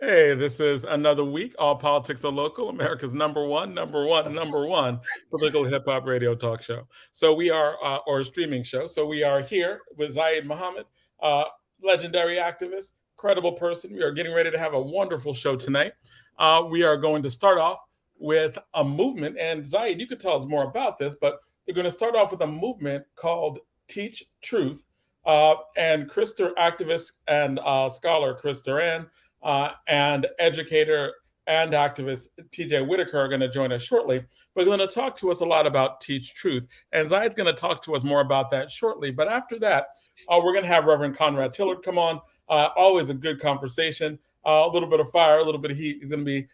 Hey, this is another week. All politics are local. America's number one political hip hop radio talk show. So we are, or streaming show. So we are here with Zaid Muhammad, uh, legendary activist, credible person. We are getting ready to have a wonderful show tonight. We are going to start off with a movement, and Zaid, you could tell us more about this, but we're going to start off with a movement called Teach Truth. And activist and scholar Chris Duran and educator and activist TJ Whitaker are going to join us shortly. We're going to talk to us a lot about Teach Truth. And Zayed's going to talk to us more about that shortly. But after that, we're going to have Reverend Conrad Tillard come on. Always a good conversation, a little bit of fire, a little bit of heat. He's going to be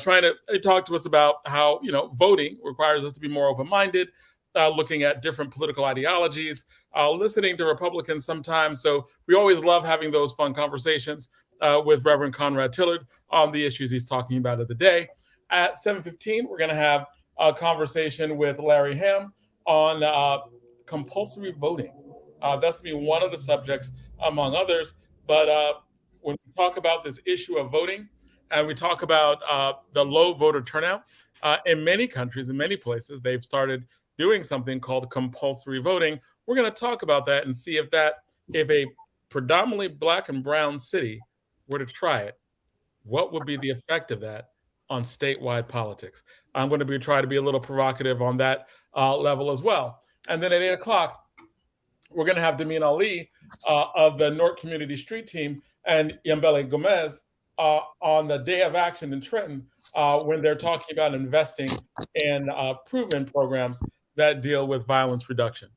trying to talk to us about how, voting requires us to be more open-minded, looking at different political ideologies, listening to Republicans sometimes. So we always love having those fun conversations with Reverend Conrad Tillard on the issues he's talking about of the day. At 7:15, we're going to have a conversation with Larry Hamm on compulsory voting. That's going to be one of the subjects, among others. But when we talk about this issue of voting, and we talk about the low voter turnout, in many countries, in many places, they've started doing something called compulsory voting. We're going to talk about that and see if a predominantly black and brown city were to try it, what would be the effect of that on statewide politics? I'm going to try to be a little provocative on that level as well. And then at 8 o'clock, we're going to have Daamin Ali of the Newark Community Street Team and Yambeli Gomez on the day of action in Trenton when they're talking about investing in proven programs that deal with violence reduction.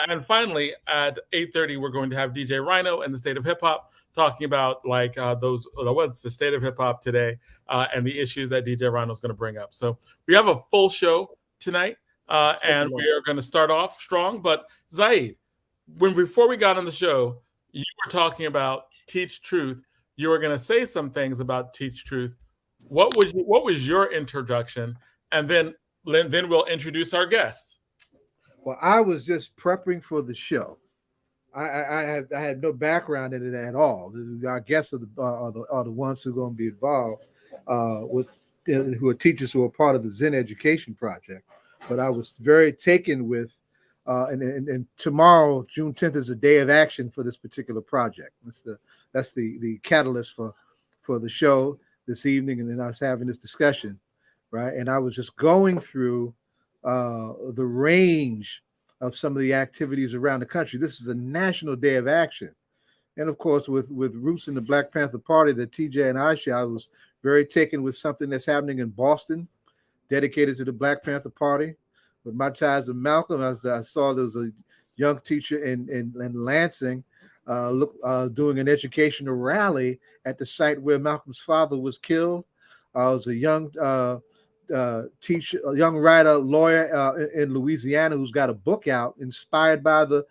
And finally, at 8:30, we're going to have DJ Rhino and the State of Hip Hop talking about what's the state of hip hop today and the issues that DJ Rhino is going to bring up. So we have a full show tonight, and we are going to start off strong. But Zaid, before we got on the show, you were talking about Teach Truth. You were going to say some things about Teach Truth. What was your introduction? And then we'll introduce our guest. Well, I was just prepping for the show. I had no background in it at all. Our guests are the ones who are going to be involved who are teachers who are part of the Zen Education Project. But I was very taken with, and tomorrow, June 10th, is a day of action for this particular project. That's the catalyst for the show this evening, and then us having this discussion, right? And I was just going through the range of some of the activities around the country. This is a national day of action. And of course, with roots in the Black Panther Party that TJ and I share, I was very taken with something that's happening in Boston, dedicated to the Black Panther Party. With my ties to Malcolm, I saw there was a young teacher in Lansing doing an educational rally at the site where Malcolm's father was killed. I was a young teacher, a young writer, lawyer in Louisiana who's got a book out inspired by the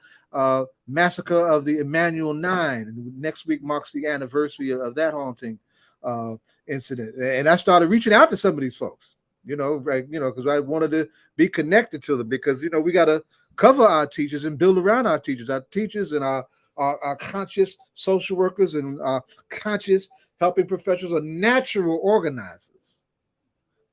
massacre of the Emanuel 9. And next week marks the anniversary of that haunting incident. And I started reaching out to some of these folks, because I wanted to be connected to them because, we got to cover our teachers and build around our teachers and our conscious social workers and conscious helping professionals are natural organizers.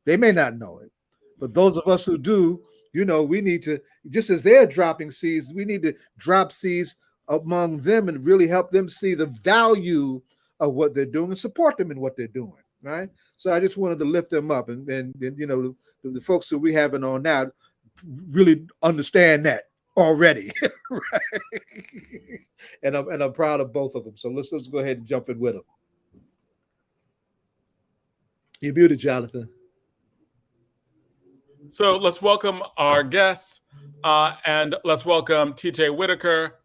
They may not know it, but those of us who do, we need to, just as they're dropping seeds, we need to drop seeds among them and really help them see the value of what they're doing and support them in what they're doing, right? So I just wanted to lift them up, and the folks who we haven't on now really understand that already, right? And I'm proud of both of them. So let's go ahead and jump in with them. You're muted, Jonathan. So let's welcome our guests, and let's welcome TJ Whitaker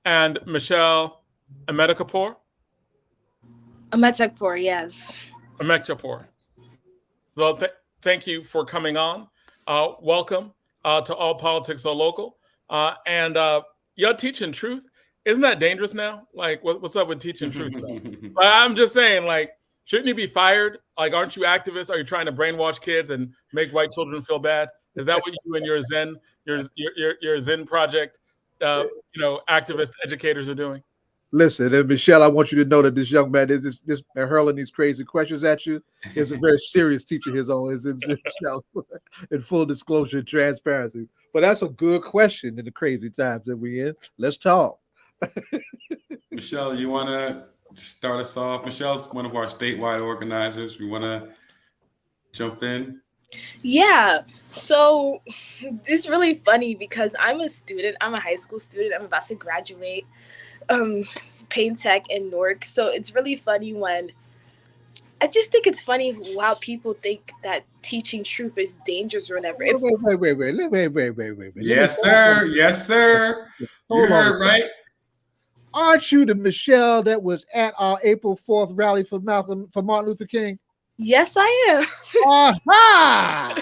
and Michelle Amedikapour. Amedikapour, yes. Amedikapour. So thank you for coming on. Welcome to All Politics Are Local. And y'all teaching truth. Isn't that dangerous now? Like, what's up with teaching truth? I'm just saying, like, shouldn't you be fired? Like, aren't you activists? Are you trying to brainwash kids and make white children feel bad? Is that what you and your Zen project, activist educators are doing? Listen, and Michelle, I want you to know that this young man is this hurling these crazy questions at you is a very serious teacher. His own is himself, in full disclosure and transparency. But that's a good question in the crazy times that we in. Let's talk. Michelle, you want to start us off? Michelle's one of our statewide organizers. We want to jump in. Yeah, so it's really funny because I'm a student. I'm a high school student. I'm about to graduate Payne Tech in Newark. So it's really funny when I just think it's funny how people think that teaching truth is dangerous or whatever. Wait. Yes, sir. Yes, sir. You heard right. Aren't you the Michelle that was at our April 4th rally for Martin Luther King? Yes, I am. Aha!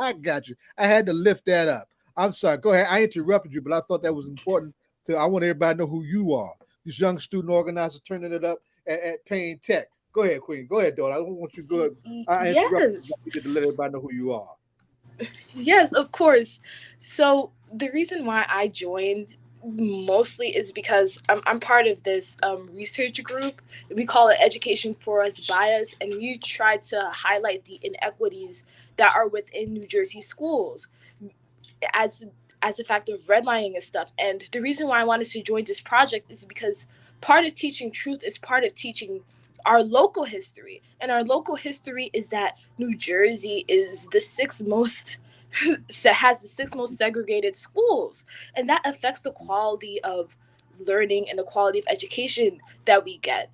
I got you. I had to lift that up. I'm sorry. Go ahead. I interrupted you, but I thought that was important. I want everybody to know who you are. This young student organizer turning it up at Payne Tech. Go ahead, Queen. Go ahead, daughter. I don't want you to go. I interrupted you to let everybody know who you are. Yes, of course. So the reason why I joined mostly is because I'm part of this research group. We call it Education for Us by Us, and we try to highlight the inequities that are within New Jersey schools as a fact of redlining and stuff. And the reason why I wanted to join this project is because part of teaching truth is part of teaching our local history. And our local history is that New Jersey is the sixth most has the sixth most segregated schools, and that affects the quality of learning and the quality of education that we get.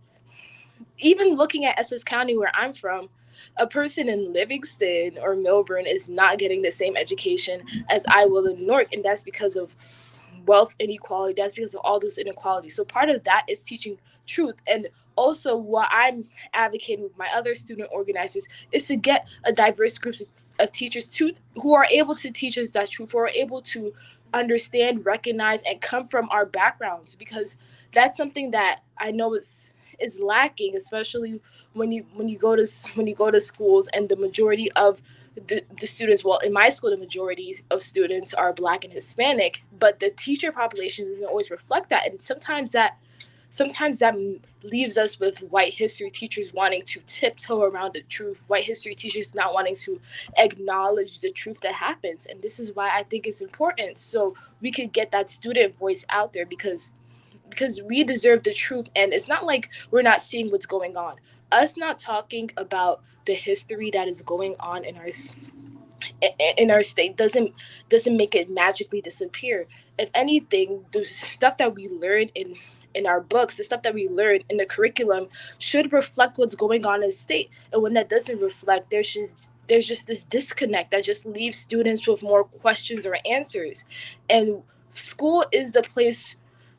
Even looking at Essex County, where I'm from, a person in Livingston or Milburn is not getting the same education as I will in Newark, and that's because of wealth inequality. That's because of all those inequalities. So part of that is teaching truth. And also what I'm advocating with my other student organizers is to get a diverse group of teachers who are able to teach us that truth, who are able to understand, recognize, and come from our backgrounds, because that's something that I know is lacking, especially when you go to schools and the majority of the students, well, in my school, the majority of students are Black and Hispanic, but the teacher population doesn't always reflect that. And sometimes that leaves us with white history teachers wanting to tiptoe around the truth, white history teachers not wanting to acknowledge the truth that happens. And this is why I think it's important, so we could get that student voice out there, because we deserve the truth. And it's not like we're not seeing what's going on. Us not talking about the history that is going on in our state doesn't make it magically disappear. If anything, the stuff that we learned in our books, the stuff that we learn in the curriculum should reflect what's going on in the state. And when that doesn't reflect, there's just this disconnect that just leaves students with more questions or answers. And school is the place.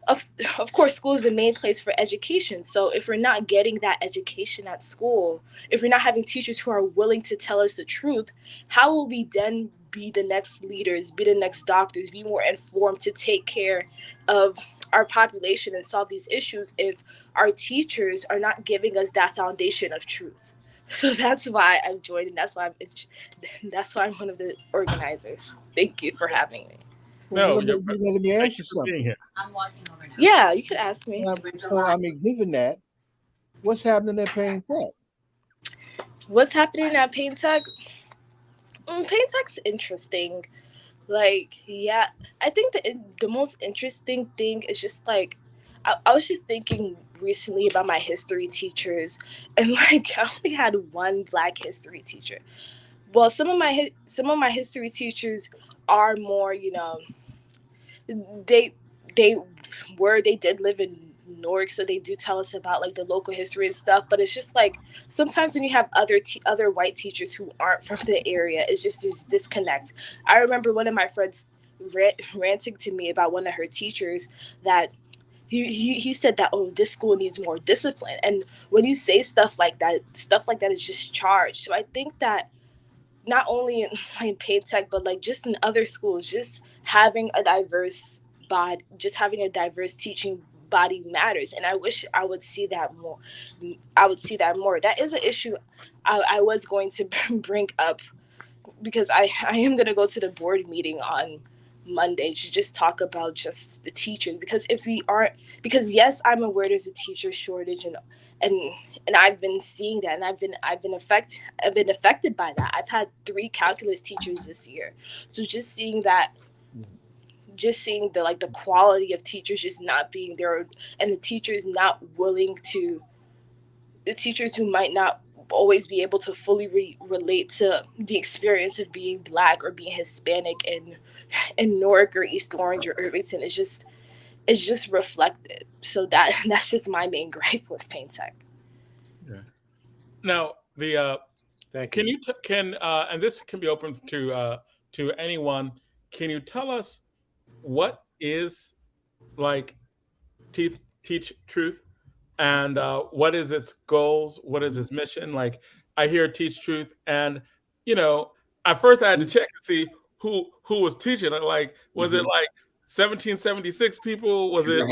Of course, school is the main place for education. So if we're not getting that education at school, if we're not having teachers who are willing to tell us the truth, how will we then be the next leaders, be the next doctors, be more informed to take care of our population and solve these issues if our teachers are not giving us that foundation of truth? So that's why I've joined, and that's why I'm one of the organizers. Thank you for having me. Well, let me ask you something. I'm walking over now. Yeah, you could ask me. So, given that, what's happening at Payne Tech? What's happening at Payne Tech? Payne Tech's interesting. Like, yeah, I think the most interesting thing is just like, I was just thinking recently about my history teachers, and like I only had one Black history teacher. Well, some of my history teachers are more, they did live in Newark, so they do tell us about like the local history and stuff. But it's just like sometimes when you have other white teachers who aren't from the area, it's just there's disconnect. I remember one of my friends ranting to me about one of her teachers that he said that, oh, this school needs more discipline. And when you say stuff like that is just charged. So I think that not only in Payne Tech, but like just in other schools, just having a diverse body, just having a diverse teaching body matters. And I wish I would see that more. That is an issue I was going to bring up, because I am going to go to the board meeting on Monday to just talk about just the teachers, because yes, I'm aware there's a teacher shortage, and I've been seeing that, and I've been affected by that. I've had 3 calculus teachers this year, so just seeing the the quality of teachers just not being there, and the teachers who might not always be able to fully relate to the experience of being Black or being Hispanic in Newark or East Orange or Irvington is just reflected. So that's just my main gripe with Pain Tech. Yeah. Now can you and this can be open to anyone. Can you tell us what is like teach truth, and what is its goals? What is its mission? Like, I hear teach truth, and at first I had to check and see who was teaching it. Like, was it like 1776 people? Was it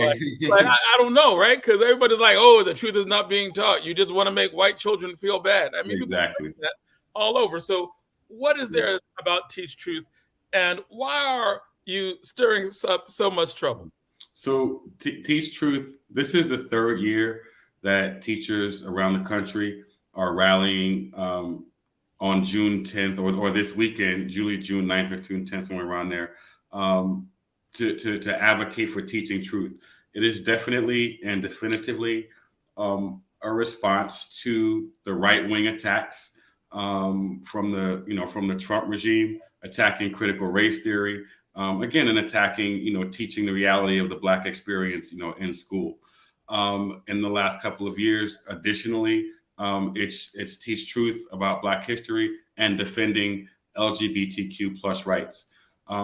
like I don't know, right? Because everybody's like, oh, the truth is not being taught. You just want to make white children feel bad. I mean, exactly, that all over. So, what is there about teach truth, and why are you stirring up so much trouble? So Teach Truth, this is the 3rd year that teachers around the country are rallying on June 10th or this weekend, June 9th or June 10th, somewhere around there, to advocate for teaching truth. It is definitely and definitively a response to the right-wing attacks from the Trump regime, attacking critical race theory, again, and attacking, teaching the reality of the Black experience, in school. In the last couple of years, additionally, it's teach truth about Black history and defending LGBTQ plus rights.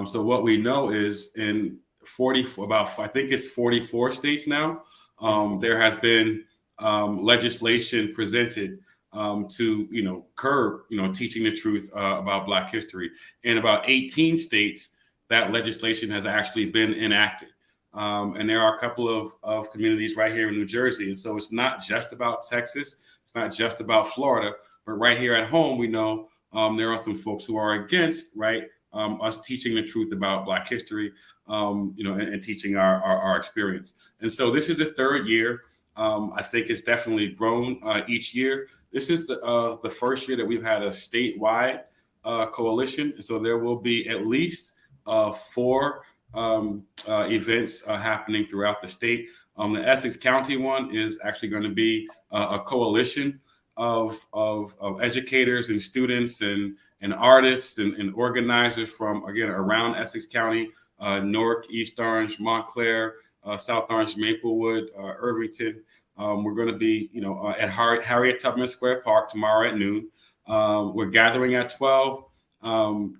So what we know is in 44 states now, there has been legislation presented to curb teaching the truth about Black history. In about 18 states, that legislation has actually been enacted. And there are a couple of communities right here in New Jersey. And so it's not just about Texas. It's not just about Florida. But right here at home, we know there are some folks who are against, us teaching the truth about Black history, and teaching our experience. And so this is the 3rd year. I think it's definitely grown each year. This is the first year that we've had a statewide coalition. And so there will be at least 4 events happening throughout the state. The Essex County one is actually going to be a coalition of educators and students and artists and organizers from, again, around Essex County, Newark, East Orange, Montclair, South Orange, Maplewood, Irvington. We're going to be, at Harriet Tubman Square Park tomorrow at noon. We're gathering at 12.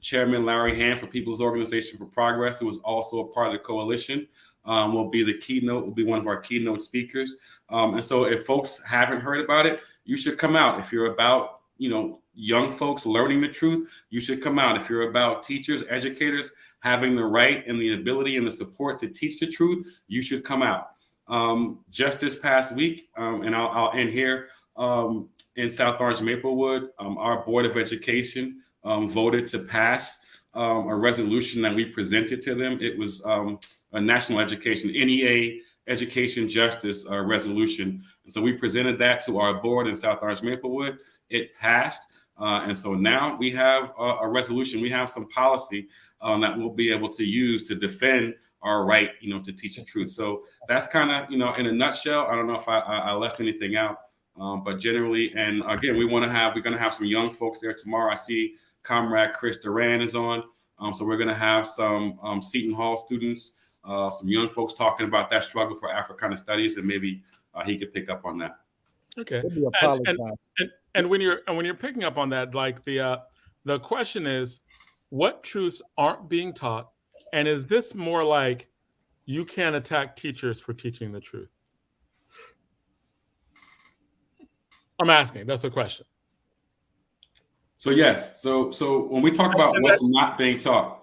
Chairman Larry Hamm for People's Organization for Progress, who is also a part of the coalition, will be one of our keynote speakers. And so if folks haven't heard about it, you should come out. If you're about, young folks learning the truth, you should come out. If you're about teachers, educators having the right and the ability and the support to teach the truth, you should come out. Just this past week, and I'll end here, in South Orange, Maplewood, our Board of Education voted to pass a resolution that we presented to them. It was a national education, NEA education justice resolution. And so we presented that to our board in South Orange, Maplewood. It passed. And so now we have a resolution. We have some policy that we'll be able to use to defend our right, to teach the truth. So that's kind of, in a nutshell. I don't know if I left anything out, but generally, and again, we're going to have some young folks there tomorrow. I see Comrade Chris Duran is on. So we're going to have some Seton Hall students, some young folks talking about that struggle for Africana studies, and maybe he could pick up on that. Okay. And when you're picking up on that, like the question is, what truths aren't being taught, and is this more like you can't attack teachers for teaching the truth? I'm asking. That's the question. So yes. So when we talk about what's not being taught.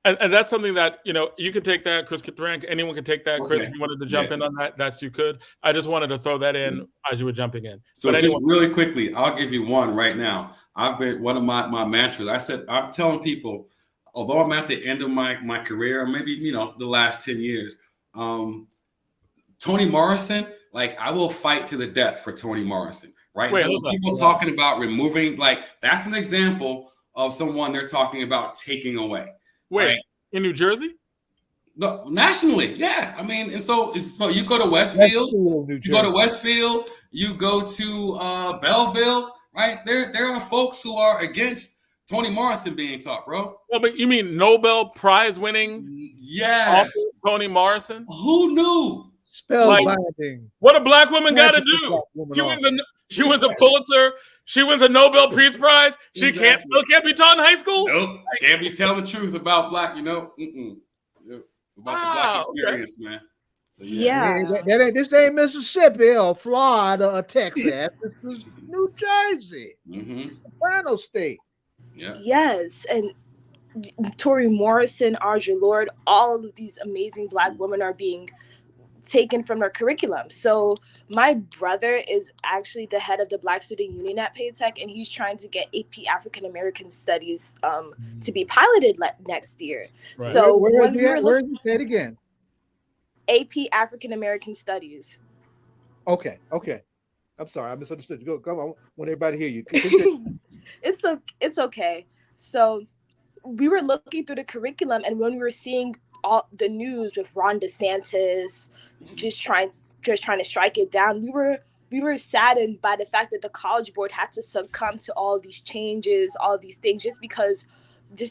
And that's something that, you could take that, Chris Duran, anyone could take that. Okay. Chris, if you wanted to jump in on that, you could. I just wanted to throw that in as you were jumping in. So just really quickly, I'll give you one right now. One of my mantras, I'm telling people, although I'm at the end of my career, maybe, the last 10 years, Toni Morrison, like, I will fight to the death for Toni Morrison, right? Wait, So hold on. people talking about removing, like, that's an example of someone they're talking about taking away. Wait, right? in New Jersey? No, nationally, yeah. I mean, and so you go to Westfield, you go to Belleville, right? There are folks who are against Toni Morrison being taught, bro. Well, but you mean Nobel Prize winning? Yes. Toni Morrison? Who knew? Spellbinding. What a black woman got to do? She wins a Pulitzer. She wins a Nobel Peace Prize. She Exactly. can't be taught in high school. Nope, can't be telling the truth about black. About the black experience, man. So, This ain't Mississippi or Florida or Texas. This is New Jersey, Rhino State. Yeah. Yes, and Toni Morrison, Audre Lorde, all of these amazing black women are being taken from their curriculum. So my brother is actually the head of the Black Student Union at Paytech, and he's trying to get AP African American Studies to be piloted next year. Right. So where is he? Say it again. AP African American Studies. Okay. I'm sorry, I misunderstood. Go. I want everybody to hear you. It's okay. So we were looking through the curriculum, and when we were seeing all the news with Ron DeSantis just trying to strike it down, we were saddened by the fact that the College Board had to succumb to all these changes, all these things, just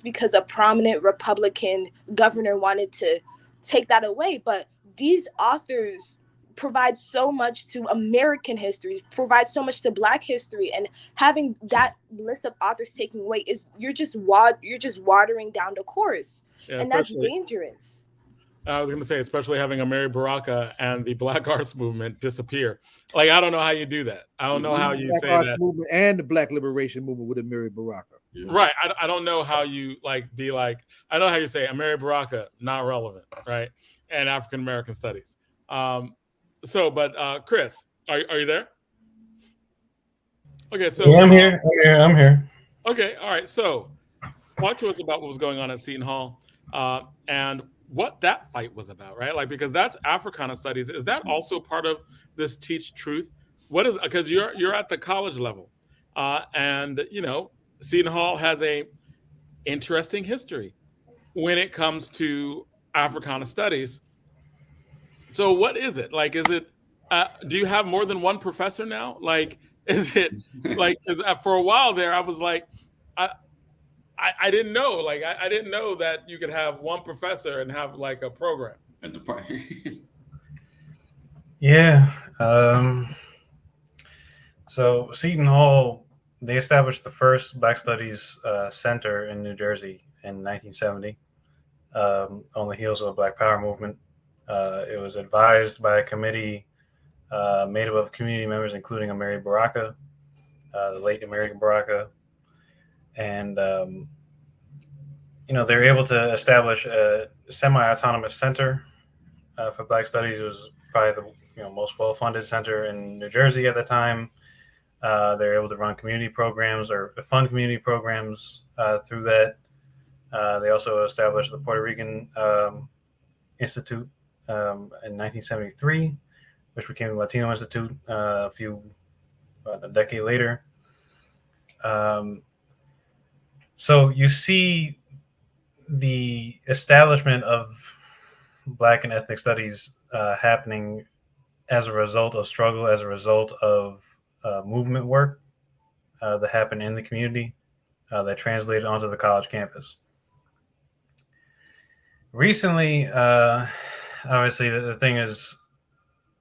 because a prominent Republican governor wanted to take that away. But these authors provide so much to American history, provide so much to Black history, and having that list of authors taken away is you're just watering down the course, and that's dangerous. I was going to say, especially having Amiri Baraka and the Black Arts Movement disappear. Like, I don't know how you do that. I don't know how you Black say Arts that. Movement and the Black Liberation Movement with Amiri Baraka. Yeah. Right. I don't know how you I know how you say Amiri Baraka, not relevant, right? And African American studies. But Chris, are you there? Okay, so yeah, I'm here. Okay, all right. So talk to us about what was going on at Seton Hall and what that fight was about, right? Like, because that's Africana studies. Is that also part of this Teach Truth? What is, because you're at the college level, and Seton Hall has a interesting history when it comes to Africana studies. So what is it? Like, is it, do you have more than one professor now? Like, is it like, because for a while there, I was like, I didn't know. Like, I didn't know that you could have one professor and have like a program. At the party. Yeah. So Seton Hall, they established the first Black Studies Center in New Jersey in 1970 on the heels of the Black Power movement. It was advised by a committee made up of community members, including Amiri Baraka, the late Amiri Baraka. And, they were able to establish a semi-autonomous center for Black Studies. It was probably the most well-funded center in New Jersey at the time. They were able to run community programs or fund community programs through that. They also established the Puerto Rican Institute in 1973, which became the Latino Institute about a decade later. So you see the establishment of Black and ethnic studies happening as a result of struggle, as a result of movement work that happened in the community that translated onto the college campus. Recently, obviously, the thing is,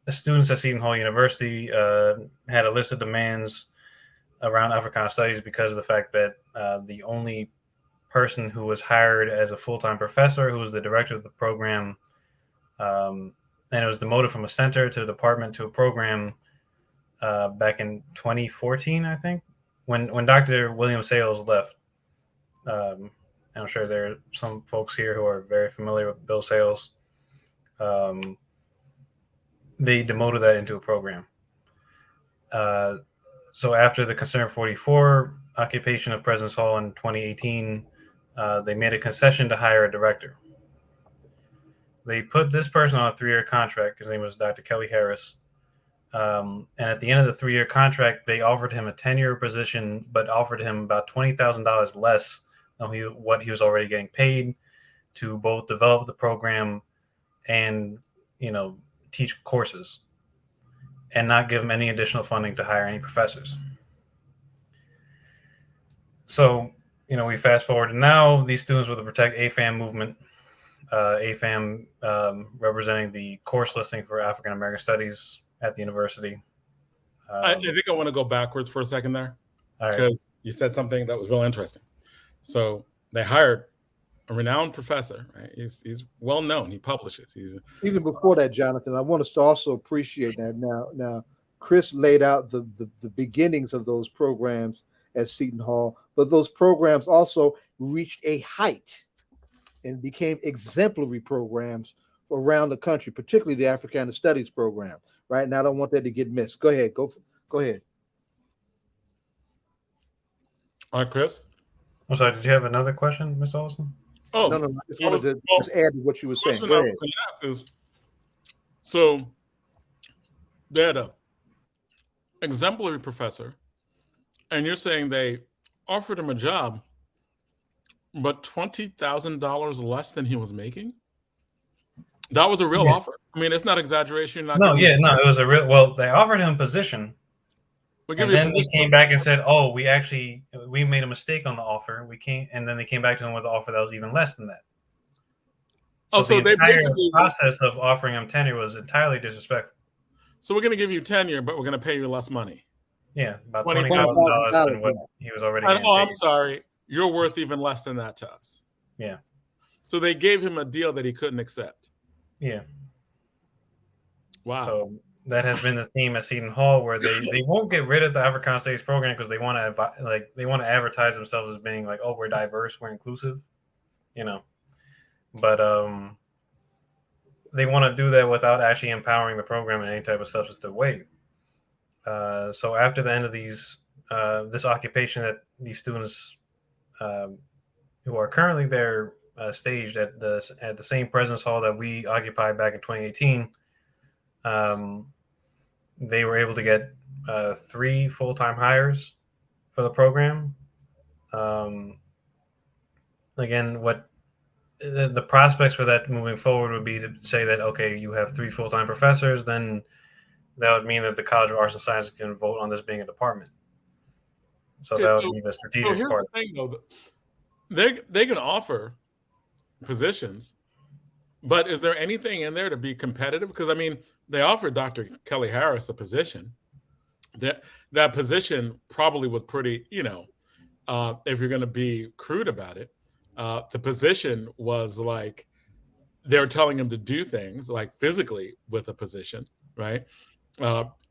the students at Seton Hall University had a list of demands around Africana studies because of the fact that the only person who was hired as a full-time professor, who was the director of the program, and it was demoted from a center to a department to a program back in 2014, I think, when Dr. William Sales left. I'm sure there are some folks here who are very familiar with Bill Sales. They demoted that into a program. So after the Concern 44 occupation of President's Hall in 2018, they made a concession to hire a director. They put this person on a 3-year contract. His name was Dr. Kelly Harris. And at the end of the 3-year contract, they offered him a 10-year position, but offered him about $20,000 less than what he was already getting paid to both develop the program and, teach courses, and not give him any additional funding to hire any professors. So, we fast forward to now, these students with the Protect AFAM movement, AFAM representing the course listing for African American Studies at the university. I think I want to go backwards for a second there, because you said something that was real interesting. So they hired a renowned professor, right? He's well known. He publishes. Even before that, Jonathan, I want us to also appreciate that. Now, Chris laid out the beginnings of those programs at Seton Hall, but those programs also reached a height and became exemplary programs around the country, particularly the Africana Studies program. Right now, I don't want that to get missed. Go ahead. Go ahead. All right, Chris. I'm sorry. Did you have another question, Ms. Olson? Oh no. I just wanted to just add to what you were saying. Go ahead. I was going to ask is, so they had an exemplary professor, and you're saying they offered him a job, but $20,000 less than he was making? That was a real offer. I mean, it's not exaggeration. It was a real. Well, they offered him a position, and then they came back and said, "Oh, we made a mistake on the offer. We can't." And then they came back to him with an offer that was even less than that. So the entire process of offering him tenure was entirely disrespectful. So we're going to give you tenure, but we're going to pay you less money. Yeah, about $20,000 than what he was already getting paid. I'm sorry, you're worth even less than that to us. Yeah. So they gave him a deal that he couldn't accept. Yeah. Wow. So that has been the theme at Seton Hall, where they won't get rid of the Africana Studies program because they want to advertise themselves as being like, oh, we're diverse, we're inclusive, but they want to do that without actually empowering the program in any type of substantive way. So after the end of this occupation that these students who are currently there staged at the same presence hall that we occupied back in 2018, they were able to get 3 full-time hires for the program. Again, what the prospects for that moving forward would be to say that, okay, you have 3 full-time professors, then that would mean that the College of Arts and Sciences can vote on this being a department. So that would be the strategic here's part. The thing, though. They can offer positions, but is there anything in there to be competitive? Because I mean, they offered Dr. Kelly Harris a position. That position probably was pretty, if you're going to be crude about it, the position was like they're telling him to do things like physically with a position, right?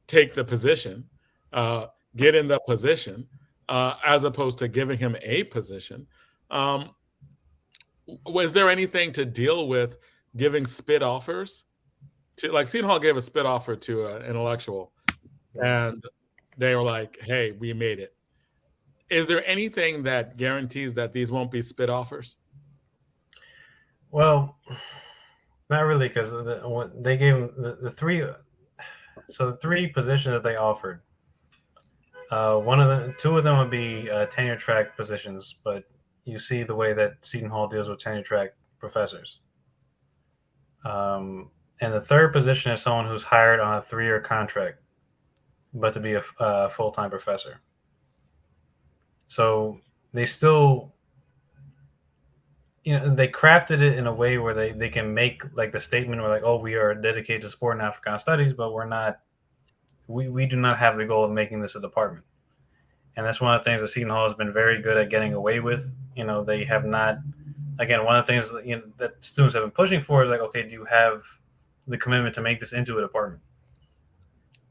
Take the position, get in the position, as opposed to giving him a position. Was there anything to deal with giving spit offers to, like Seton Hall gave a spit offer to an intellectual, and they were like, hey, we made it. Is there anything that guarantees that these won't be spit offers? Well, not really, because they gave the 3. So the 3 positions that they offered, 2 of them would be tenure track positions, but you see the way that Seton Hall deals with tenure track professors. And the 3rd position is someone who's hired on a 3-year contract, but to be a full-time professor. So they still, they crafted it in a way where they can make like the statement where like, oh, we are dedicated to supporting Africana Studies, but we're not, we do not have the goal of making this a department. And that's one of the things that Seton Hall has been very good at getting away with. They have not, again, one of the things that students have been pushing for is like, okay, do you have the commitment to make this into a department?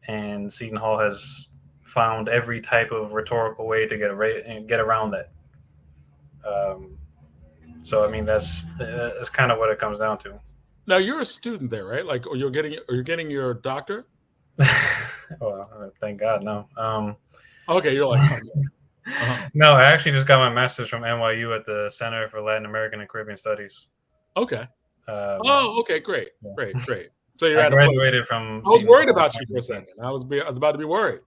And Seton Hall has found every type of rhetorical way to get around that. So I mean, that's kind of what it comes down to. Now you're a student there, right? Like, or you're getting your doctorate? Well, thank God, no. Okay, you're like, oh, No, I actually just got my master's from NYU at the Center for Latin American and Caribbean Studies. Okay. Okay, great. So you're I at a place. graduated from. I was Seton worried Hall about you for a second. I was about to be worried.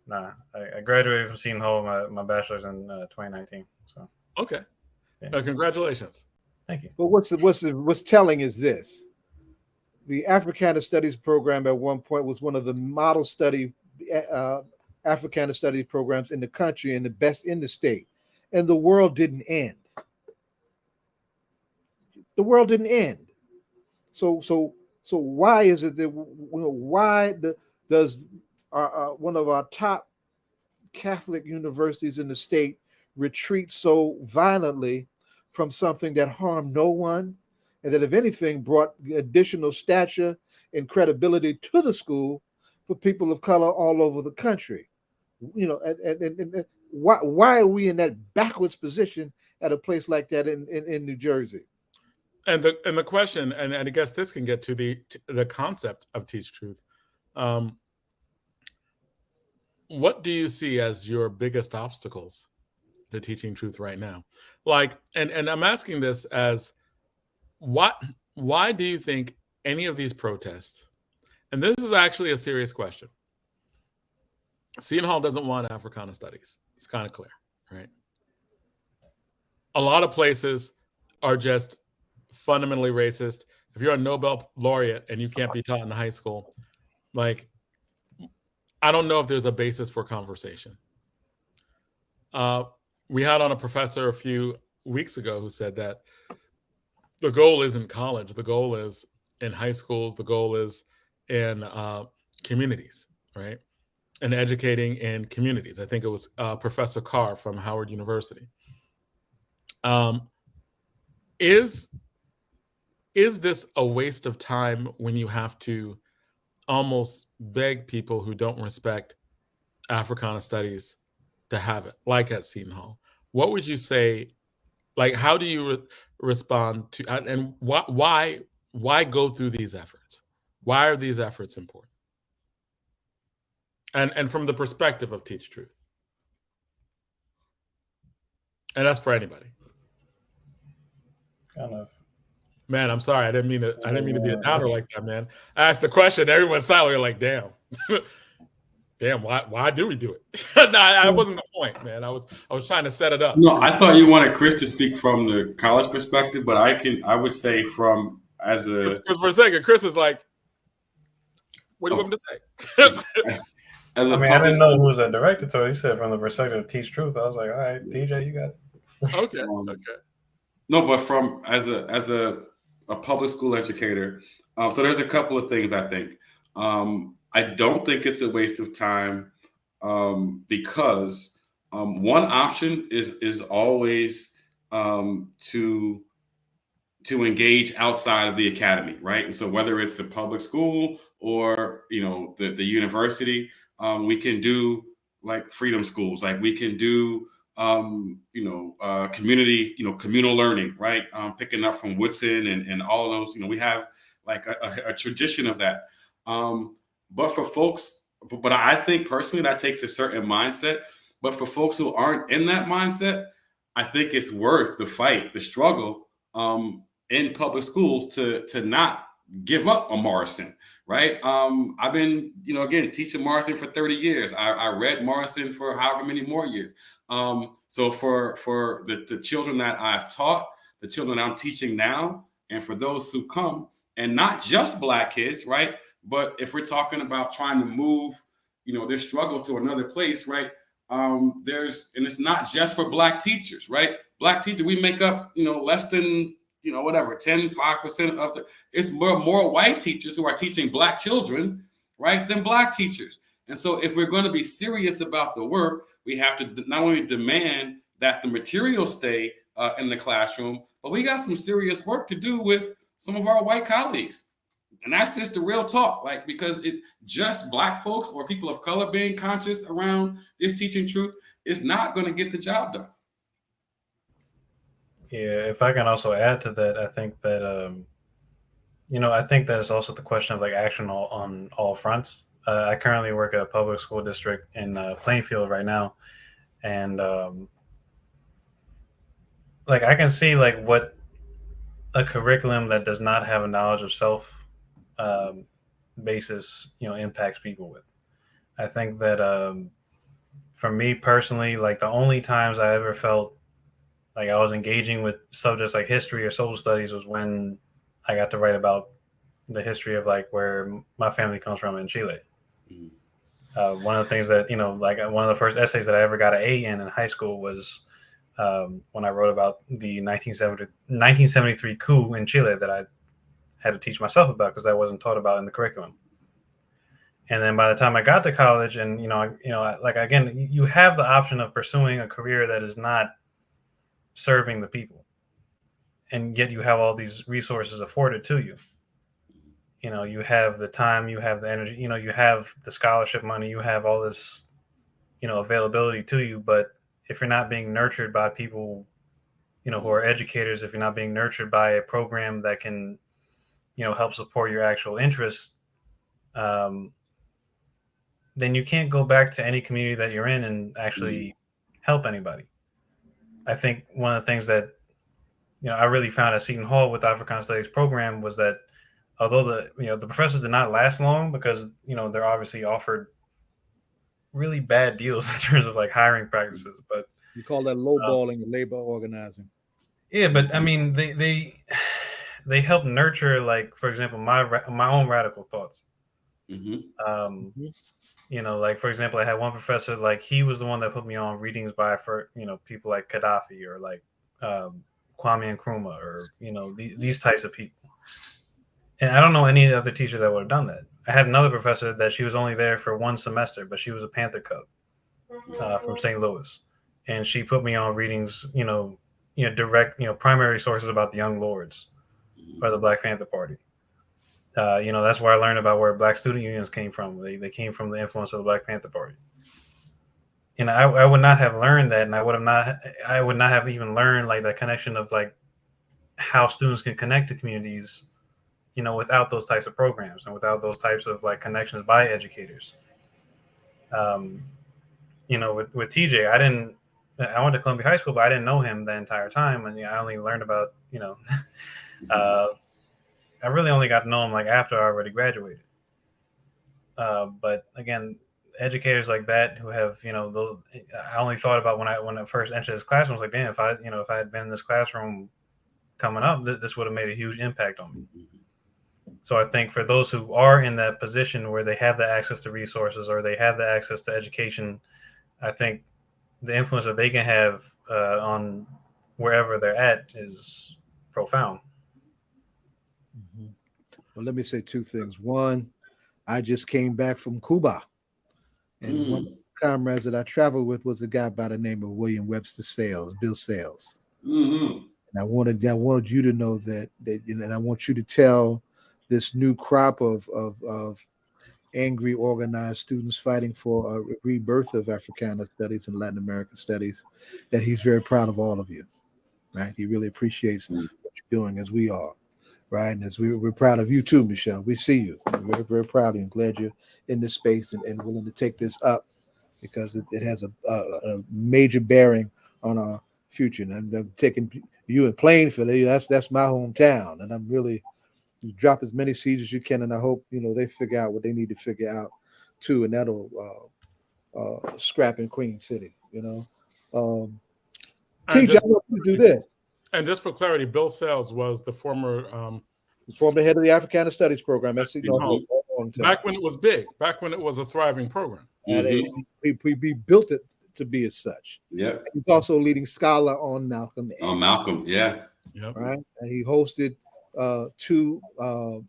Nah, I graduated from Seton Hall, my bachelor's in 2019. So okay, yeah. Congratulations. Thank you. But what's telling is this: the Africana Studies program at one point was one of the model Africana Studies programs in the country and the best in the state, and the world didn't end. The world didn't end. So why is it that does one of our top Catholic universities in the state retreat so violently from something that harmed no one, and that, if anything, brought additional stature and credibility to the school for people of color all over the country? And why are we in that backwards position at a place like that in New Jersey? And the question, and I guess this can get to the concept of Teach Truth. What do you see as your biggest obstacles to teaching truth right now? Like, and I'm asking this as why do you think any of these protests, and this is actually a serious question. Seton Hall doesn't want Africana Studies. It's kind of clear, right? A lot of places are just fundamentally racist. If you're a Nobel laureate and you can't be taught in high school, like, I don't know if there's a basis for conversation. We had on a professor a few weeks ago who said that the goal isn't college. The goal is in high schools. The goal is in communities, right? And educating in communities. I think it was Professor Carr from Howard University. Is this a waste of time when you have to almost beg people who don't respect Africana Studies to have it, like at Seton Hall? What would you say? Like, how do you respond to, and why go through these efforts? Why are these efforts important? And from the perspective of Teach Truth, and that's for anybody. I don't know. Man, I'm sorry. I didn't mean to be a downer like that, man. I asked the question, everyone's silent. You're like, damn. Damn, why do we do it? No, that wasn't the point, man. I was trying to set it up. No, I thought you wanted Chris to speak from the college perspective, but I would say from as a, because for a second, Chris is like, what do you want me to say? I didn't know who was a director, so he said from the perspective of Teach Truth. I was like, all right, DJ, you got it. Okay. No, but from as a public school educator, so there's a couple of things I think. I don't think it's a waste of time because one option is always to engage outside of the academy, right? And so whether it's the public school or the university, we can do like freedom schools, like we can do community, communal learning, right? Picking up from Woodson and all of those, we have like a tradition of that. But for folks, but I think personally that takes a certain mindset. But for folks who aren't in that mindset, I think it's worth the fight, the struggle in public schools to not give up on Morrison, right? I've been, again, teaching Morrison for 30 years. I read Morrison for however many more years. So for the children that I've taught, the children I'm teaching now, and for those who come, and not just Black kids, right? But if we're talking about trying to move, their struggle to another place, right? And it's not just for Black teachers, right? Black teachers, we make up, less than, 5% of it's more white teachers who are teaching Black children, right, than Black teachers. And so if we're going to be serious about the work, we have to not only demand that the material stay in the classroom, but we got some serious work to do with some of our white colleagues. And that's just the real talk, like, because it's just Black folks or people of color being conscious around this teaching truth is not going to get the job done. Yeah, if I can also add to that, I think that, I think that it's also the question of like action on all fronts. I currently work at a public school district in Plainfield right now. And like I can see like what a curriculum that does not have a knowledge of self basis, impacts people with. I think that for me personally, like the only times I ever felt like I was engaging with subjects like history or social studies was when I got to write about the history of like where my family comes from in Chile. One of the things that, like one of the first essays that I ever got an A in high school was when I wrote about the 1973 coup in Chile that I had to teach myself about because I wasn't taught about in the curriculum. And then by the time I got to college, and like again, you have the option of pursuing a career that is not serving the people, and yet you have all these resources afforded to you. You have the time, you have the energy, you have the scholarship money, you have all this, availability to you. But if you're not being nurtured by people, who are educators, if you're not being nurtured by a program that can, help support your actual interests, then you can't go back to any community that you're in and actually help anybody. I think one of the things that, I really found at Seton Hall with the Africana Studies program was that although the professors did not last long because, they're obviously offered really bad deals in terms of like hiring practices, but you call that lowballing and labor organizing. Yeah, but I mean, they help nurture, like, for example, my own radical thoughts. Like, for example, I had one professor, like, he was the one that put me on readings by, for people like Gaddafi or like Kwame Nkrumah or, these types of people. And I don't know any other teacher that would have done that. I had another professor that she was only there for one semester, but she was a Panther Cub from St. Louis. And she put me on readings, direct, primary sources about the Young Lords or the Black Panther Party. That's where I learned about where Black student unions came from. They came from the influence of the Black Panther Party. And I would not have learned that, and I would not have even learned like that connection of like how students can connect to communities, without those types of programs and without those types of like connections by educators. With TJ, I went to Columbia High School, but I didn't know him the entire time, and I only learned about I really only got to know him like after I already graduated. But again, educators like that who have, I only thought about when I first entered this classroom, I was like, damn, if I had been in this classroom coming up, this would have made a huge impact on me. So I think for those who are in that position where they have the access to resources or they have the access to education, I think the influence that they can have on wherever they're at is profound. Well, let me say two things. One, I just came back from Cuba, and one of the comrades that I traveled with was a guy by the name of William Webster Sales, Bill Sales. And I wanted you to know that, and I want you to tell this new crop of angry, organized students fighting for a rebirth of Africana studies and Latin American studies that he's very proud of all of you, right? He really appreciates what you're doing, as we are. Right. And as we're proud of you too, Michelle. We see you. We're very, very proud of you and glad you're in this space and willing to take this up because it has a major bearing on our future. And I'm taking you in Plainfield. That's my hometown. And I'm really drop as many seeds as you can. And I hope, they figure out what they need to figure out too. And that'll scrap in Queen City, TJ, I want you to do this. And just for clarity, Bill Sells was the former head of the Africana Studies program. Back when it was big, back when it was a thriving program. And we built it to be as such. Yeah. He's also a leading scholar on Malcolm X. Oh, Malcolm, yeah. Yep. Right. And he hosted two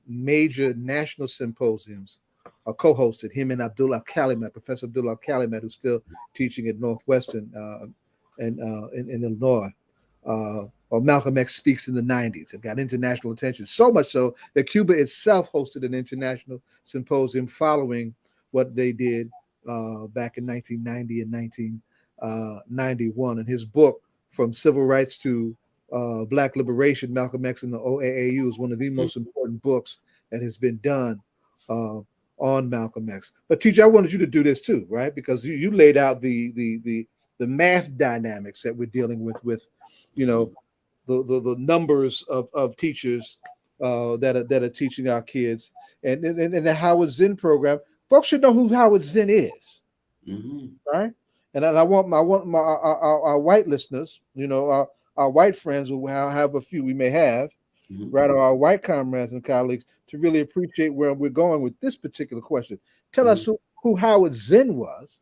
major national symposiums, co-hosted him and Abdullah Kalimat, Professor Abdullah Kalimat, who's still teaching at Northwestern in Illinois. Or Malcolm X Speaks in the 90s. It got international attention, so much so that Cuba itself hosted an international symposium following what they did back in 1990 and 1991. And his book, From Civil Rights to Black Liberation, Malcolm X and the OAAU, is one of the most important books that has been done on Malcolm X. But TJ, I wanted you to do this too, right? Because you laid out the math dynamics that we're dealing with the numbers of teachers that are teaching our kids, and the Howard Zinn program. Folks should know who Howard Zinn is, right? And I want our white listeners, our white friends, who have a few we may have, right, or our white comrades and colleagues, to really appreciate where we're going with this particular question. Tell us who Howard Zinn was,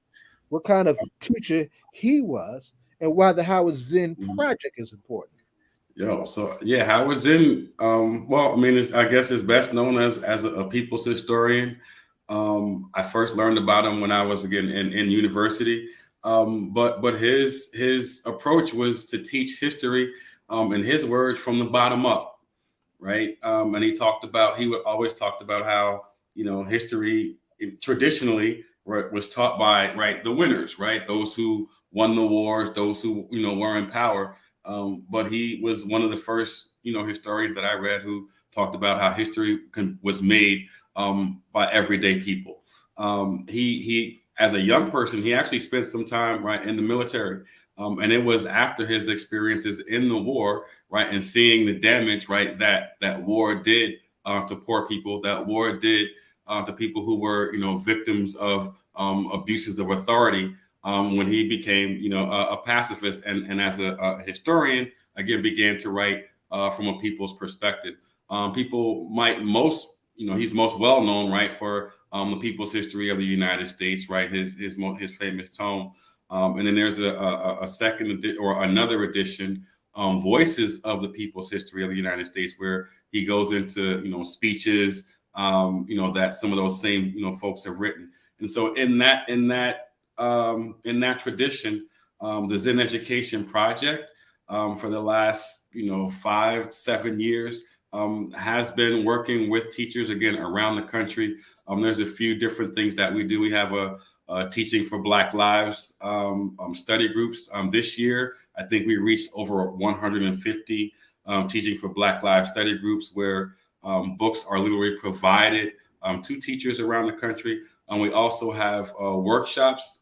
what kind of teacher he was, and why the Howard Zinn project is important. Howard Zinn. Well, I mean, I guess is best known as a people's historian. I first learned about him when I was again in university. But his approach was to teach history, in his words, from the bottom up, right? And he would always talked about how history traditionally was taught by the winners, right? Those who won the wars, those who were in power. But he was one of the first, historians that I read who talked about how history was made by everyday people. He, as a young person, he actually spent some time in the military, and it was after his experiences in the war, and seeing the damage, that war did to poor people, that war did to people who were, victims of abuses of authority. When he became, a pacifist, and as a historian, again, began to write from a people's perspective. People might he's most well known, for the People's History of the United States, his famous tome. And then there's a second or another edition, Voices of the People's History of the United States, where he goes into, speeches, that some of those same, folks have written. And so in that tradition, the Zinn Education Project, for the last 5-7 years, has been working with teachers again around the country. There's a few different things that we do. We have a Teaching for Black Lives study groups. This year, I think we reached over 150 Teaching for Black Lives study groups, where books are literally provided to teachers around the country. We also have workshops,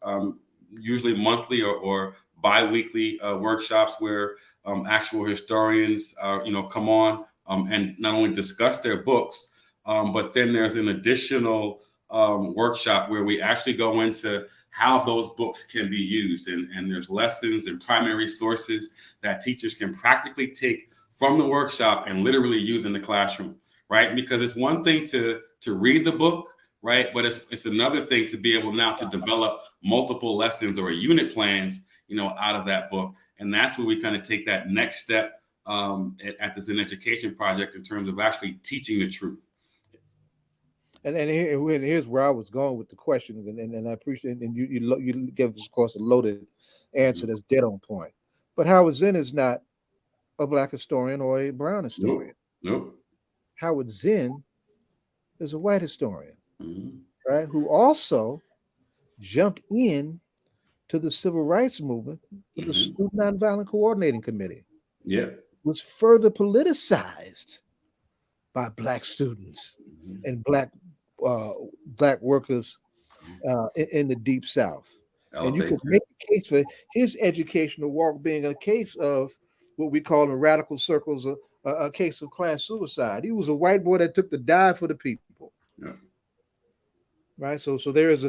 usually monthly or bi-weekly workshops, where actual historians, come on and not only discuss their books, but then there's an additional workshop where we actually go into how those books can be used. And there's lessons and primary sources that teachers can practically take from the workshop and literally use in the classroom, right? Because it's one thing to read the book, right? But it's another thing to be able now to develop multiple lessons or unit plans, out of that book. And that's where we kind of take that next step at the Zinn Education Project in terms of actually teaching the truth. And here's where I was going with the question, and I appreciate it. And you give us, of course, a loaded answer that's dead on point. But Howard Zinn is not a Black historian or a brown historian. Nope. Howard Zinn is a white historian, right? Who also jumped in to the civil rights movement with the Student Nonviolent Coordinating Committee. Yeah. Was further politicized by Black students and Black workers in the Deep South. And you could make a case for his educational walk being a case of what we call in radical circles a case of class suicide. He was a white boy that took the dive for the people. Yeah. Right. So there is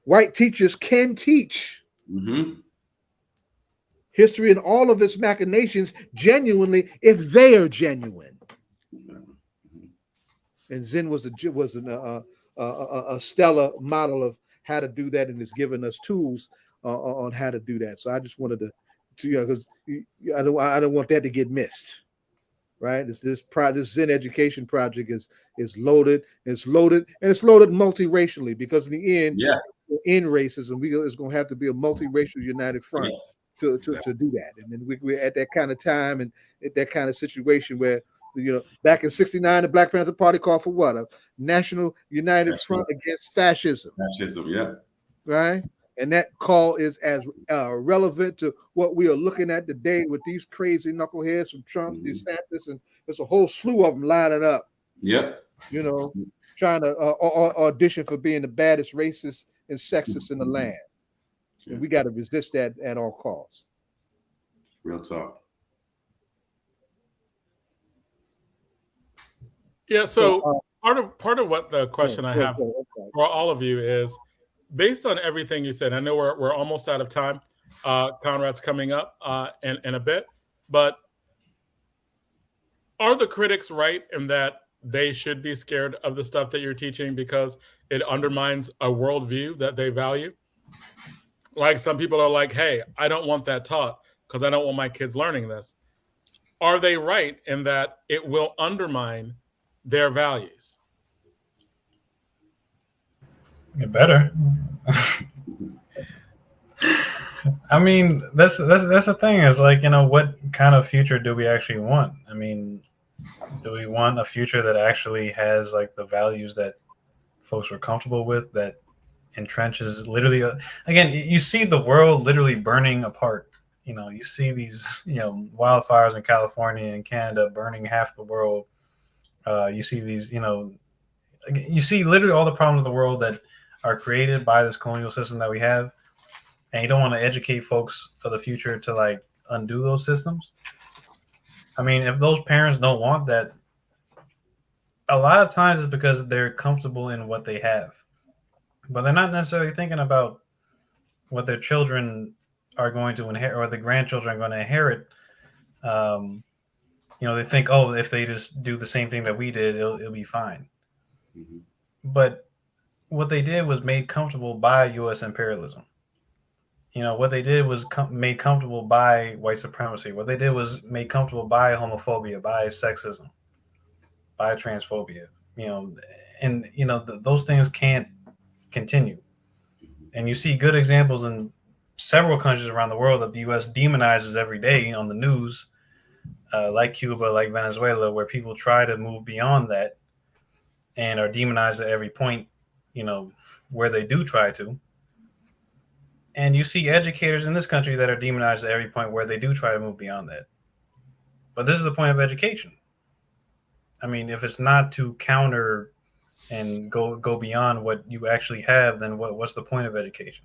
white teachers can teach history and all of its machinations genuinely if they are genuine. And Zinn was a stellar model of how to do that, and has given us tools on how to do that. So I just wanted to because I don't want that to get missed. Right, this Zinn Education Project is loaded. It's loaded multiracially, because in the end, in racism, it's going to have to be a multiracial united front to do that. And then we're at that kind of time and at that kind of situation where, back in '69, the Black Panther Party called for what? A national united front against fascism. Fascism, yeah. Right. And that call is as relevant to what we are looking at today with these crazy knuckleheads from Trump, DeSantis, and there's a whole slew of them lining up. Yep. Trying to audition for being the baddest racist and sexist in the land. Yeah. And we got to resist that at all costs. Real talk. Yeah. So part of what the question I have for all of you is, based on everything you said. I know we're almost out of time. Conrad's coming up in a bit, but are the critics right in that they should be scared of the stuff that you're teaching because it undermines a worldview that they value? Like, some people are like, hey, I don't want that taught because I don't want my kids learning this. Are they right in that it will undermine their values? It better. I mean, that's the thing. Is like, what kind of future do we actually want? I mean, do we want a future that actually has like the values that folks are comfortable with, that entrenches literally? Again, you see the world literally burning apart. You see these wildfires in California and Canada burning half the world. You see these, you see literally all the problems of the world that are created by this colonial system that we have. And you don't want to educate folks for the future to like undo those systems. I mean, if those parents don't want that, a lot of times it's because they're comfortable in what they have, but they're not necessarily thinking about what their children are going to inherit or the grandchildren are going to inherit. They think, oh, if they just do the same thing that we did, it'll be fine. Mm-hmm. But what they did was made comfortable by U.S. imperialism. What they did was made comfortable by white supremacy. What they did was made comfortable by homophobia, by sexism, by transphobia. Those things can't continue. And you see good examples in several countries around the world that the U.S. demonizes every day on the news, like Cuba, like Venezuela, where people try to move beyond that and are demonized at every point, where they do try to. And you see educators in this country that are demonized at every point where they do try to move beyond that. But this is the point of education. I mean, if it's not to counter and go beyond what you actually have, then what's the point of education?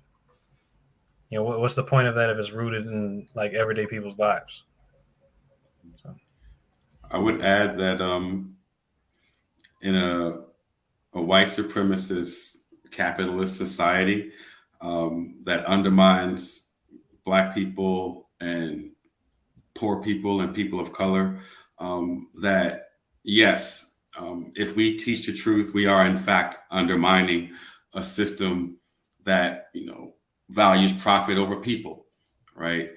What's the point of that if it's rooted in like everyday people's lives? So. I would add that in a white supremacist capitalist society, that undermines Black people and poor people and people of color, that yes, if we teach the truth, we are in fact undermining a system that values profit over people, right?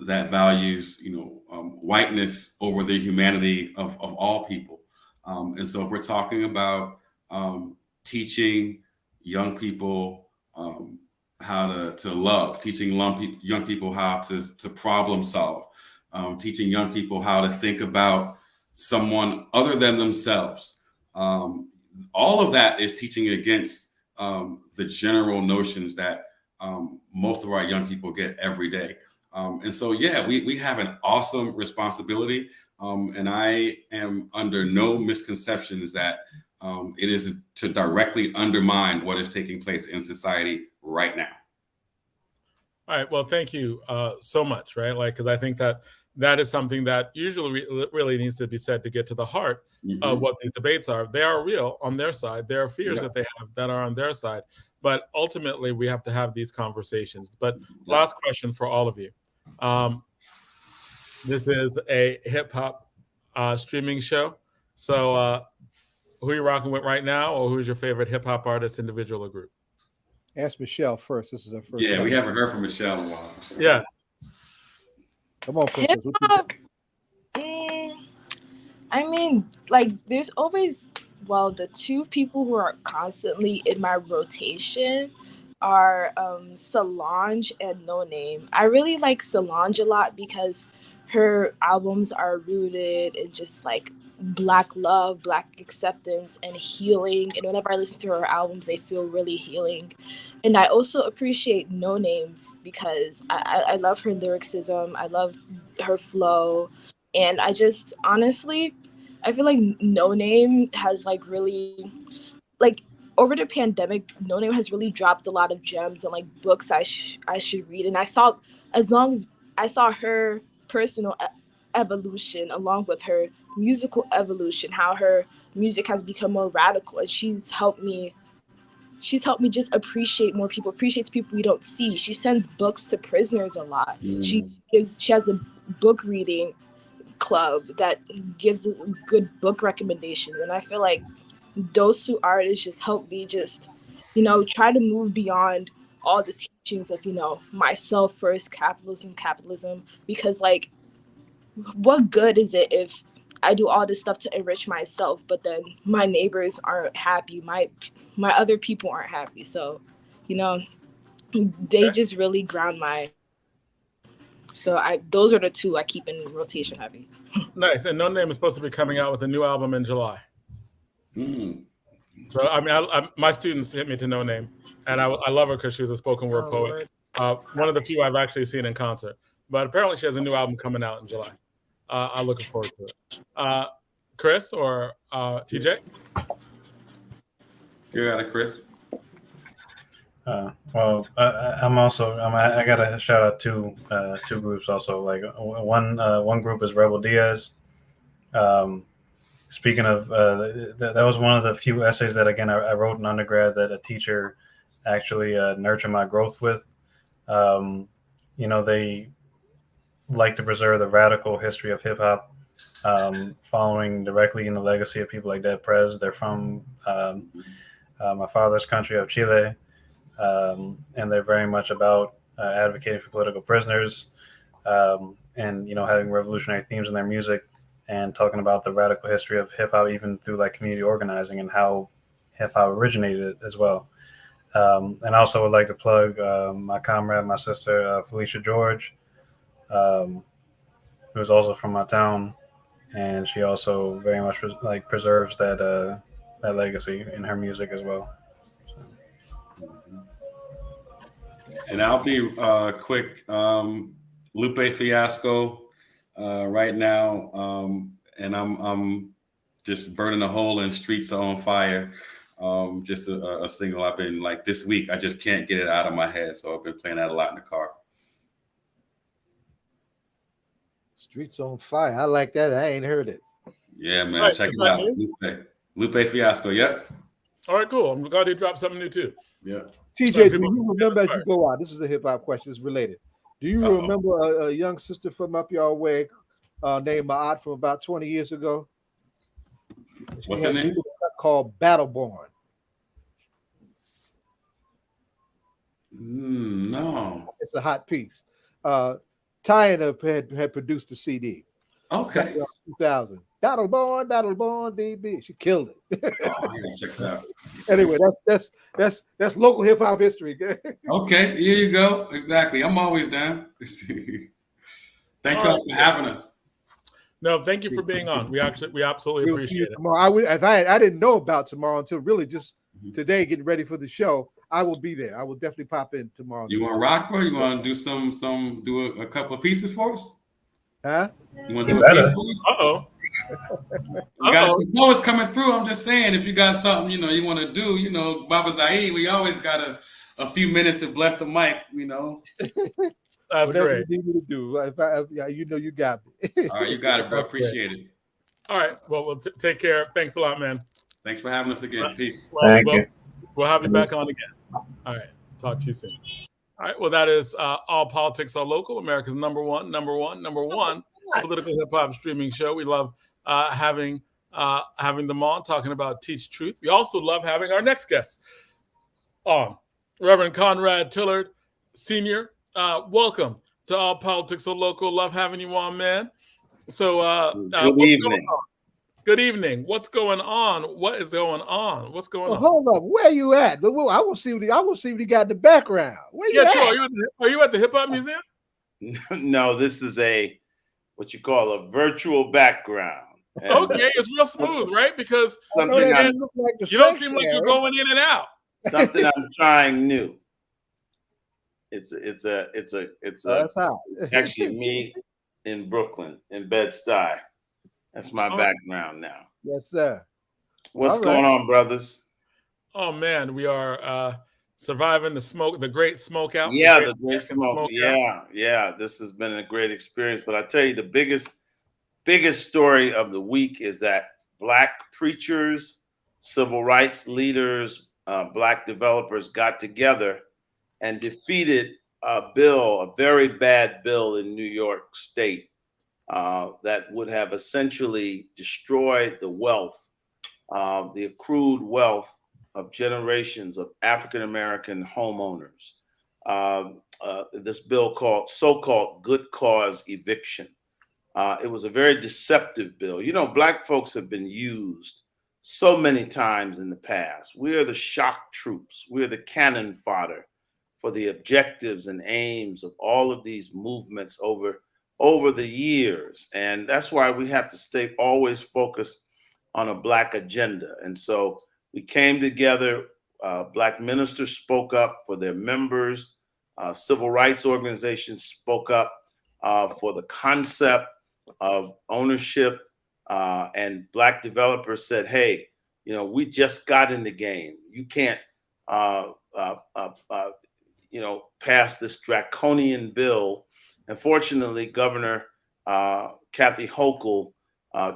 That values whiteness over the humanity of all people. And so if we're talking about teaching young people how to love, teaching young people how to problem solve, teaching young people how to think about someone other than themselves. All of that is teaching against the general notions that most of our young people get every day. And so, yeah, we have an awesome responsibility. And I am under no misconceptions that it is to directly undermine what is taking place in society right now. All right. Well, thank you so much. Right. Like, because I think that is something that usually really needs to be said to get to the heart of what these debates are. They are real on their side. There are fears that they have that are on their side. But ultimately, we have to have these conversations. But last question for all of you. This is a hip hop streaming show. So who are you rocking with right now, or who's your favorite hip hop artist, individual, or group? Ask Michelle first. This is our first. Yeah, time. we haven't heard from Michelle in a while. Yes. Come on, Princess. I mean, like, there's always, the two people who are constantly in my rotation are Solange and No Name. I really like Solange a lot because her albums are rooted in just like Black love, Black acceptance, and healing. And whenever I listen to her albums, they feel really healing. And I also appreciate No Name because I love her lyricism. I love her flow. And I just, honestly, I feel like No Name has like really, like, over the pandemic, No Name has really dropped a lot of gems and like books I should read. And I saw, as long as I saw her personal evolution along with her musical evolution, how her music has become more radical, and she's helped me just appreciate more people, appreciates people we don't see. She sends books to prisoners a lot. She has a book reading club that gives good book recommendations, and I feel like those two artists just help me just, try to move beyond all the teachings of, myself first, capitalism, because like, what good is it if I do all this stuff to enrich myself, but then my neighbors aren't happy, my other people aren't happy. So, they just really ground those are the two I keep in rotation heavy. Nice. And No Name is supposed to be coming out with a new album in July. So I mean, my students hit me to No Name, and I love her because she's a spoken word poet. One of the few I've actually seen in concert. But apparently she has a new album coming out in July. I'm looking forward to it. Chris or TJ? You got it, Chris. Well, I got to shout out two groups also. Like one group is Rebel Diaz. Speaking of, that was one of the few essays that, again, I wrote in undergrad that a teacher actually nurtured my growth with. They like to preserve the radical history of hip hop, following directly in the legacy of people like Dead Prez. They're from my father's country of Chile, and they're very much about advocating for political prisoners, and having revolutionary themes in their music, and talking about the radical history of hip hop, even through like community organizing and how hip hop originated as well. And I also would like to plug my comrade, my sister, Felicia George, who is also from my town, and she also very much preserves that legacy in her music as well. So. And I'll be quick. Lupe Fiasco right now, and I'm just burning a hole in Streets Are on Fire. Just a single I've been like this week. I just can't get it out of my head, so I've been playing that a lot in the car. Streets on Fire. I like that. I ain't heard it. Yeah, man. Check it out. Lupe Fiasco. Yep. All right, cool. I'm glad he dropped something new too. Yeah. TJ, do you remember as you go out? This is a hip hop question. It's related. Do you remember a young sister from up your way named Ma'at from about 20 years ago? What's her name? Called Battleborn. No. It's a hot piece. Tying had produced the CD. Okay. 2000. Battleborn, baby. She killed it. Check that out. Anyway, that's local hip hop history. Okay, here you go. Exactly. I'm always down. Thank you for having us. No, thank you for being on. We absolutely appreciate it. I didn't know about tomorrow until really just today, getting ready for the show. I will be there. I will definitely pop in tomorrow. You want to rock, bro? You want to do a couple of pieces for us? Huh? You want to do a piece for us? Uh-oh. You got some poets coming through. I'm just saying, if you got something, you want to do, Baba Zaid, we always got a few minutes to bless the mic, That's whatever great. you need me to do. You got me. All right, you got it, bro. Appreciate it. All right. Well, we'll take care. Thanks a lot, man. Thanks for having us again. Peace. Thank you. We'll have you back on again. All right. Talk to you soon. All right. Well, that is All Politics Are Local, America's number one political hip hop streaming show. We love having them on, talking about Teach Truth. We also love having our next guest on, Reverend Conrad Tillard, Sr. Welcome to All Politics Are Local. Love having you on, man. So, good evening. Good evening. What's going on? What is going on? What's going on? Hold up. Where you at? I will see what he got in the background. Where you at? Sure. Are you at the Hip Hop Museum? No, this is what you call a virtual background. And okay, it's real smooth, right? Because you don't seem like you're going in and out. Something I'm trying new. It's actually me in Brooklyn, in Bed-Stuy. That's my background now. Yes, sir. What's going on, brothers? Oh man, we are surviving the smoke, the great smoke out. Yeah, the great American smoke. out. Yeah. This has been a great experience. But I tell you, the biggest story of the week is that Black preachers, civil rights leaders, Black developers got together and defeated a bill, a very bad bill in New York State that would have essentially destroyed the wealth, the accrued wealth of generations of African American homeowners. This bill called so-called good cause eviction. It was a very deceptive bill. You know, Black folks have been used so many times in the past. We are the shock troops. We are the cannon fodder for the objectives and aims of all of these movements over the years. And that's why we have to stay always focused on a Black agenda. And so we came together, Black ministers spoke up for their members, civil rights organizations spoke up for the concept of ownership, and Black developers said, hey, you know, we just got in the game. You can't, pass this draconian bill. And fortunately, Governor Kathy Hochul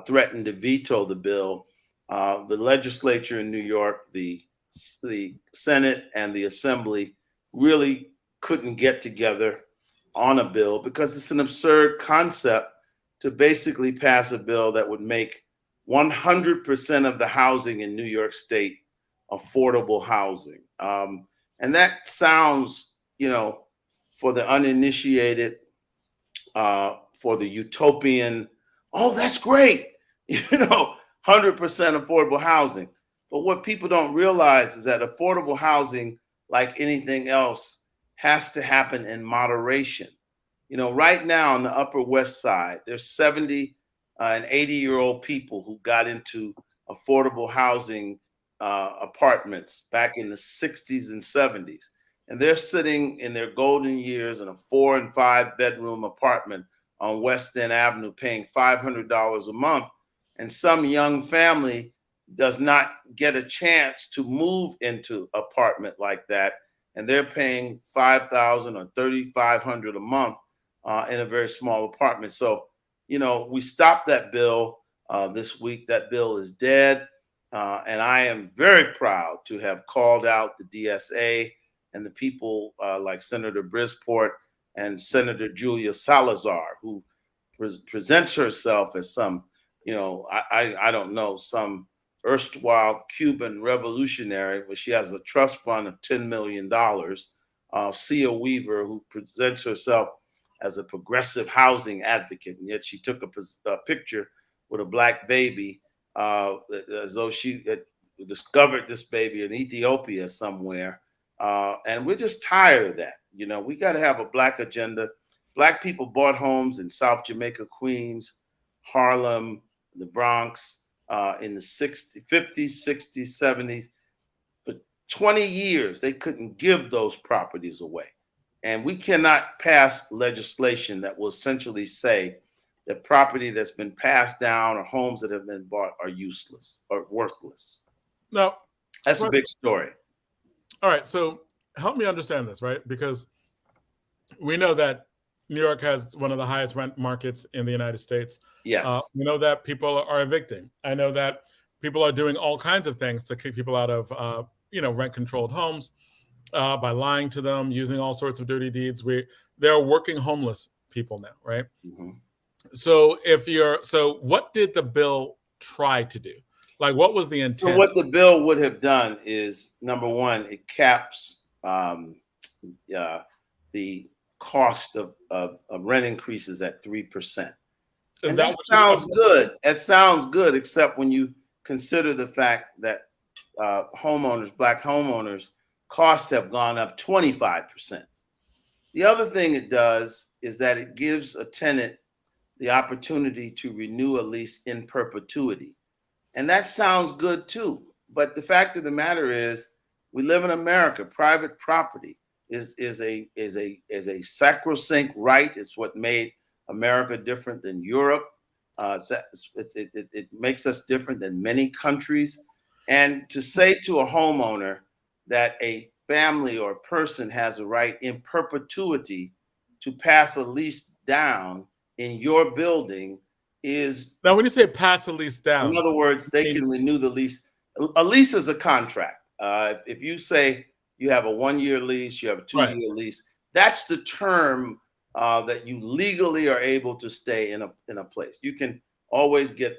threatened to veto the bill. The legislature in New York, the Senate and the Assembly really couldn't get together on a bill because it's an absurd concept to basically pass a bill that would make 100% of the housing in New York State affordable housing. And that sounds, you know, for the uninitiated, for the utopian, oh, that's great, you know, 100% affordable housing. But what people don't realize is that affordable housing, like anything else, has to happen in moderation. You know, right now on the Upper West Side, there's 70 and 80-year-old people who got into affordable housing apartments back in the 60s and 70s. And they're sitting in their golden years in a 4 and 5 bedroom apartment on West End Avenue paying $500 a month. And some young family does not get a chance to move into an apartment like that. And they're paying $5,000 or $3,500 a month in a very small apartment. So, you know, we stopped that bill this week. That bill is dead. And I am very proud to have called out the DSA and the people like Senator Brisport and Senator Julia Salazar, who presents herself as some, you know, I don't know, some erstwhile Cuban revolutionary, but she has a trust fund of $10 million. Sia Weaver, who presents herself as a progressive housing advocate, and yet she took a picture with a Black baby as though she had discovered this baby in Ethiopia somewhere. And we're just tired of that. You know, we got to have a Black agenda. Black people bought homes in South Jamaica, Queens, Harlem, the Bronx in the 50s, 60s, 70s. For 20 years, they couldn't give those properties away. And we cannot pass legislation that will essentially say that property that's been passed down or homes that have been bought are useless or worthless. No, that's a big story. All right, so help me understand this, right? Because we know that New York has one of the highest rent markets in the United States. Yes. We know that people are evicting. I know that people are doing all kinds of things to keep people out of, rent-controlled homes by lying to them, using all sorts of dirty deeds. There are working homeless people now, right? Mm-hmm. So what did the bill try to do? Like, what was the intent? So what the bill would have done is, number one, it caps the cost of rent increases at 3%. And that sounds good. That sounds good, except when you consider the fact that Black homeowners, costs have gone up 25%. The other thing it does is that it gives a tenant the opportunity to renew a lease in perpetuity. And that sounds good too. But the fact of the matter is, we live in America. Private property is a sacrosanct right. It's what made America different than Europe. It makes us different than many countries. And to say to a homeowner that a family or a person has a right in perpetuity to pass a lease down in your building is, Now, when you say pass the lease in down, other words, they can renew the lease. A lease is a contract. If you say you have a 1-year lease, you have a 2-year lease, that's the term that you legally are able to stay in a place. You can always get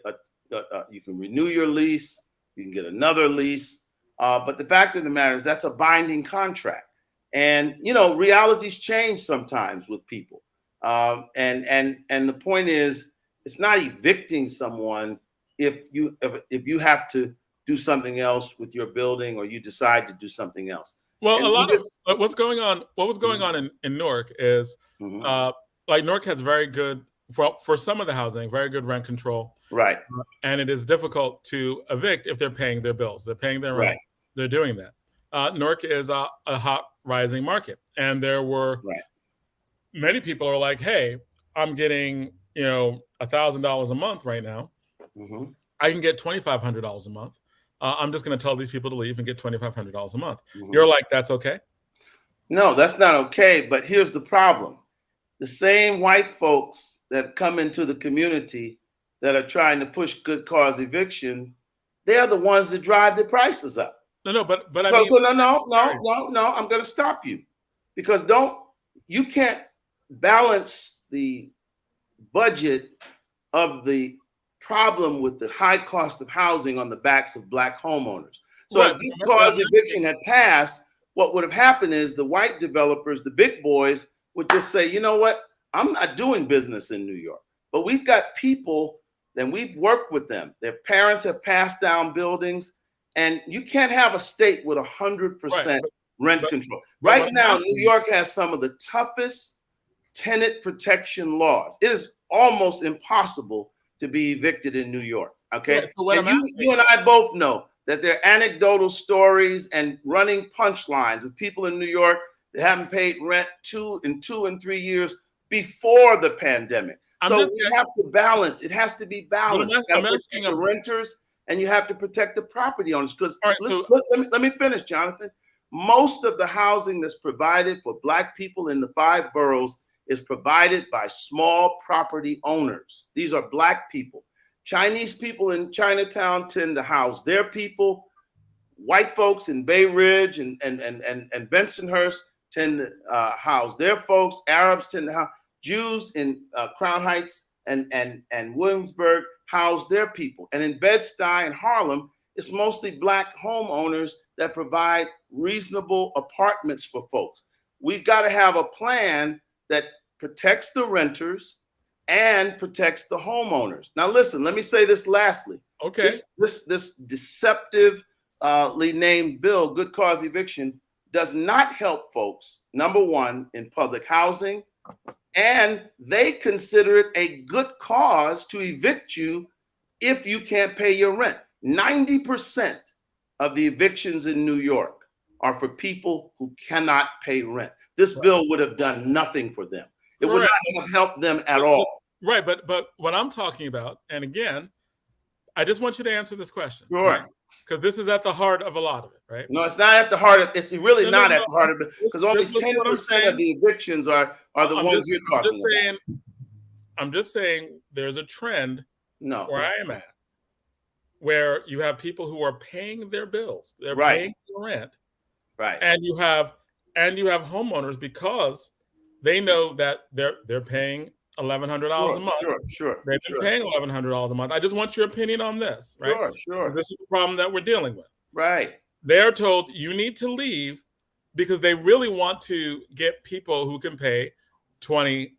you can renew your lease, you can get another lease, but the fact of the matter is that's a binding contract. And realities change sometimes with people, and the point is, it's not evicting someone if you have to do something else with your building, or you decide to do something else. Well, And a lot of what was going on in Newark is like Newark has very good, for some of the housing, very good rent control. Right. And it is difficult to evict if they're paying their bills. They're paying their rent. Right. They're doing that. Newark is a hot rising market. And there were many people are like, hey, I'm getting, $1,000 a month right now. I can get $2,500 a month. I'm just going to tell these people to leave and get $2,500 a month. You're like, that's okay? No, that's not okay. But here's the problem. The same white folks that come into the community that are trying to push good cause eviction, they're the ones that drive the prices up. No, but I no, mean, I'm going to stop you, because you can't balance the budget of the problem with the high cost of housing on the backs of Black homeowners. So if good cause eviction had passed, what would have happened is the white developers, the big boys, would just say, you know what, I'm not doing business in New York. But we've got people, and we've worked with them. Their parents have passed down buildings, and you can't have a state with 100% rent control. Right now, New York has some of the toughest tenant protection laws. It is almost impossible to be evicted in New York. Okay. So and you and I both know that there are anecdotal stories and running punchlines of people in New York that haven't paid rent 2 and 3 years before the pandemic. So we have to balance. It has to be balanced. You have to protect the renters, and you have to protect the property owners. Because let me finish, Jonathan. Most of the housing that's provided for Black people in the 5 boroughs is provided by small property owners. These are Black people. Chinese people in Chinatown tend to house their people. White folks in Bay Ridge and Bensonhurst tend to house their folks. Arabs tend to house. Jews in Crown Heights and Williamsburg house their people. And in Bed-Stuy and Harlem, it's mostly Black homeowners that provide reasonable apartments for folks. We've got to have a plan that protects the renters and protects the homeowners. Now, listen, let me say this lastly. Okay. This deceptively named bill, good cause eviction, does not help folks, number one, in public housing, and they consider it a good cause to evict you if you can't pay your rent. 90% of the evictions in New York are for people who cannot pay rent. This bill would have done nothing for them. It would not have helped them at all. Right, but what I'm talking about, and again, I just want you to answer this question. Sure. Because this is at the heart of a lot of it, right? No, it's not at the heart of it. It's really not at the heart of it, because only 10% of the evictions are the ones you're talking about. I'm just saying there's a trend where I am at, where you have people who are paying their bills. They're paying their rent. Right. And you have homeowners, because they know that they're paying $1,100 a month. Sure. They've been paying $1,100 a month. I just want your opinion on this, right? Sure. This is the problem that we're dealing with. Right. They're told you need to leave because they really want to get people who can pay $2,000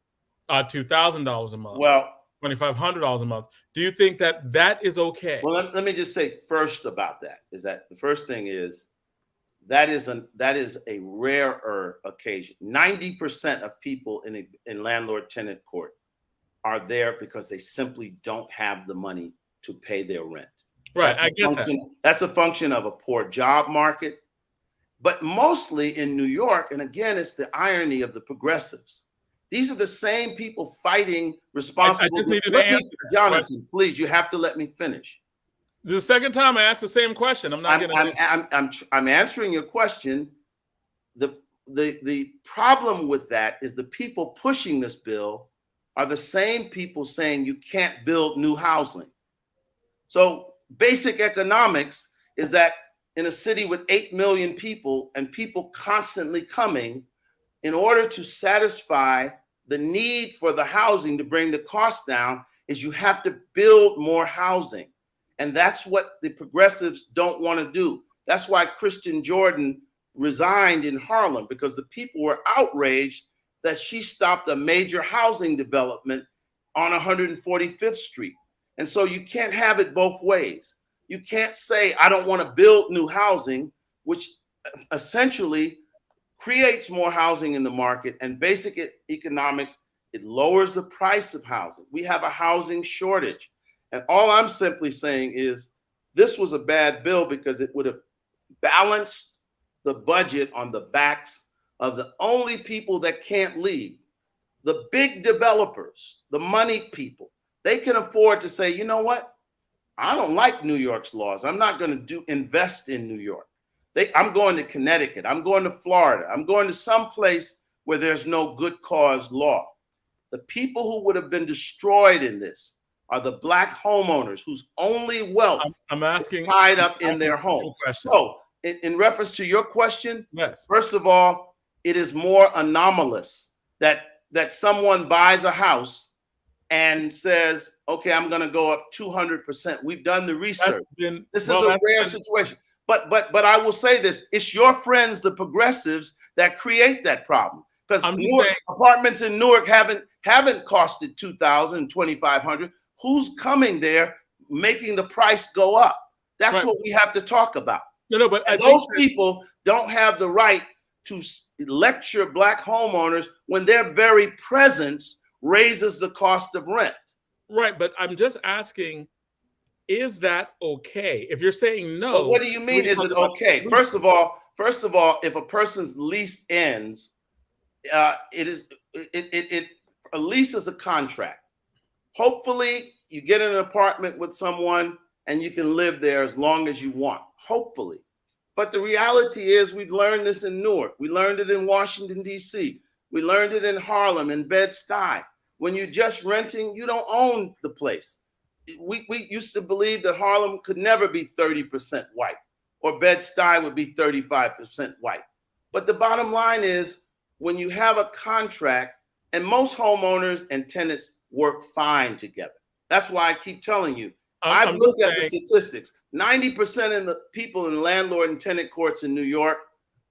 a month. Well, $2,500 a month. Do you think that is okay? Well, let me just say first about that is that the first thing is that is a rarer occasion. 90% of people in landlord-tenant court are there because they simply don't have the money to pay their rent. Right, I get that. That's a function of a poor job market, but mostly in New York, and again, it's the irony of the progressives. These are the same people fighting responsible. I just needed to answer Jonathan, please, you have to let me finish. The second time I asked the same question. I'm not getting. I'm answering your question. The problem with that is the people pushing this bill are the same people saying you can't build new housing. So basic economics is that in a city with 8 million people and people constantly coming, in order to satisfy the need for the housing to bring the cost down, is you have to build more housing. And that's what the progressives don't want to do. That's why Christian Jordan resigned in Harlem, because the people were outraged that she stopped a major housing development on 145th Street. And so you can't have it both ways. You can't say, I don't want to build new housing, which essentially creates more housing in the market. And basic economics, it lowers the price of housing. We have a housing shortage. And all I'm simply saying is this was a bad bill because it would have balanced the budget on the backs of the only people that can't leave. The big developers, the money people, they can afford to say, you know what? I don't like New York's laws. I'm not going to invest in New York. I'm going to Connecticut. I'm going to Florida. I'm going to some place where there's no good cause law. The people who would have been destroyed in this are the Black homeowners whose only wealth is tied up in their home. So, in reference to your question, yes. First of all, it is more anomalous that someone buys a house and says, okay, I'm going to go up 200%. We've done the research. This is a rare situation. But I will say this, it's your friends, the progressives, that create that problem. Because apartments in Newark haven't costed $2,000, $2,500. Who's coming there making the price go up? That's right. What we have to talk about. No, but those people don't have the right to lecture Black homeowners when their very presence raises the cost of rent. Right, but I'm just asking, is that okay? If you're saying no, but what do you mean? Is it okay? First of all, if a person's lease ends, a lease is a contract. Hopefully, you get an apartment with someone and you can live there as long as you want. Hopefully. But the reality is we learned this in Newark. We learned it in Washington, D.C. We learned it in Harlem and Bed-Stuy. When you're just renting, you don't own the place. We used to believe that Harlem could never be 30% white or Bed-Stuy would be 35% white. But the bottom line is when you have a contract, and most homeowners and tenants work fine together. That's why I keep telling you, I've looked at the statistics. 90% of the people in landlord and tenant courts in New York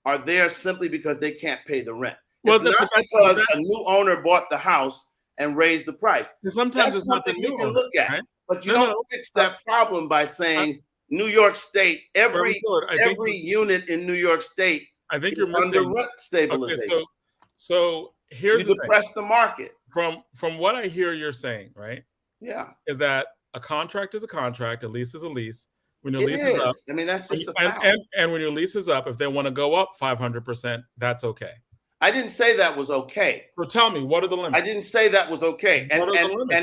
are there simply because they can't pay the rent. It's not because a new owner bought the house and raised the price. Sometimes it's not the new owner, look at, right? But you don't fix that problem by saying New York State, every unit in New York State I think you're under rent stabilization. Okay, so here's the depress the market. From what I hear you're saying, right? Yeah. Is that a contract is a contract, a lease is a lease. When your lease is up, I mean, that's just and when your lease is up, if they want to go up 500%, that's okay. I didn't say that was okay. So tell me, what are the limits? I didn't say that was okay. And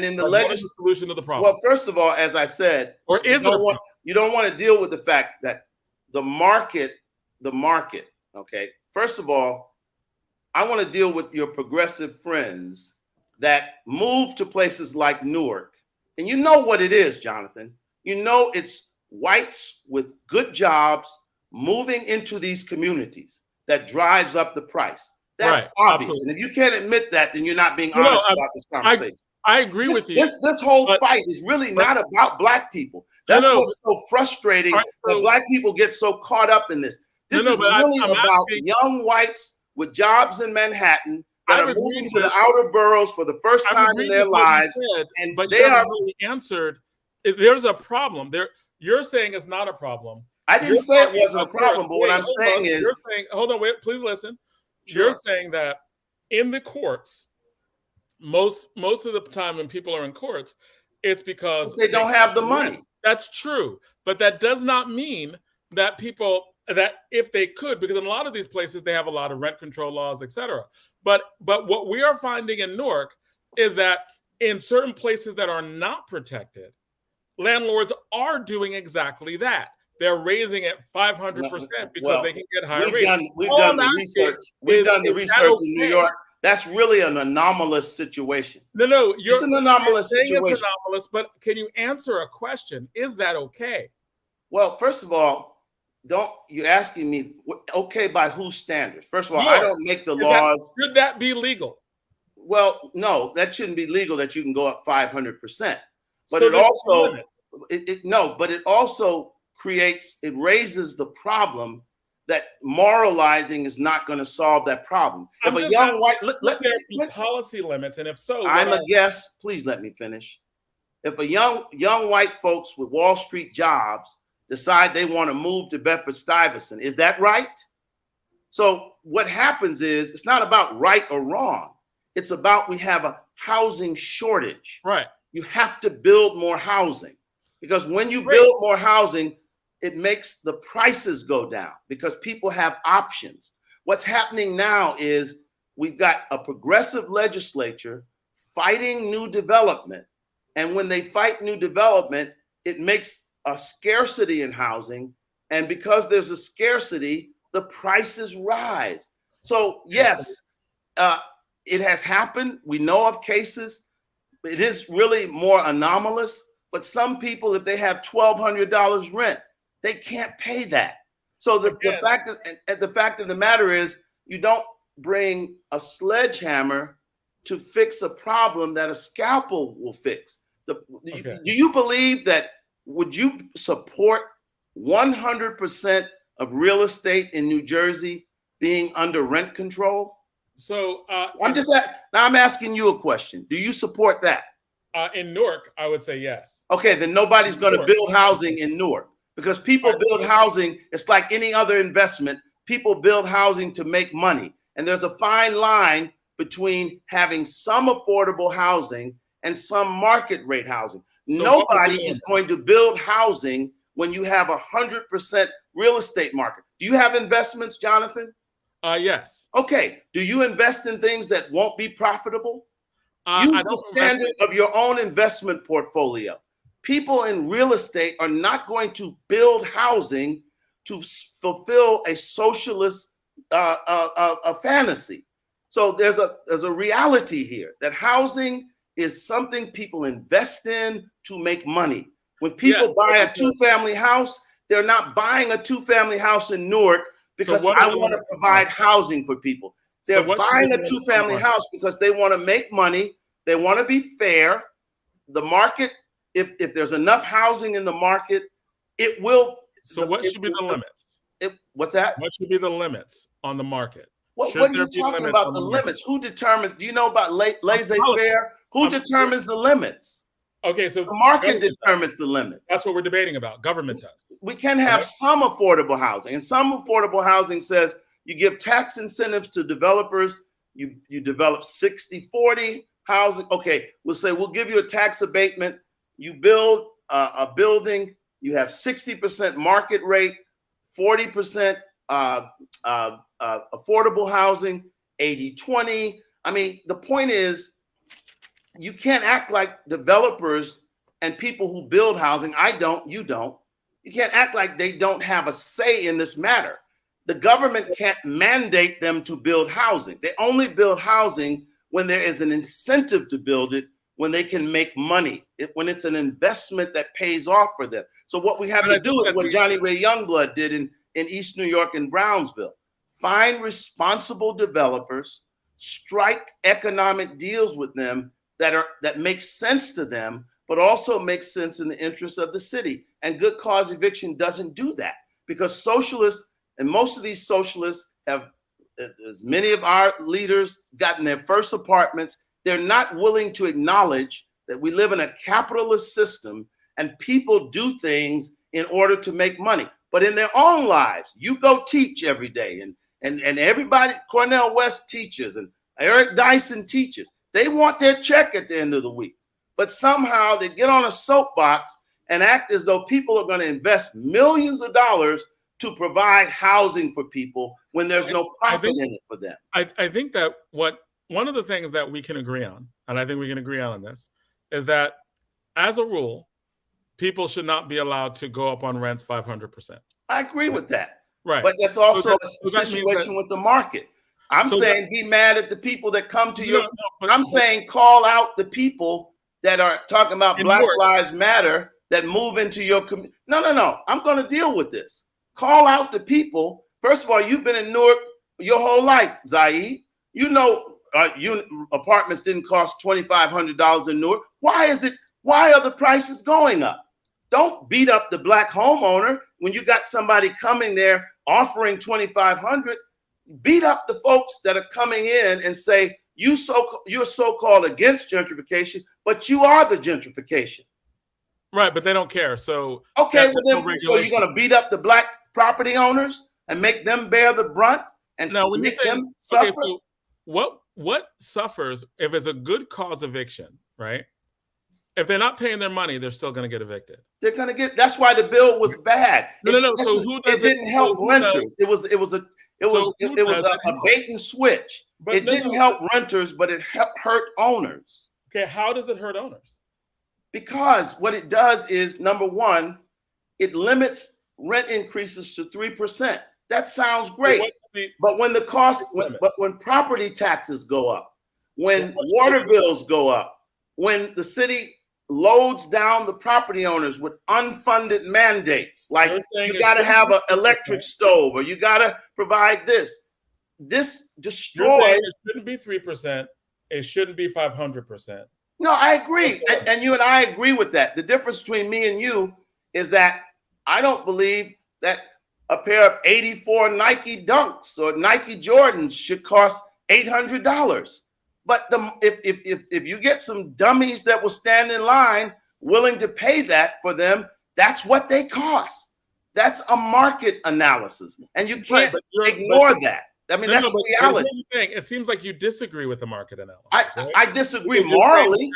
in the what is the solution to the problem? Well, first of all, as I said, or is you don't want to deal with the fact that the market, okay. First of all, I want to deal with your progressive friends that move to places like Newark. And you know what it is, Jonathan. You know it's whites with good jobs moving into these communities that drives up the price. That's obvious. Absolutely. And if you can't admit that, then you're not being honest about this conversation. I agree with you. This whole fight is really not about Black people. That's what's so frustrating, that Black people get so caught up in this. This is really about young whites with jobs in Manhattan that are moving to the outer boroughs for the first time in their lives. But they are really answered. There's a problem. You're saying it's not a problem. I didn't say it wasn't a problem, but what I'm saying is... You're saying, hold on, wait, please listen. Sure. You're saying that in the courts, most of the time when people are in courts, it's because they don't have the money. That's true. But that does not mean that that if they could, because in a lot of these places, they have a lot of rent control laws, et cetera. But what we are finding in Newark is that in certain places that are not protected, landlords are doing exactly that. They're raising it 500% because they can get higher rates. We've done the research. We've done the research in New York. That's really an anomalous situation. No, it's an anomalous situation. It's anomalous, but can you answer a question? Is that okay? Well, first of all, you're asking me okay by whose standards? First of all, I don't make the laws. Should that be legal? Well, no, that shouldn't be legal that you can go up 500%. But it also raises the problem that moralizing is not going to solve that problem. If a young white, let there be policy limits, and if so, I'm a guest. Please let me finish. If a young white folks with Wall Street jobs decide they want to move to Bedford-Stuyvesant, is that right? So what happens is it's not about right or wrong. It's about we have a housing shortage. Right. You have to build more housing because when you build more housing, it makes the prices go down because people have options. What's happening now is we've got a progressive legislature fighting new development. And when they fight new development, it makes a scarcity in housing. And because there's a scarcity, the prices rise. So yes, it has happened. We know of cases. It is really more anomalous. But some people, if they have $1,200 rent, they can't pay that. So the fact of the matter is, you don't bring a sledgehammer to fix a problem that a scalpel will fix. Do you believe that? Would you support 100% of real estate in New Jersey being under rent control? So I'm asking you a question. Do you support that? In Newark, I would say yes. Okay, then nobody's going to build housing in Newark because people build housing. It's like any other investment. People build housing to make money. And there's a fine line between having some affordable housing and some market rate housing. So nobody is going to build housing when you have 100% real estate market. Do you have investments, Jonathan? Yes. Okay. Do you invest in things that won't be profitable? Use the standard of your own investment portfolio. People in real estate are not going to build housing to fulfill a socialist fantasy. So there's a reality here that housing is something people invest in to make money. When people buy a two-family house, they're not buying a two-family house in Newark because I want to provide housing for people. They're buying a two-family house because they want to make money. They want to be fair. The market, if there's enough housing in the market, it will. So what should be the limits? What's that? What should be the limits on the market? What are you talking about the limits? Who determines? Do you know about laissez-faire? Who determines the limits? Okay, so the market determines the limits. That's what we're debating about. Government does. We can have some affordable housing, and some affordable housing says you give tax incentives to developers. You develop 60-40 housing. Okay, we'll say we'll give you a tax abatement. You build a building. You have 60% market rate, 40% affordable housing, 80-20. I mean, the point is, you can't act like developers and people who build housing. I don't, you don't. You can't act like they don't have a say in this matter. The government can't mandate them to build housing. They only build housing when there is an incentive to build it, when they can make money, when it's an investment that pays off for them. So what we have to do is what Johnny Ray Youngblood did in East New York and Brownsville. Find responsible developers, strike economic deals with them that make sense to them, but also make sense in the interest of the city. And good cause eviction doesn't do that because socialists, and most of these socialists have, as many of our leaders, gotten their first apartments. They're not willing to acknowledge that we live in a capitalist system and people do things in order to make money. But in their own lives, you go teach every day, and everybody, Cornel West teaches, and Eric Dyson teaches. They want their check at the end of the week. But somehow they get on a soapbox and act as though people are going to invest millions of dollars to provide housing for people when there's no profit in it for them. I think that one of the things that we can agree on, and I think we can agree on this, is that as a rule, people should not be allowed to go up on rents 500%. I agree with that. Right. But that's also a that situation with the market. I'm saying be mad at the people that come to you. I'm saying call out the people that are talking about Black Lives Matter that move into your community. No. I'm going to deal with this. Call out the people. First of all, you've been in Newark your whole life, Zaid. You know, apartments didn't cost $2,500 in Newark. Why are the prices going up? Don't beat up the Black homeowner when you got somebody coming there offering $2,500. Beat up the folks that are coming in and say, you're so-called against gentrification, but you are the gentrification. Right, but they don't care. So okay, well then, so you're going to beat up the Black property owners and make them bear the brunt and make them suffer? Okay, so what suffers if it's a good cause eviction, right? If they're not paying their money, they're still going to get evicted. They're going to get. That's why the bill was bad. No. So who does it? It didn't help renters. It was a bait and switch. It didn't help renters, but it hurt owners. Okay, how does it hurt owners? Because what it does is, number one, it limits rent increases to 3%. That sounds great. But when when property taxes go up, when water bills go up, when the city loads down the property owners with unfunded mandates, like you got to have an electric stove or you got to provide this. This destroys. It shouldn't be 3%. It shouldn't be 500%. No, I agree. And you and I agree with that. The difference between me and you is that I don't believe that a pair of 84 Nike Dunks or Nike Jordans should cost $800. But if you get some dummies that will stand in line willing to pay that for them, that's what they cost. That's a market analysis. And you can't ignore that. I mean, that's the reality. It seems like you disagree with the market analysis. I disagree morally.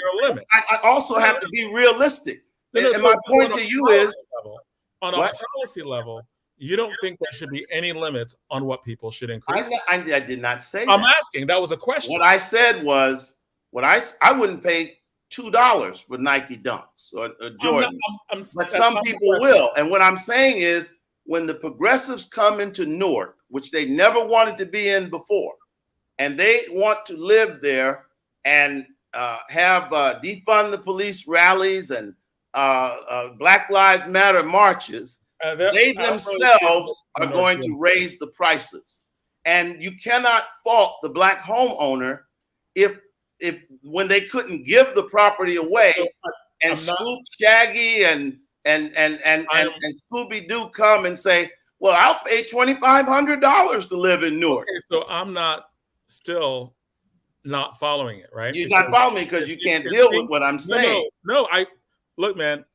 I also have to be realistic. And my point to you is, on a policy level, you don't think there should be any limits on what people should increase? I did not say that. I'm asking. That was a question. What I said was, I wouldn't pay $2 for Nike Dunks or Jordan. But some people will. And what I'm saying is, when the progressives come into Newark, which they never wanted to be in before, and they want to live there and have defund the police rallies and Black Lives Matter marches, they themselves are going to raise the prices. And you cannot fault the Black homeowner if when they couldn't give the property away and Scoop Shaggy and Scooby-Doo come and say, well, I'll pay $2,500 to live in Newark. Okay, so I'm still not following it, right? You're not following me because you can't deal with what I'm saying. No, look, man,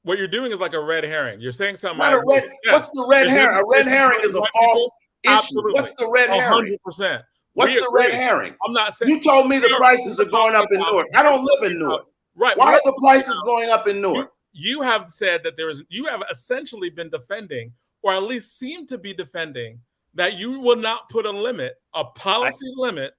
what you're doing is like a red herring. You're saying something. What's the red herring? A red herring is a false issue. Absolutely. What's the red herring? 100%. What's the red herring? I'm not saying. You told me the prices are going up in Newark. I don't live in Newark. Right. Why are the prices going up in Newark? You have said that you have essentially been defending, or at least seem to be defending, that you will not put a policy limit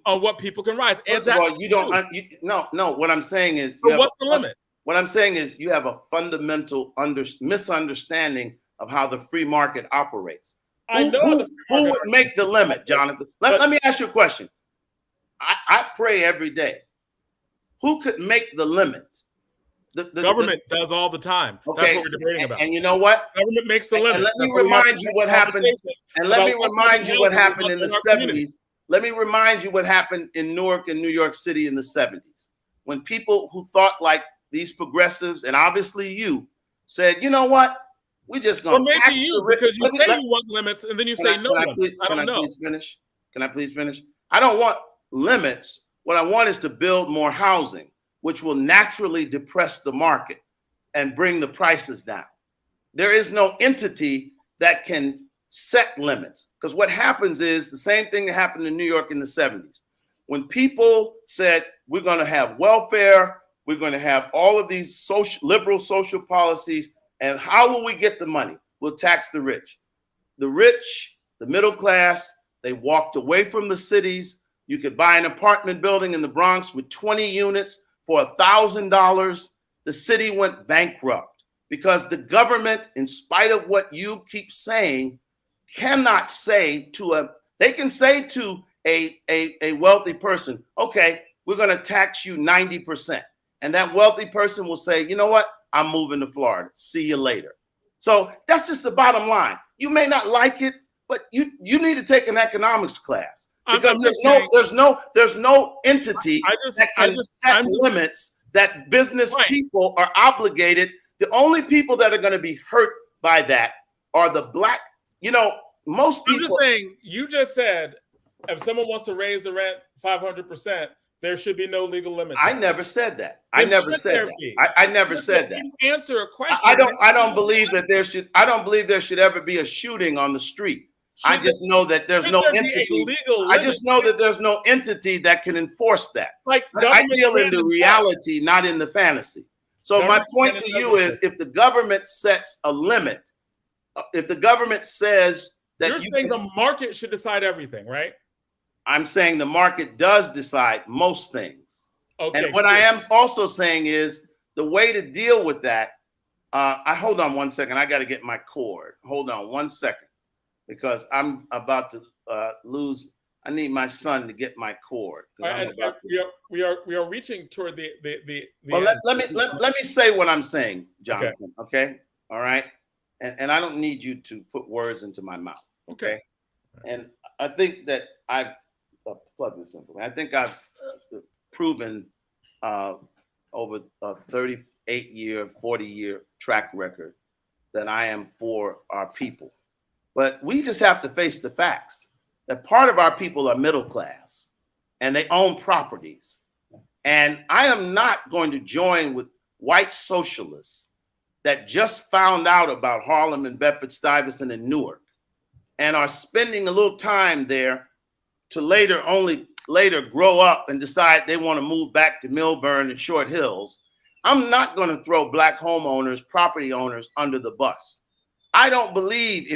on what people can rise. First of all, you don't. No. What I'm saying is, what's the limit? What I'm saying is, you have a fundamental misunderstanding of how the free market operates. Who would make the limit, Jonathan? Let me ask you a question. I pray every day. Who could make the limit? The government does all the time. Okay. That's what we're debating about. And you know what? Government makes the limit. Let me remind you what happened. And let me remind you what happened in the 70s. Let me remind you what happened in Newark and New York City in the 70s. When people who thought like these progressives, and obviously you, said, you know what? We're just going to tax maybe you, because you say you want limits, and then you say no limits. I don't know. Please finish? Can I please finish? I don't want limits. What I want is to build more housing, which will naturally depress the market and bring the prices down. There is no entity that can set limits, because what happens is the same thing that happened in New York in the 70s. When people said, we're going to have welfare, we're going to have all of these liberal social policies, and how will we get the money? We'll tax the rich. The rich, the middle class, they walked away from the cities. You could buy an apartment building in the Bronx with 20 units for $1,000. the city went bankrupt because the government, in spite of what you keep saying, cannot say to they can say to a wealthy person, okay, we're going to tax you 90%. And that wealthy person will say, you know what? I'm moving to Florida. See you later. So that's just the bottom line. You may not like it, but you need to take an economics class because there's no entity that can set limits that business people are obligated. The only people that are going to be hurt by that are the black. Most people. I'm just saying. You just said if someone wants to raise the rent 500%, there should be no legal limit. I never said that. I never said that. I never said that. Answer a question. I don't believe that there should. I don't believe there should ever be a shooting on the street. I just know that there's no entity. I just know that there's no entity that can enforce that. Like I deal in the reality, not in the fantasy. So my point to you is, if the government sets a limit, if the government says that you're saying the market should decide everything, right? I'm saying the market does decide most things. Okay. And what I am also saying is the way to deal with that. I hold on 1 second. I got to get my cord. Hold on 1 second, because I'm about to lose. I need my son to get my cord. We are reaching toward the well, let me say what I'm saying, Jonathan. Okay. All right. And I don't need you to put words into my mouth. Okay. And I think that I've plug this in for me. I think I've proven over a 38-year, 40-year track record that I am for our people. But we just have to face the facts that part of our people are middle class and they own properties. And I am not going to join with white socialists that just found out about Harlem and Bedford-Stuyvesant and Newark and are spending a little time there to later grow up and decide they want to move back to Milburn and Short Hills. I'm not going to throw black homeowners, property owners under the bus. I don't believe,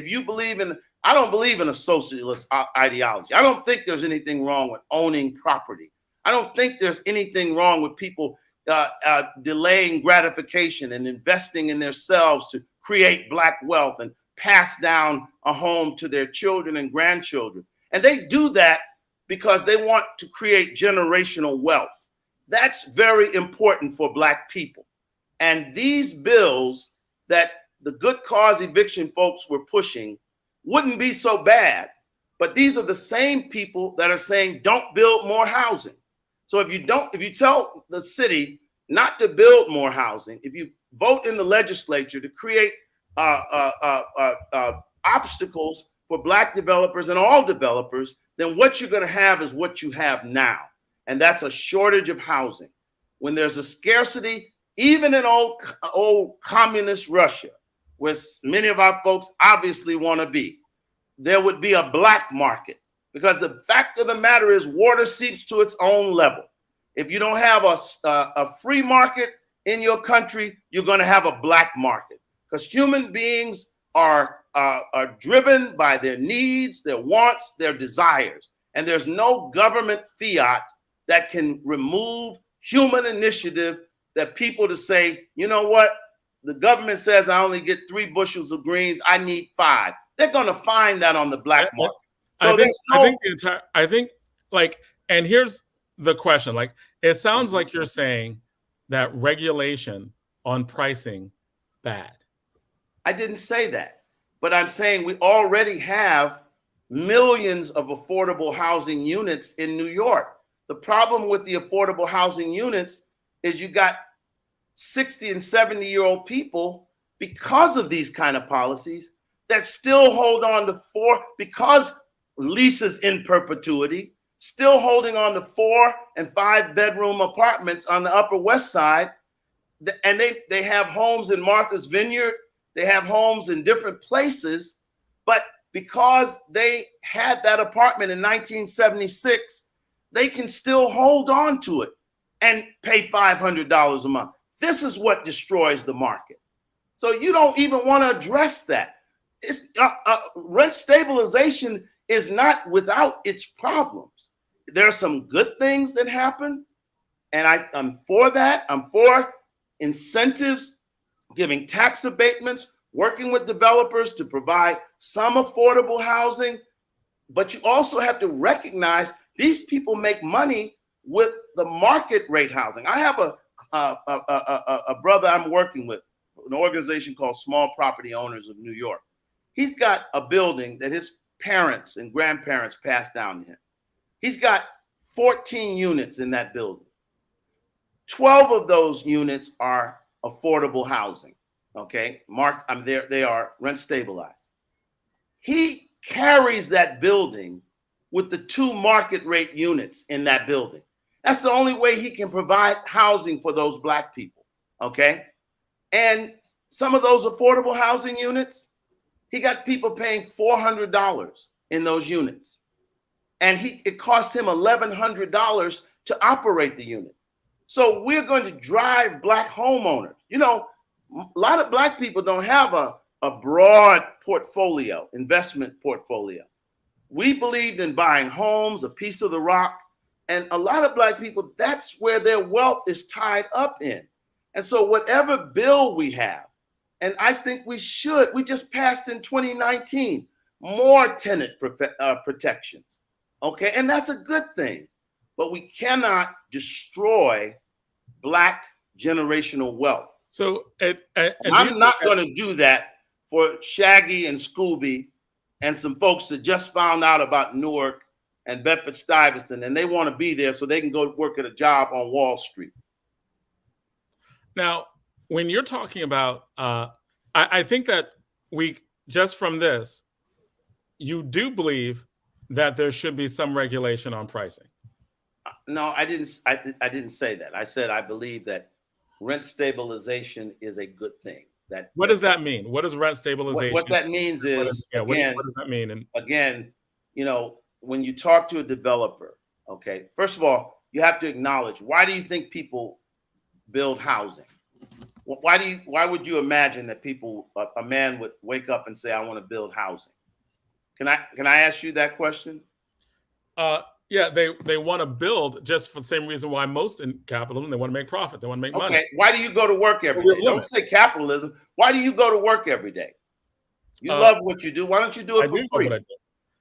I don't believe in a socialist ideology. I don't think there's anything wrong with owning property. I don't think there's anything wrong with people delaying gratification and investing in themselves to create black wealth and pass down a home to their children and grandchildren. And they do that because they want to create generational wealth. That's very important for black people. And these bills that the good cause eviction folks were pushing wouldn't be so bad. But these are the same people that are saying, don't build more housing. So if you tell the city not to build more housing, if you vote in the legislature to create obstacles for black developers and all developers, then what you're going to have is what you have now. And that's a shortage of housing. When there's a scarcity, even in old communist Russia, where many of our folks obviously want to be, there would be a black market. Because the fact of the matter is water seeps to its own level. If you don't have a free market in your country, you're going to have a black market. Because human beings are driven by their needs, their wants, their desires. And there's no government fiat that can remove human initiative that people to say, you know what? The government says I only get 3 bushels of greens. I need 5. They're going to find that on the black market. So I think and here's the question. Like, it sounds like you're saying that regulation on pricing bad. I didn't say that, but I'm saying we already have millions of affordable housing units in New York. The problem with the affordable housing units is you got 60 and 70-year-old people, because of these kind of policies, that still hold on to 4, because leases in perpetuity, still holding on to 4 and 5 bedroom apartments on the Upper West Side. And they have homes in Martha's Vineyard. They have homes in different places. But because they had that apartment in 1976, they can still hold on to it and pay $500 a month. This is what destroys the market. So you don't even want to address that. It's, rent stabilization is not without its problems. There are some good things that happen, and I'm for that. I'm for incentives, giving tax abatements, working with developers to provide some affordable housing. But you also have to recognize these people make money with the market rate housing. I have a brother I'm working with, an organization called Small Property Owners of New York. He's got a building that his parents and grandparents passed down to him. He's got 14 units in that building. 12 of those units are affordable housing. Okay, Mark, I'm there. They are rent stabilized. He carries that building with the 2 market rate units in that building. That's the only way he can provide housing for those Black people. Okay, and some of those affordable housing units, he got people paying $400 in those units, and it cost him $1,100 to operate the unit. So we're going to drive Black homeowners. You know, a lot of Black people don't have a broad portfolio, investment portfolio. We believed in buying homes, a piece of the rock, and a lot of Black people, that's where their wealth is tied up in. And so whatever bill we have, and I think we just passed in 2019, more tenant protections, okay? And that's a good thing, but we cannot destroy Black generational wealth. So I'm not going to do that for Shaggy and Scooby and some folks that just found out about Newark and Bedford-Stuyvesant, and they want to be there so they can go work at a job on Wall Street. Now, when you're talking about, I think that just from this, you do believe that there should be some regulation on pricing. No, I didn't say that. I said I believe that rent stabilization is a good thing. What does that mean? What is rent stabilization? What that means is, what does that mean? And again, you know, when you talk to a developer, okay, first of all, you have to acknowledge, why do you think people build housing? Why would you imagine that a man would wake up and say, I want to build housing? Can I ask you that question? Yeah, they want to build just for the same reason why most in capitalism, they want to make profit. They want to make money. Okay, why do you go to work every day? Don't say capitalism. Why do you go to work every day? You love what you do. Why don't you do it for free?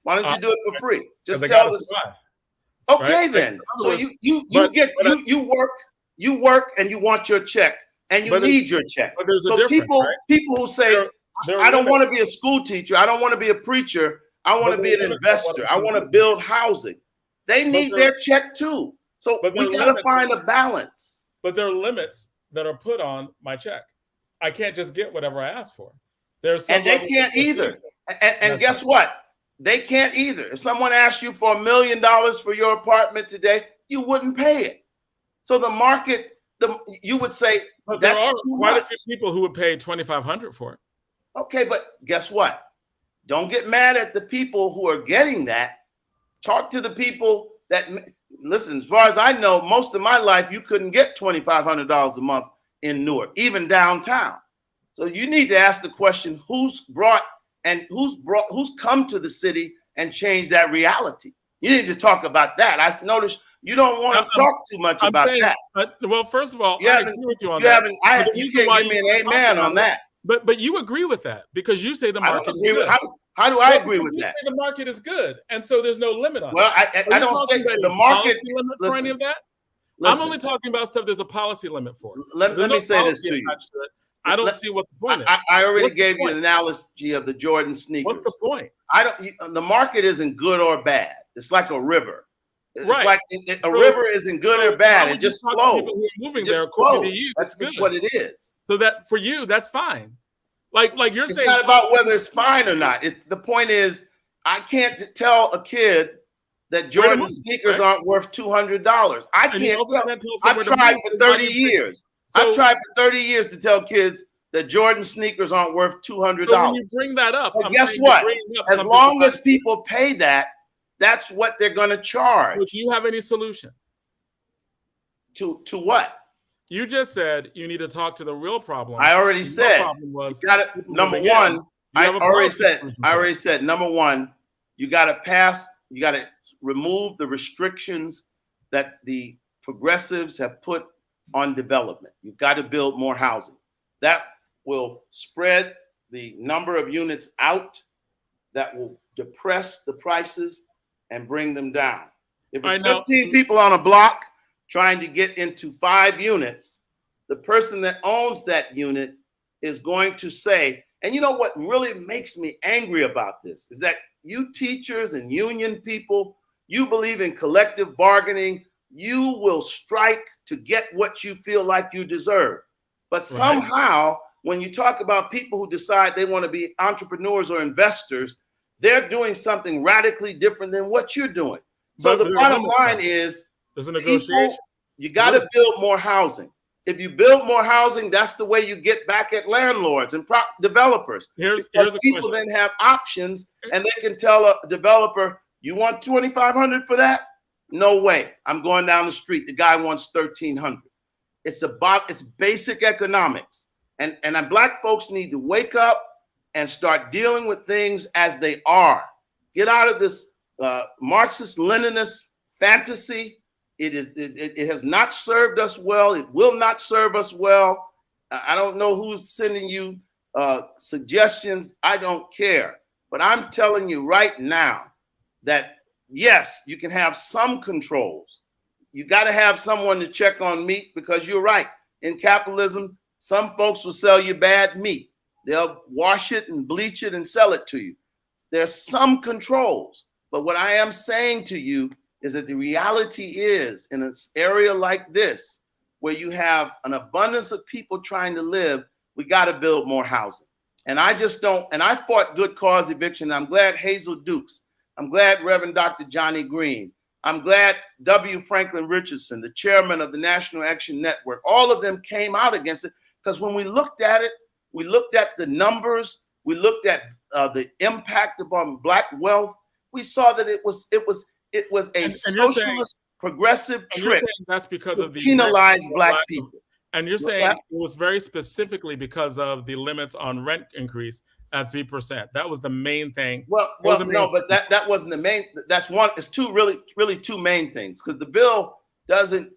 Why don't you do it for free? Just tell us. Okay, right? Then. So you work and you want your check and you need your check. But there's so people who say, I don't want to be a school teacher, I don't want to be a preacher, I want to be an investor, I want to build housing. They need their check too. So we got to find a balance. But there are limits that are put on my check. I can't just get whatever I ask for. And they can't either. And guess what? They can't either. If someone asked you for $1 million for your apartment today, you wouldn't pay it. So the market, you would say, but there are quite a few people who would pay $2,500 for it. Okay, but guess what? Don't get mad at the people who are getting that. Talk to the people that, listen, as far as I know, most of my life, you couldn't get $2,500 a month in Newark, even downtown. So you need to ask the question, who's come to the city and changed that reality? You need to talk about that. I noticed you don't want to talk too much about that. Well, first of all, I agree with you on that. You can't give me an amen on that. But you agree with that because you say the market is good. How do I agree with that? You say the market is good, and so there's no limit on it. Well, I don't say that the market limit for any of that. I'm only talking about stuff there's a policy limit for. Let me say this to you. I don't see what the point is. I already gave you an analogy of the Jordan sneakers. What's the point? The market isn't good or bad. It's like a river. It's like a river isn't good or bad. It just flows. Moving there according to you. That's just what it is. So that for you, that's fine. Like you're saying, it's not about whether it's fine or not. The point is, I can't tell a kid that Jordan sneakers aren't worth $200. I can't tell. I've tried for 30 years. I've tried for 30 years to tell kids that Jordan sneakers aren't worth $200. So when you bring that up, guess what? As long as people pay that, that's what they're going to charge. Do you have any solution? To what? You just said you need to talk to the real problem. I already said. Was you got it. Number one, I already said. Number one, you got to pass. You got to remove the restrictions that the progressives have put on development. You've got to build more housing. That will spread the number of units out, that will depress the prices and bring them down. If it's 15 people on a block trying to get into 5 units, the person that owns that unit is going to say, and you know what really makes me angry about this is that you teachers and union people, you believe in collective bargaining. You will strike to get what you feel like you deserve. But somehow, when you talk about people who decide they want to be entrepreneurs or investors, they're doing something radically different than what you're doing. So the bottom line is, there's a negotiation. You got to build more housing. If you build more housing, that's the way you get back at landlords and developers. Here's a people question. then have options, and they can tell a developer, "You want $2,500 for that? No way. I'm going down the street. The guy wants $1,300." It's basic economics, and Black folks need to wake up and start dealing with things as they are. Get out of this Marxist-Leninist fantasy. It has not served us well. It will not serve us well. I don't know who's sending you suggestions. I don't care. But I'm telling you right now that, yes, you can have some controls. You got to have someone to check on meat, because you're right. In capitalism, some folks will sell you bad meat. They'll wash it and bleach it and sell it to you. There's some controls. But what I am saying to you is that the reality is, in an area like this, where you have an abundance of people trying to live, we got to build more housing. And I just don't, and I fought good cause eviction. I'm glad Hazel Dukes, I'm glad Reverend Dr. Johnny Green, I'm glad W. Franklin Richardson, the chairman of the National Action Network, all of them came out against it, because when we looked at it, we looked at the numbers, we looked at the impact upon Black wealth, we saw that it was a socialist progressive trick. That's because of the penalize Black people. And you're saying it was very specifically because of the limits on rent increase at 3%. That was the main thing. Well, no, but that wasn't the main. That's one. It's really two main things, because the bill doesn't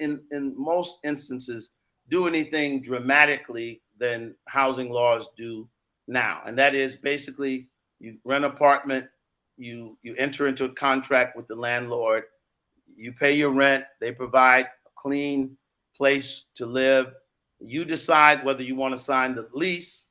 in most instances do anything dramatically than housing laws do now, and that is basically you rent an apartment. You enter into a contract with the landlord, you pay your rent, they provide a clean place to live. You decide whether you want to sign the lease,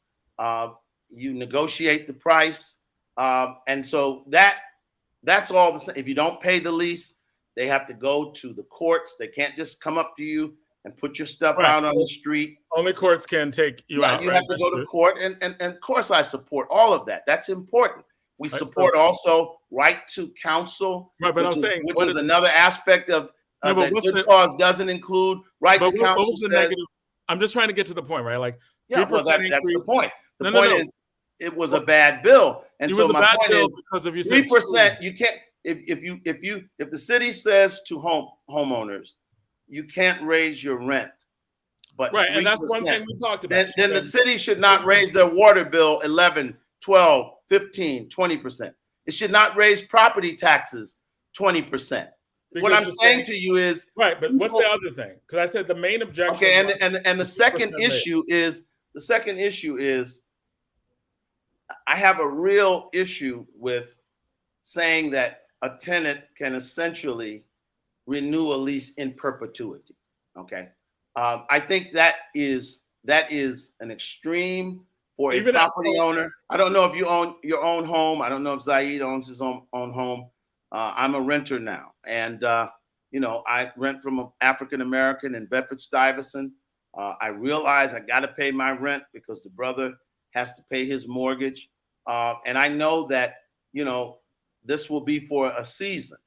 you negotiate the price. And so that's all the same. If you don't pay the lease, they have to go to the courts. They can't just come up to you and put your stuff out on the street. Only courts can take you out. You have to go to court. And of course I support all of that. That's important. We support also right to counsel, right? But I'm saying, which is another aspect of that good cause doesn't include right to counsel. I'm just trying to get to the point, right? Like, that's the point. The point is, it was a bad bill, and so my point is, because of 3%, you can't. If the city says to homeowners, you can't raise your rent, but right, and that's one thing we talked about. Then the city should not raise their water bill 11, 12, 15, 20%. It should not raise property taxes 20%. What I'm saying to you is, right, but what's the other thing? Because I said the main objection. Okay, and the second issue is I have a real issue with saying that a tenant can essentially renew a lease in perpetuity. Okay, I think that is an extreme for a property owner. I don't know if you own your own home. I don't know if Zaid owns his own home. I'm a renter now, and I rent from an African American in Bedford-Stuyvesant. I realize I got to pay my rent because the brother has to pay his mortgage, and I know that this will be for a season.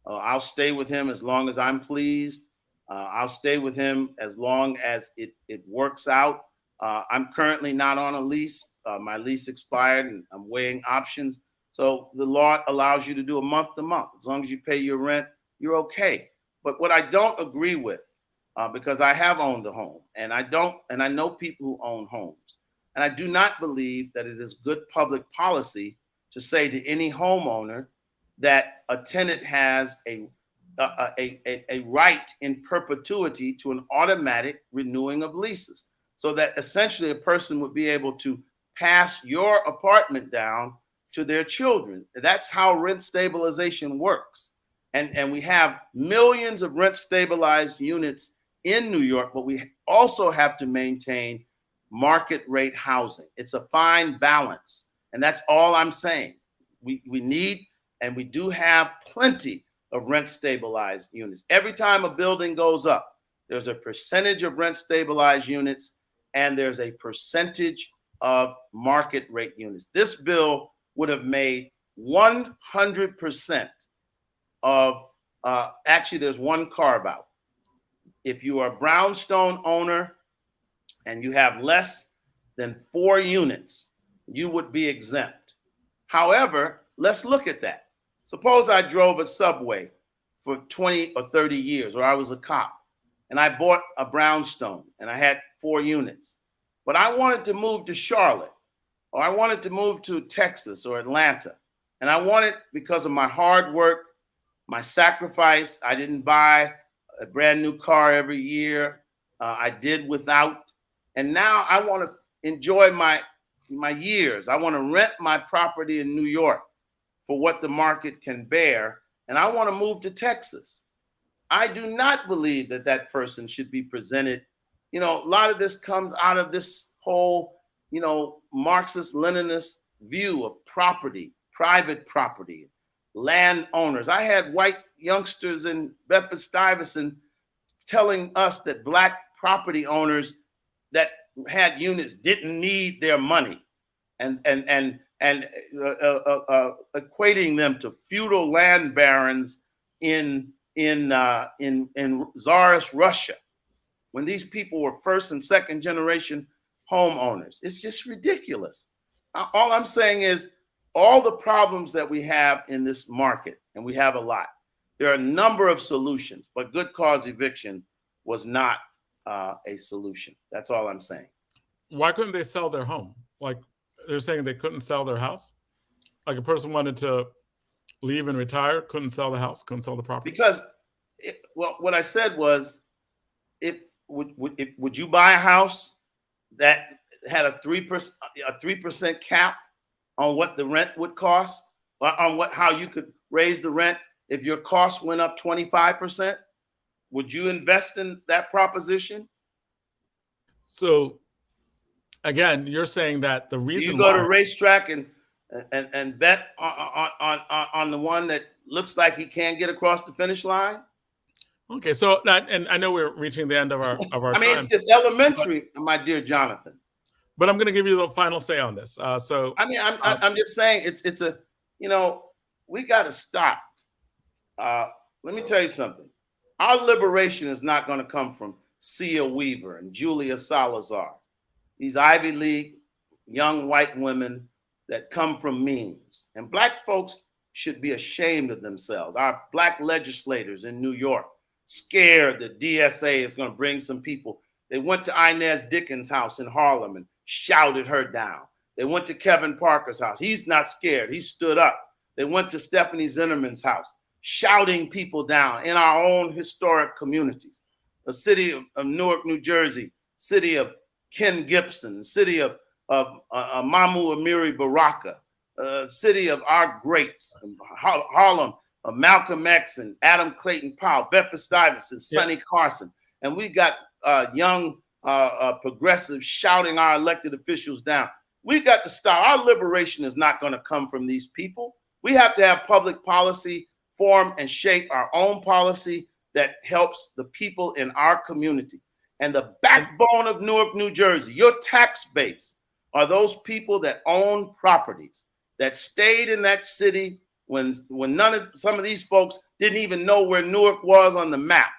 I'll stay with him as long as I'm pleased. I'll stay with him as long as it works out. I'm currently not on a lease. My lease expired, and I'm weighing options. So the law allows you to do a month to month. As long as you pay your rent, you're okay. But what I don't agree with, because I have owned a home, and I know people who own homes, and I do not believe that it is good public policy to say to any homeowner that a tenant has a a right in perpetuity to an automatic renewing of leases, so that essentially a person would be able to pass your apartment down to their children. That's how rent stabilization works. And we have millions of rent stabilized units in New York, but we also have to maintain market rate housing. It's a fine balance. And that's all I'm saying. We need, and we do have plenty of rent stabilized units. Every time a building goes up, there's a percentage of rent stabilized units and there's a percentage of market rate units. This bill would have made 100% of, actually there's one carve out. If you are a brownstone owner and you have less than 4 units, you would be exempt. However, let's look at that. Suppose I drove a subway for 20 or 30 years, or I was a cop, and I bought a brownstone and I had 4 units, but I wanted to move to Charlotte, or I wanted to move to Texas or Atlanta, and I wanted, because of my hard work, my sacrifice, I didn't buy a brand new car every year, I did without, and now I want to enjoy my years. I want to rent my property in New York for what the market can bear, and I want to move to Texas. I do not believe that that person should be presented. You know, a lot of this comes out of this whole, you know, Marxist-Leninist view of property, private property, landowners. I had white youngsters in Bedford-Stuyvesant telling us that Black property owners that had units didn't need their money, and equating them to feudal land barons in Tsarist Russia, when these people were first and second generation homeowners. It's just ridiculous. All I'm saying is, all the problems that we have in this market, and we have a lot, there are a number of solutions, but good cause eviction was not a solution. That's all I'm saying. Why couldn't they sell their home? Like, they're saying they couldn't sell their house? Like, a person wanted to leave and retire, couldn't sell the house, couldn't sell the property? Because, what I said was, would you buy a house that had a 3% cap on what the rent would cost, or on how you could raise the rent if your cost went up 25%? Would you invest in that proposition? So, again, you're saying that the reason you go to a racetrack and bet on the one that looks like he can't get across the finish line? Okay, so that, and I know we're reaching the end of our I mean, time, it's just elementary, my dear Jonathan. but I'm going to give you the final say on this. So, I mean, I'm just saying it's a, you know, we got to stop. Let me tell you something. Our liberation is not going to come from Sia Weaver and Julia Salazar, these Ivy League young white women that come from means. And Black folks should be ashamed of themselves. Our Black legislators in New York, scared that DSA is going to bring some people. They went to Inez Dickens' house in Harlem and shouted her down. They went to Kevin Parker's house. He's not scared. He stood up. They went to Stephanie Zinnerman's house, shouting people down in our own historic communities. The city of Newark, New Jersey, city of Ken Gibson, city of Mamu Amiri Baraka, city of our greats, Harlem, Malcolm X and Adam Clayton Powell, Bedford-Stuyvesant, Sonny Carson. And we got young progressives shouting our elected officials down. We got to stop. Our liberation is not going to come from these people. We have to have public policy, form and shape our own policy that helps the people in our community. And the backbone of Newark, New Jersey, your tax base, are those people that own properties, that stayed in that city when some of these folks didn't even know where Newark was on the map.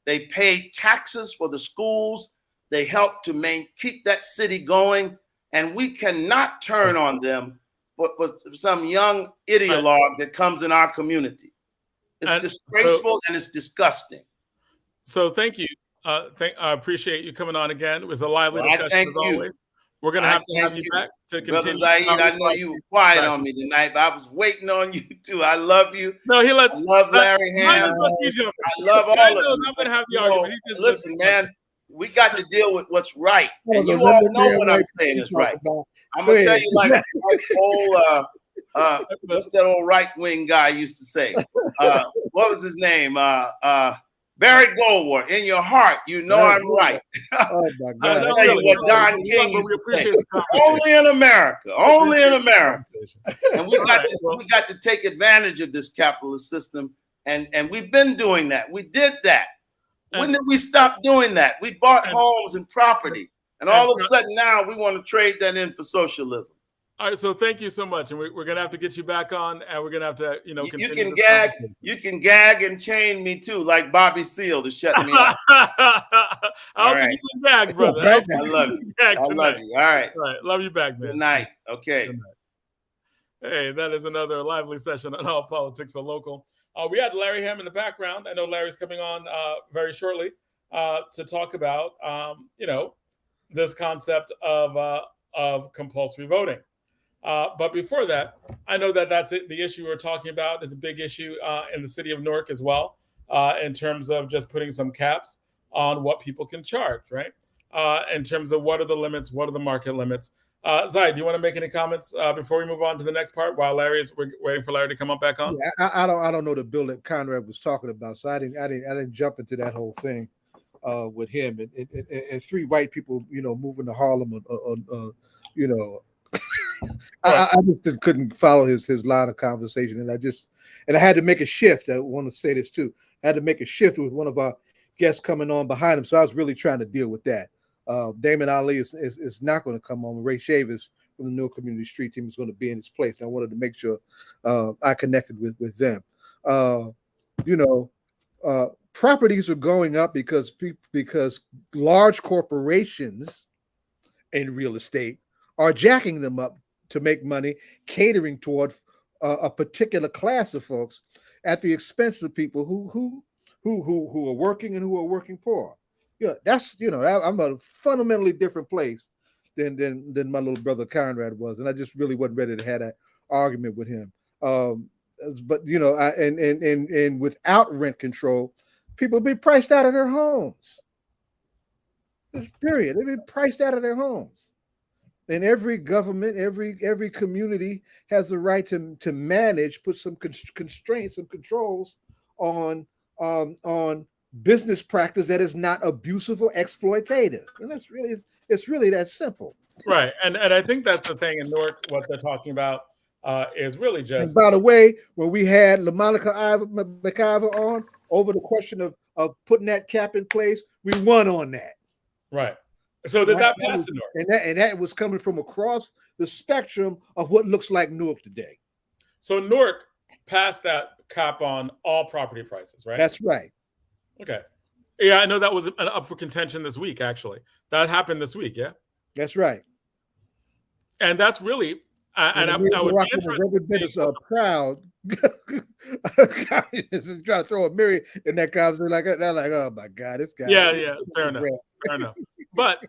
They paid taxes for the schools. They helped to keep that city going. And we cannot turn on them for some young ideologue that comes in our community. It's disgraceful and it's disgusting. So thank you. I appreciate you coming on again. It was a lively discussion as always. We're going to have to have you back to Brother continue. Zaid, I know you were quiet on me tonight, but I was waiting on you too. I love you. No, he lets. I love Larry Hamm. I love all of you. I'm going to have the You argument. know, He just listen, man, we got to deal with what's right. And you Let all me know hear what I'm saying is right. I'm going to tell you like old, what's that old right-wing guy used to say? What was his name? Barry Goldwater. In your heart, you know I'm right. Oh my God! I'll tell you what Don King used to say. Only in America. Only in America. And we got to take advantage of this capitalist system, and we've been doing that. We did that. When did we stop doing that? We bought homes and property, and all of a sudden now we want to trade that in for socialism. All right, so thank you so much, and we're gonna have to get you back on, and we're gonna have to, continue. You can gag and chain me too, like Bobby Seale to shut me up. I don't think you can gag, brother. I love you. I love you. All right. All right, love you back, man. Good night. Okay. Good night. Hey, that is another lively session on All Politics Are Local. We had Larry Hamm in the background. I know Larry's coming on very shortly to talk about, this concept of compulsory voting. But before that, I know that that's it. The issue we're talking about is a big issue in the city of Newark as well, in terms of just putting some caps on what people can charge, right? In terms of what are the limits, what are the market limits. Zai, do you want to make any comments before we move on to the next part while we're waiting for Larry to come up back on? Yeah, I don't know the bill that Conrad was talking about, so I didn't jump into that whole thing with him and three white people, moving to Harlem, I just couldn't follow his line of conversation, and I had to make a shift. I want to say this too. I had to make a shift with one of our guests coming on behind him, so I was really trying to deal with that. Daamin Ali is not going to come on. Ray Chavis from the Newark Community Street Team is going to be in his place. And I wanted to make sure I connected with them. Properties are going up because large corporations in real estate are jacking them up to make money, catering toward a particular class of folks at the expense of people who are working and who are working poor. I'm a fundamentally different place than my little brother Conrad was, and I just really wasn't ready to have that argument with him. But and without rent control, people be priced out of their homes. Period. They've been priced out of their homes. And every government, every community has the right to manage, put some constraints, some controls on business practice that is not abusive or exploitative. And it's really that simple. Right. And I think that's the thing in Newark, what they're talking about is really just. And by the way, when we had LaMonica McIver on over the question of putting that cap in place, we won on that. Right. So did that pass in Newark? And that was coming from across the spectrum of what looks like Newark today. So Newark passed that cap on all property prices, right? That's right. Okay. Yeah, I know that was up for contention this week, actually. That happened this week, yeah? That's right. And that's really, and I would be interested to proud. Trying to throw a mirror in that conversation like that. They're like, oh my God, this guy. Yeah, fair enough. But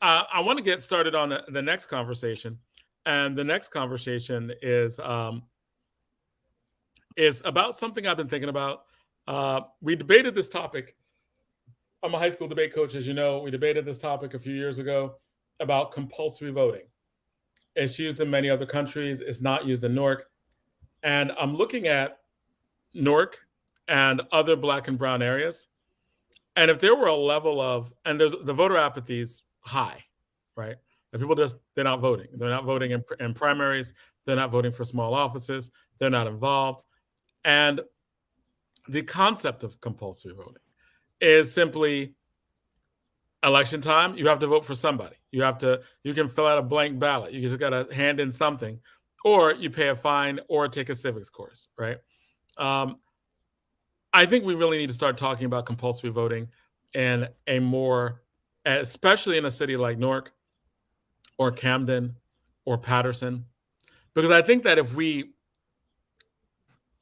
I want to get started on the next conversation. And the next conversation is about something I've been thinking about. We debated this topic. I'm a high school debate coach, as you know. We debated this topic a few years ago about compulsory voting. It's used in many other countries. It's not used in Newark. And I'm looking at Newark and other Black and brown areas. And if there were a level of, and there's the voter apathy is high, right? And people they're not voting. They're not voting in primaries. They're not voting for small offices. They're not involved. And the concept of compulsory voting is simply election time. You have to vote for somebody. You can fill out a blank ballot. You just got to hand in something, or you pay a fine or take a civics course, right? I think we really need to start talking about compulsory voting in a more, especially in a city like Newark or Camden or Patterson, because I think that if we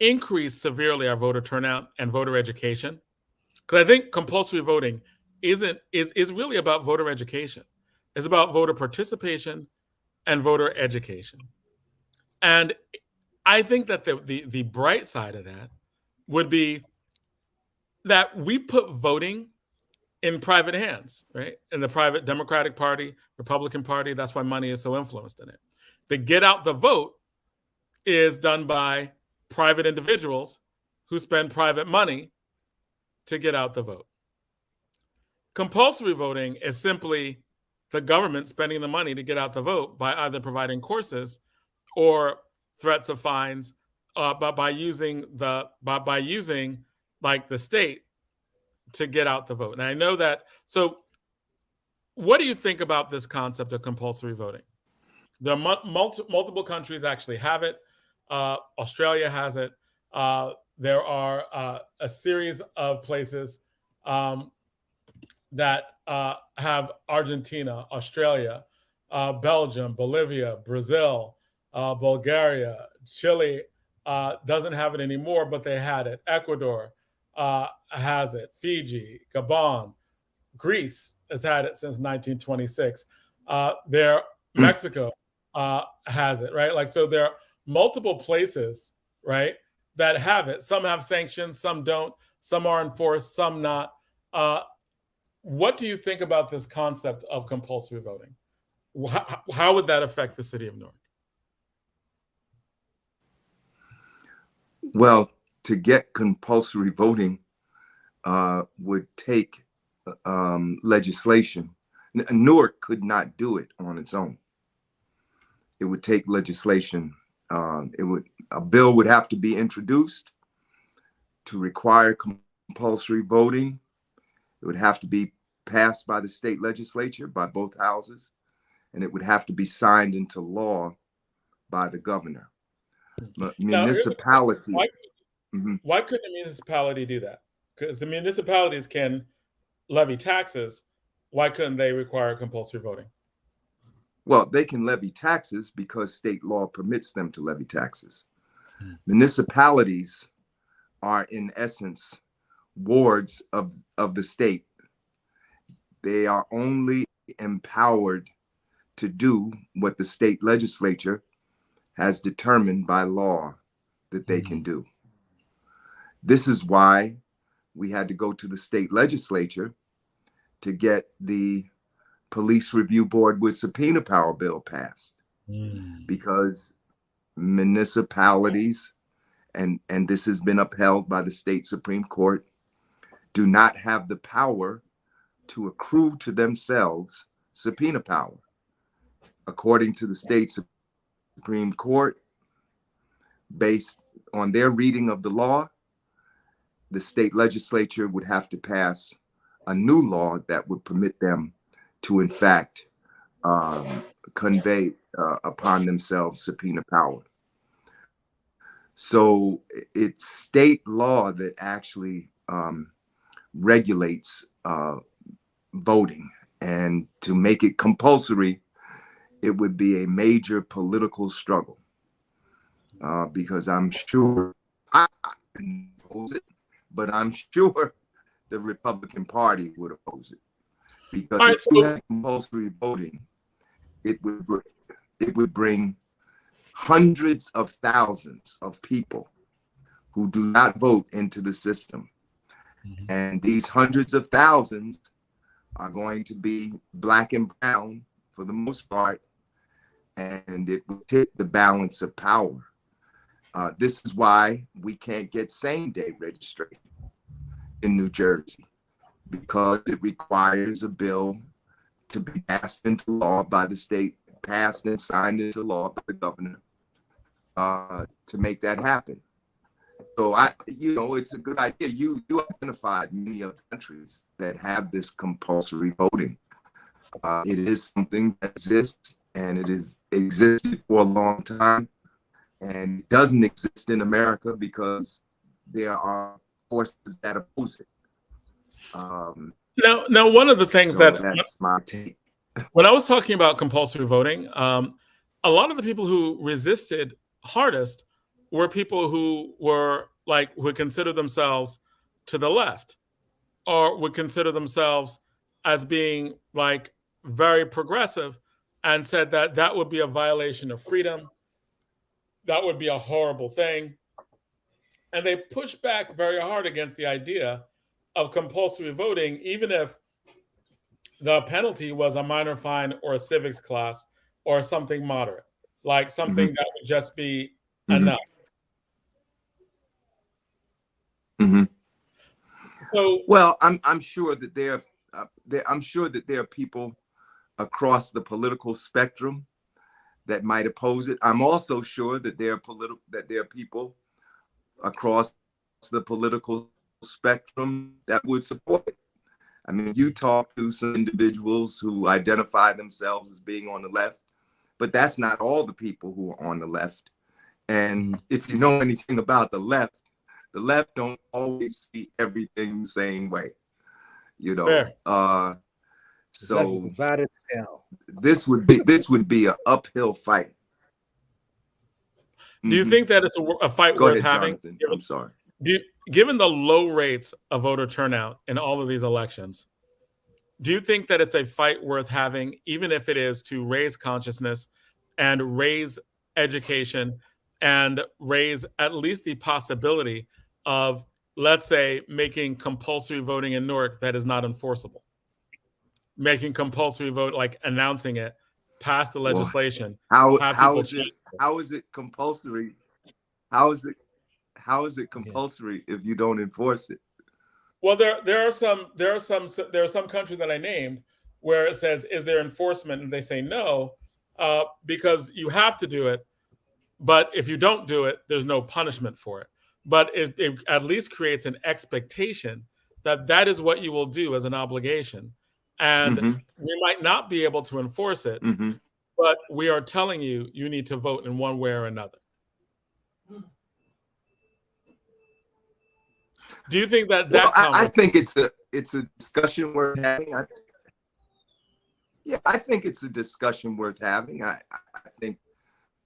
increase severely our voter turnout and voter education, because I think compulsory voting is really about voter education. is about voter participation and voter education. And I think that the bright side of that would be that we put voting in private hands, right? In the private Democratic Party, Republican Party. That's why money is so influenced in it. The get out the vote is done by private individuals who spend private money to get out the vote. Compulsory voting is simply the government spending the money to get out the vote by either providing courses or threats of fines, but by using like the state to get out the vote. And I know that. So, what do you think about this concept of compulsory voting? There are multiple countries actually have it. Australia has it. There are a series of places that have Argentina, Australia, Belgium, Bolivia, Brazil, Bulgaria, Chile doesn't have it anymore, but they had it. Ecuador has it. Fiji, Gabon, Greece has had it since 1926. Mexico has it, right? Like, so there are multiple places, right, that have it. Some have sanctions, some don't. Some are enforced, some not. What do you think about this concept of compulsory voting? How would that affect the city of Newark? Well, to get compulsory voting would take legislation. Newark could not do it on its own. It would take legislation. A bill would have to be introduced to require compulsory voting. It would have to be passed by the state legislature, by both houses, and it would have to be signed into law by the governor. Municipality. Why couldn't a municipality do that? Because the municipalities can levy taxes. Why couldn't they require compulsory voting? Well, they can levy taxes because state law permits them to levy taxes. Municipalities are, in essence, wards of the state. They are only empowered to do what the state legislature has determined by law that they can do. This is why we had to go to the state legislature to get the police review board with subpoena power bill passed, because municipalities, and this has been upheld by the state Supreme Court, do not have the power to accrue to themselves subpoena power. According to the state Supreme Court, based on their reading of the law, the state legislature would have to pass a new law that would permit them to, in fact, convey upon themselves subpoena power. So it's state law that actually regulates voting. And to make it compulsory, it would be a major political struggle, because I'm sure I couldn't oppose it, but I'm sure the Republican Party would oppose it, because if you had compulsory voting, it would bring hundreds of thousands of people who do not vote into the system. And these hundreds of thousands are going to be Black and brown for the most part, and it will tip the balance of power. This is why we can't get same-day registration in New Jersey, because it requires a bill to be passed into law by the state, passed and signed into law by the governor, to make that happen. So it's a good idea. You identified many other countries that have this compulsory voting. It is something that exists, and it has existed for a long time, and it doesn't exist in America because there are forces that oppose it. Now, one of the things that's my take. When I was talking about compulsory voting, a lot of the people who resisted hardest were people who were would consider themselves to the left, or would consider themselves as being very progressive and said that that would be a violation of freedom. That would be a horrible thing. And they pushed back very hard against the idea of compulsory voting, even if the penalty was a minor fine or a civics class or something moderate, like something that would just be enough. So, well, I'm sure that there are people across the political spectrum that might oppose it. I'm also sure that there are people across the political spectrum that would support it. I mean, you talk to some individuals who identify themselves as being on the left, but that's not all the people who are on the left. And if you know anything about the left don't always see everything the same way, you know. Fair. So this would be an uphill fight. Do you think that it's a fight worth having? Jonathan. I'm sorry. Given the low rates of voter turnout in all of these elections, do you think that it's a fight worth having, even if it is to raise consciousness and raise education and raise at least the possibility of, let's say, making compulsory voting in Newark that is not enforceable? Making compulsory vote, like announcing it, pass the legislation. How is it compulsory? How is it compulsory if you don't enforce it? Well, there are some countries that I named where it says, is there enforcement? And they say no, because you have to do it. But if you don't do it, there's no punishment for it. But it at least creates an expectation that that is what you will do as an obligation. And we might not be able to enforce it, but we are telling you, you need to vote in one way or another. Do you think that I think it's a discussion worth having. I think it's a discussion worth having. I think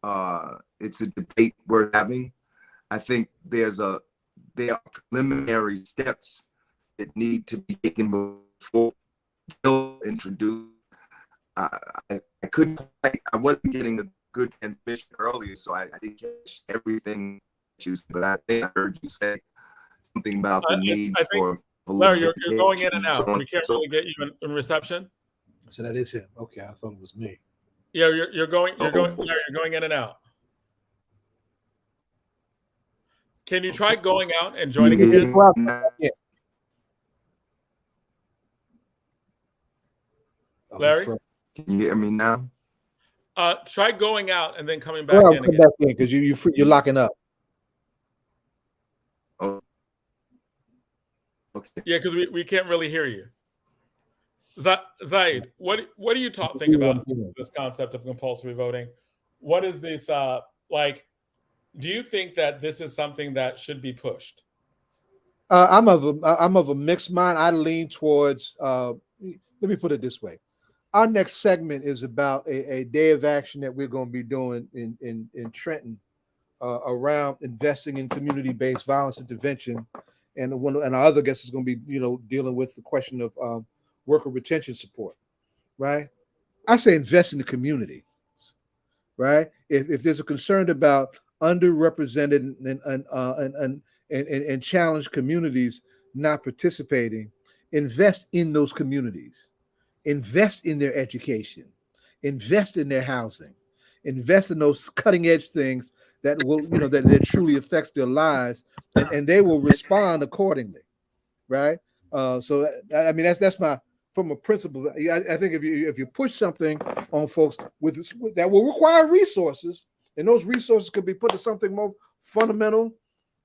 it's a debate worth having. I think there are preliminary steps that need to be taken before bill introduced. I wasn't getting a good transmission earlier, so I didn't catch everything you said, but I think I heard you say something about the need for Larry, you're going in and out. We can't really get you in reception. So that is him. Okay, I thought it was me. Yeah, you're going in and out. Can you try going out and joining again? Larry, can you hear me now? Try going out and then coming back in again. Because you're locking up. Oh, okay. Yeah, because we can't really hear you. Zaid, what do you think about this concept of compulsory voting? What is this like? Do you think that this is something that should be pushed? I'm of a mixed mind. I lean towards. Let me put it this way. Our next segment is about a day of action that we're going to be doing in Trenton around investing in community-based violence intervention, and our other guest is going to be dealing with the question of worker retention support. Right? I say invest in the community. Right? If there's a concern about underrepresented and challenged communities not participating, invest in those communities. Invest in their education, invest in their housing, invest in those cutting edge things that will, that truly affects their lives, and they will respond accordingly, right? So I mean that's my from a principle. I think if you push something on folks with that will require resources, and those resources could be put to something more fundamental,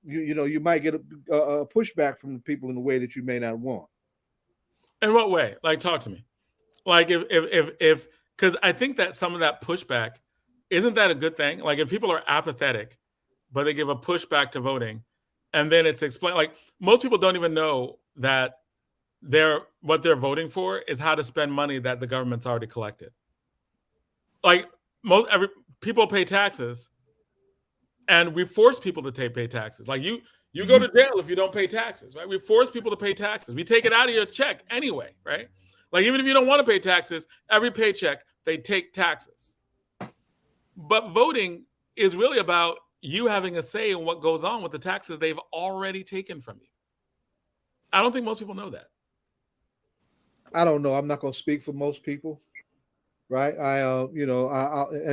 you might get a pushback from the people in a way that you may not want. In what way? Like, talk to me. Like if because I think that some of that pushback, isn't that a good thing? Like if people are apathetic, but they give a pushback to voting, and then it's explained, like most people don't even know that what they're voting for is how to spend money that the government's already collected. Like people pay taxes, and we force people to pay taxes. Like you go to jail if you don't pay taxes, right? We force people to pay taxes. We take it out of your check anyway, right? Like, even if you don't want to pay taxes, every paycheck, they take taxes. But voting is really about you having a say in what goes on with the taxes they've already taken from you. I don't think most people know that. I don't know. I'm not going to speak for most people, right? I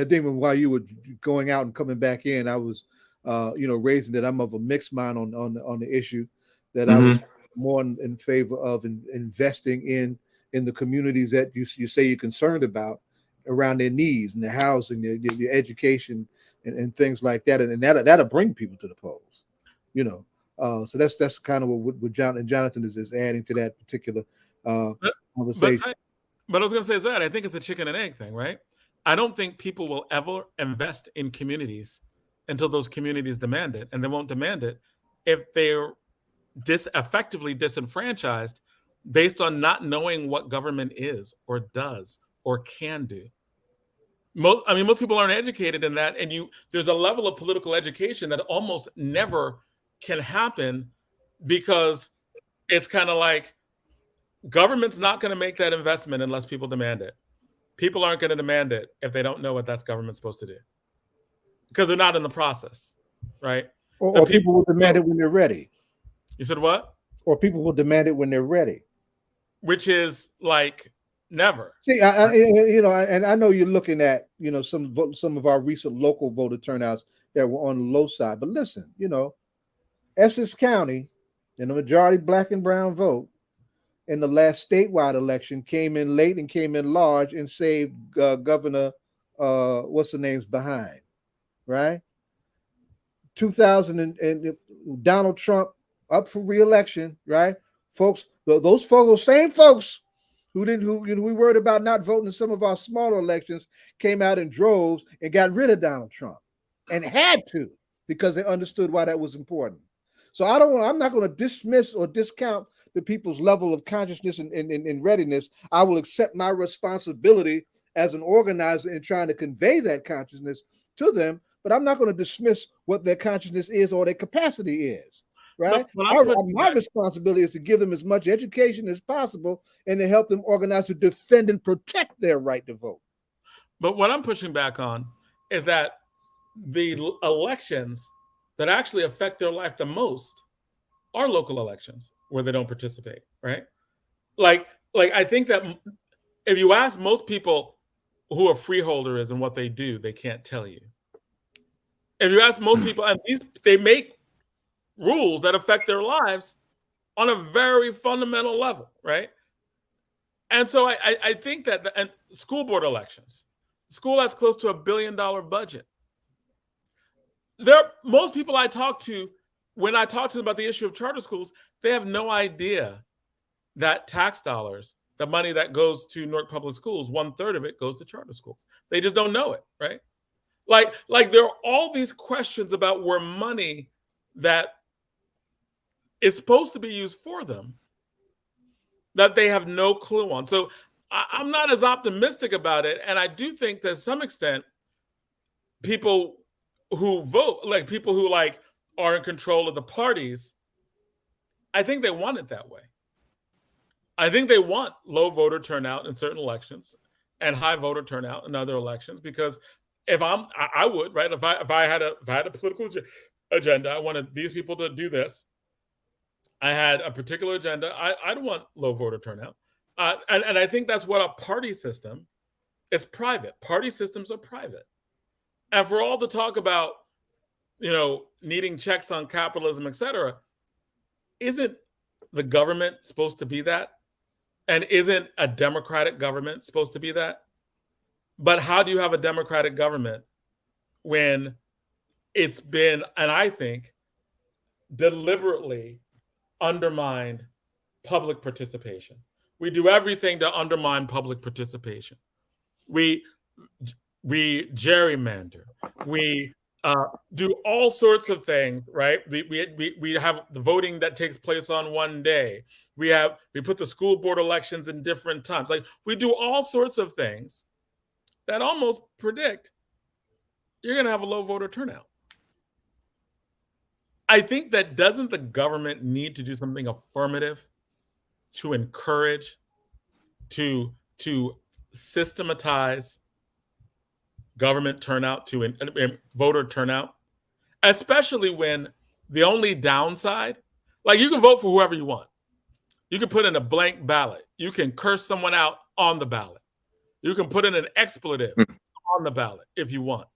think while you were going out and coming back in, I was, raising that I'm of a mixed mind on the issue, that I was more in favor of investing in the communities that you say you're concerned about, around their needs and their housing, their education, and things like that, and that'll bring people to the polls, So that's kind of what Jonathan is adding to that particular conversation. But I was going to say is that I think it's a chicken and egg thing, right? I don't think people will ever invest in communities until those communities demand it, and they won't demand it if they're effectively disenfranchised based on not knowing what government is or does or can do. Most people aren't educated in that, and there's a level of political education that almost never can happen, because it's kind of like government's not going to make that investment unless people demand it. People aren't going to demand it if they don't know what that's government's supposed to do, because they're not in the process, right? Or people will demand it when they're ready. You said what? Or people will demand it when they're ready, which is like never. See, and I know you're looking at some of our recent local voter turnouts that were on the low side, but listen, Essex County, and the majority black and brown vote in the last statewide election came in late and came in large and saved Governor what's the name's behind, right? 2000 and Donald Trump up for re-election, right? Folks, those same folks who we worried about not voting in some of our smaller elections came out in droves and got rid of Donald Trump, and had to, because they understood why that was important. So I'm not going to dismiss or discount the people's level of consciousness and readiness. I will accept my responsibility as an organizer in trying to convey that consciousness to them, but I'm not going to dismiss what their consciousness is or their capacity is. Right? My responsibility is to give them as much education as possible and to help them organize to defend and protect their right to vote. But what I'm pushing back on is that the elections that actually affect their life the most are local elections where they don't participate, right? Like I think that if you ask most people who a freeholder is and what they do, they can't tell you. If you ask most people, and they make rules that affect their lives on a very fundamental level, right? And so I think that and school board elections, school has close to $1 billion budget. Most people I talk to, when I talk to them about the issue of charter schools, they have no idea that tax dollars, the money that goes to Newark Public Schools, 1/3 of it goes to charter schools. They just don't know it, right? Like there are all these questions about where money that is supposed to be used for them that they have no clue on. So I'm not as optimistic about it. And I do think that to some extent, people who vote, like people who are in control of the parties, I think they want it that way. I think they want low voter turnout in certain elections and high voter turnout in other elections, because I would, right? If I had a political agenda, I wanted these people to do this. I had a particular agenda. I'd want low voter turnout. And I think that's what a party system is. Private. Party systems are private. And for all the talk about, needing checks on capitalism, et cetera, isn't the government supposed to be that? And isn't a democratic government supposed to be that? But how do you have a democratic government when it's been, and I think, deliberately undermined public participation? We do everything to undermine public participation. We gerrymander. We do all sorts of things, right? We have the voting that takes place on one day. We put the school board elections in different times. Like, we do all sorts of things that almost predict you're going to have a low voter turnout. I think that doesn't the government need to do something affirmative to encourage, to systematize government turnout and voter turnout, especially when the only downside, like you can vote for whoever you want. You can put in a blank ballot. You can curse someone out on the ballot. You can put in an expletive on the ballot if you want.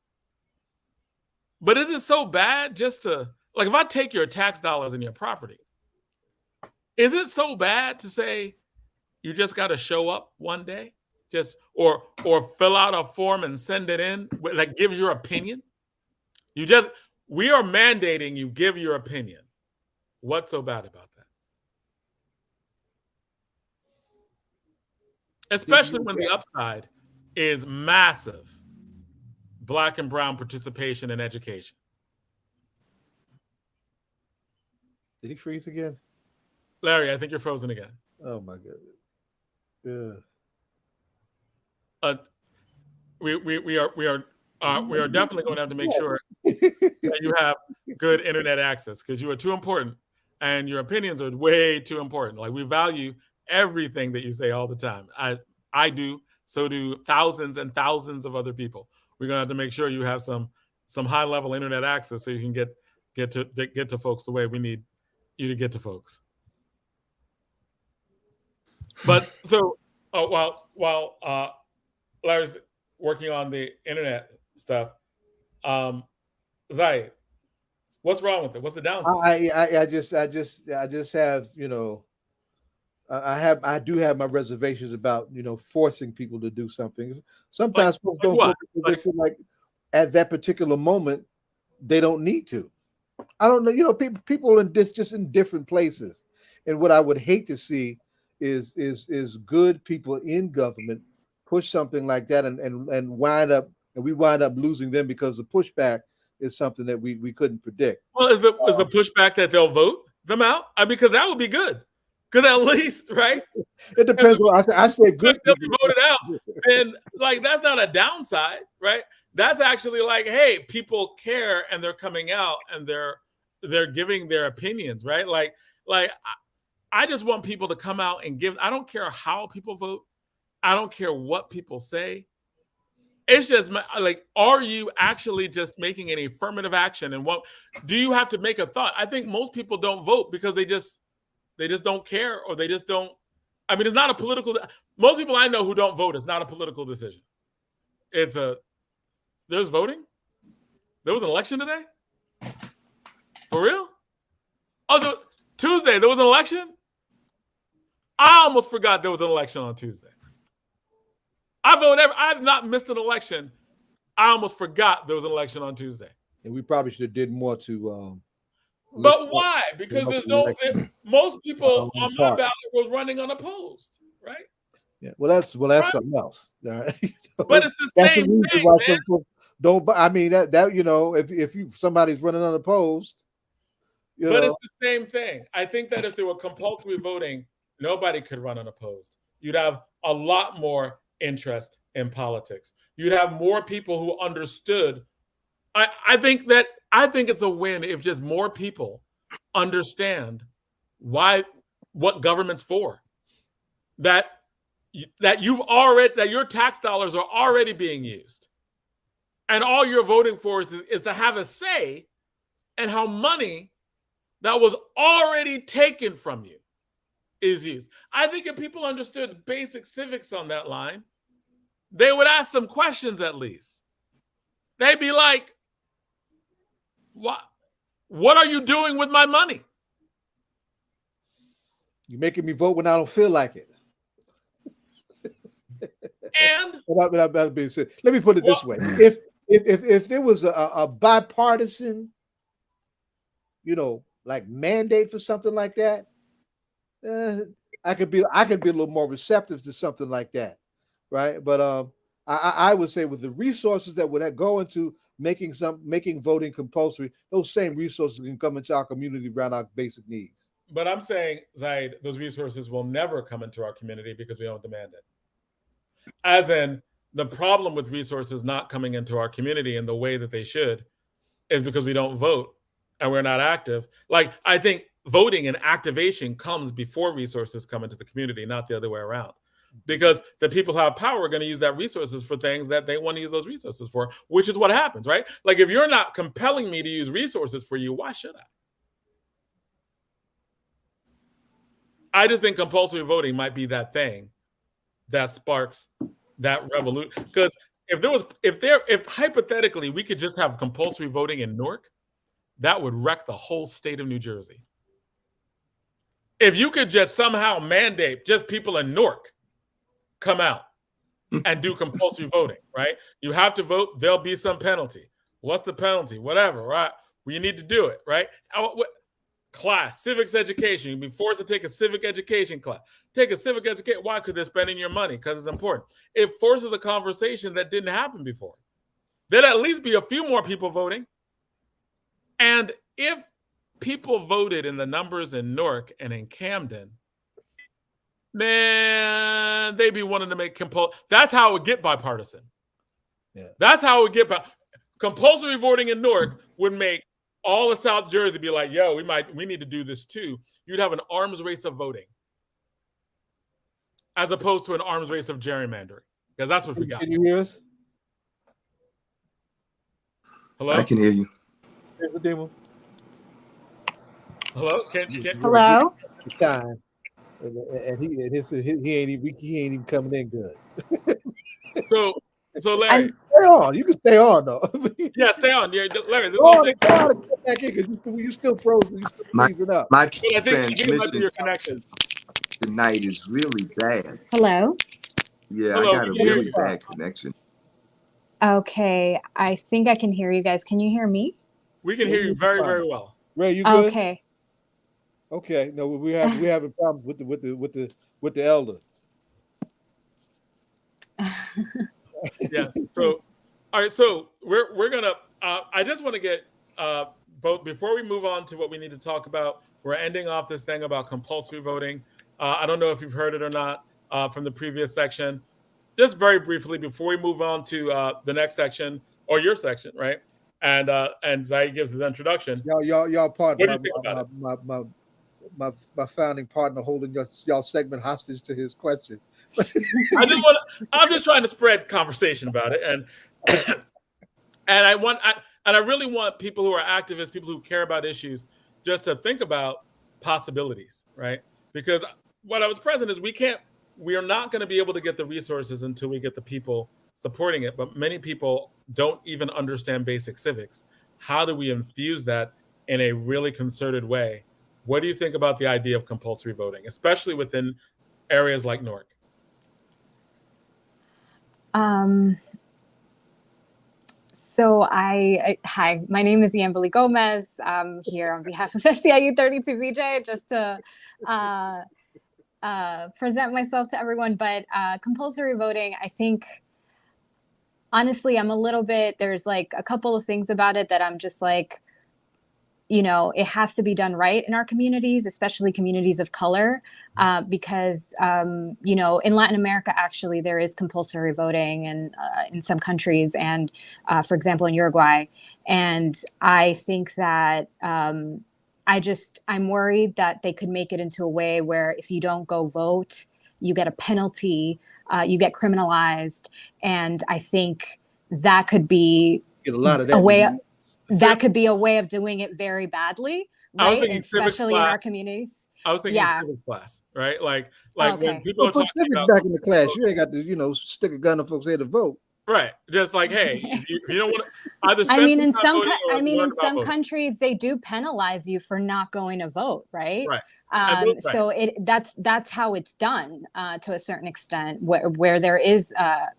But is it so bad just to, like, if I take your tax dollars and your property, is it so bad to say you just got to show up one day, or fill out a form and send it in that gives your opinion? We are mandating you give your opinion. What's so bad about that? Especially when the upside is massive Black and brown participation in education. Did he freeze again? Larry, I think you're frozen again. Oh my goodness. We are definitely going to have to make sure that you have good internet access, because you are too important and your opinions are way too important. Like, we value everything that you say all the time. I do. So do thousands and thousands of other people. We're going to have to make sure you have some high level internet access so you can get to folks the way we need you to get to folks. But so while Larry's working on the internet stuff, Zaid, what's wrong with it? What's the downside? I just have, I do have my reservations about, forcing people to do something. Sometimes folks don't feel, they feel like at that particular moment they don't need to. I don't know, people in just in different places. And what I would hate to see is good people in government push something like that and wind up losing them because the pushback is something that we couldn't predict. Well, is the pushback that they'll vote them out? Because that would be good. Because at least, right? It depends what I say. Good. They'll be voted out, and like that's not a downside, right? That's actually like, hey, people care and they're coming out and they're giving their opinions, right? Like I just want people to come out and give. I don't care how people vote. I don't care what people say. It's just like, are you actually just making an affirmative action? And what do you have to make a thought? I think most people don't vote because they just don't care, or they just don't. I mean, it's not a political. Most people I know who don't vote, it's not a political decision. There's voting. There was an election today. For real? Oh, Tuesday there was an election. I almost forgot there was an election on Tuesday. I've not missed an election. I almost forgot there was an election on Tuesday. And we probably should have did more to. But why? Because most people on my ballot was running unopposed, right? Yeah. Well, that's right. Something else. But it's the same thing, man. Don't. I mean that if somebody's running unopposed. But it's the same thing. I think that if there were compulsory voting, nobody could run unopposed. You'd have a lot more interest in politics. You'd have more people who understood. I think it's a win if just more people understand what government's for. That your tax dollars are already being used, and all you're voting for is to have a say in how money that was already taken from you is used. I think if people understood basic civics on that line, they would ask some questions at least. They'd be like, what are you doing with my money? You're making me vote when I don't feel like it. And let me put it this way: if there was a bipartisan, like mandate for something like that, I could be a little more receptive to something like that, right? But I would say with the resources that would go into making voting compulsory, those same resources can come into our community around our basic needs. But I'm saying, Zaid, those resources will never come into our community because we don't demand it. As in, the problem with resources not coming into our community in the way that they should is because we don't vote and we're not active. Like, I think voting and activation comes before resources come into the community, not the other way around. because the people who have power are going to use that resources for things that they want to use those resources for, which is what happens, right? Like if you're not compelling me to use resources for you, why should I just think compulsory voting might be that thing that sparks that revolution. Because if hypothetically we could just have compulsory voting in Newark, that would wreck the whole state of New Jersey. If you could just somehow mandate just people in Newark come out and do compulsory voting, right? You have to vote, there'll be some penalty. What's the penalty? Whatever, right? Well, you need to do it, right? Class, civics education. You'll be forced to take a civic education class. Take a civic education. Why? Because they're spending your money, because it's important. It forces a conversation that didn't happen before. There'd at least be a few more people voting. And if people voted in the numbers in Newark and in Camden, man, they'd be wanting to make that's how it would get bipartisan. Yeah. That's how it would get compulsory voting in Newark would make all of South Jersey be like, yo, we need to do this too. You'd have an arms race of voting as opposed to an arms race of gerrymandering, because that's what we got. Can you hear us? Hello? I can hear you. Hello? Hello? Time. And he ain't even coming in good. So Larry, stay on. You can stay on though. Yeah, stay on. Yeah, Larry, this go on, get back in because you still frozen. You still freezing up. My I think it might be your transmission connection. tonight is really bad. Hello? Yeah, Hello, I got a can you hear really me? bad connection. Okay, I think I can hear you guys. Can you hear me? We can hear you very, very well. Ray, you good? Okay. Okay. No, we having problems with the elder. Yes. So, all right. So we're gonna. I just want to get both before we move on to what we need to talk about. We're ending off this thing about compulsory voting. I don't know if you've heard it or not from the previous section. Just very briefly before we move on to the next section or your section, right? And Zai gives his introduction. Y'all What do you pardon think about my founding partner holding y'all segment hostage to his question. I'm just trying to spread conversation about it, and I really want people who are activists, people who care about issues, just to think about possibilities, right? Because what I was present is we are not going to be able to get the resources until we get the people supporting it. But many people don't even understand basic civics. How do we infuse that in a really concerted way? What do you think about the idea of compulsory voting, especially within areas like Newark? So hi, my name is Yambeli Gomez. I'm here on behalf of SEIU 32BJ just to present myself to everyone. But compulsory voting, I think, honestly, there's like a couple of things about it that I'm just like, it has to be done right in our communities, especially communities of color, because, in Latin America, actually, there is compulsory voting and in some countries and, for example, in Uruguay. And I think that I'm worried that they could make it into a way where if you don't go vote, you get a penalty, you get criminalized. And I think that could be Get a lot of that a way. That could be a way of doing it very badly, right? Especially in our communities. I was thinking civics class, right? Like Okay. when people are Put talking civics about back in the class. You ain't got to, stick a gun in folks' head to vote. right, just like, hey, you don't want to either. I mean, in some countries, they do penalize you for not going to vote, right? Right. So that's how it's done to a certain extent, where there is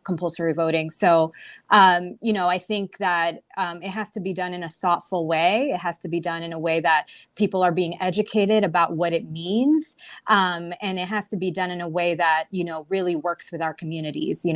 compulsory voting. So, I think that it has to be done in a thoughtful way. It has to be done in a way that people are being educated about what it means, and it has to be done in a way that really works with our communities.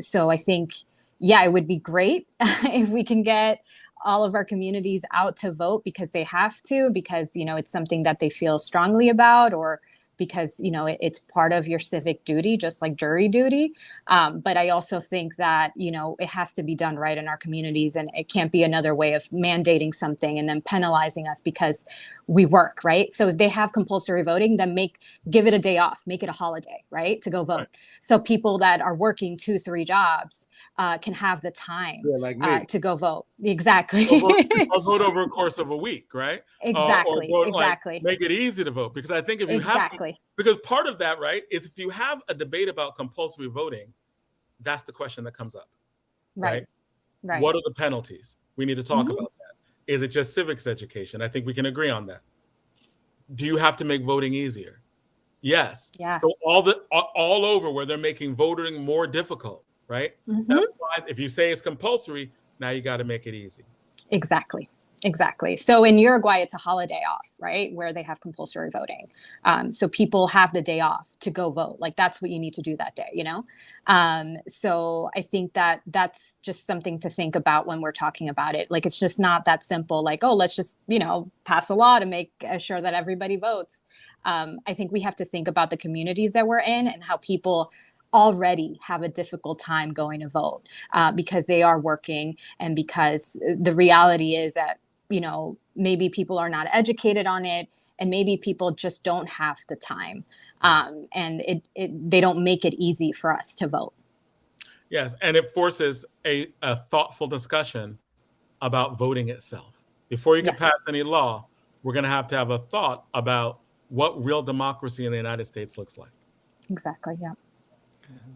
So I think, it would be great if we can get all of our communities out to vote because they have to, because, it's something that they feel strongly about, or because, you know, it's part of your civic duty, just like jury duty. But I also think that, you know, it has to be done right in our communities, and it can't be another way of mandating something and then penalizing us because we work, right? So if they have compulsory voting, then give it a day off, make it a holiday, right, to go vote. Right. So people that are working 2-3 jobs can have the time to go vote. Exactly. Or vote over a course of a week, right? Exactly. Or vote, exactly. Like, make it easy to vote, because I think if you have, because part of that, right, is if you have a debate about compulsory voting, that's the question that comes up, right? What are the penalties? We need to talk about that. Is it just civics education? I think we can agree on that. Do you have to make voting easier? Yes. Yeah. So all over where they're making voting more difficult, right? That's why if you say it's compulsory, now you got to make it easy. Exactly. So in Uruguay, it's a holiday off, right, where they have compulsory voting. So people have the day off to go vote. Like, that's what you need to do that day, you know? So I think that that's just something to think about when we're talking about it. Like, it's just not that simple, like, oh, let's just, you know, pass a law to make sure that everybody votes. I think we have to think about the communities that we're in and how people already have a difficult time going to vote because they are working, and because the reality is that, you know, maybe people are not educated on it, and maybe people just don't have the time, and they don't make it easy for us to vote. Yes, and it forces a thoughtful discussion about voting itself. Before you can pass any law, we're going to have a thought about what real democracy in the United States looks like. Exactly, yeah.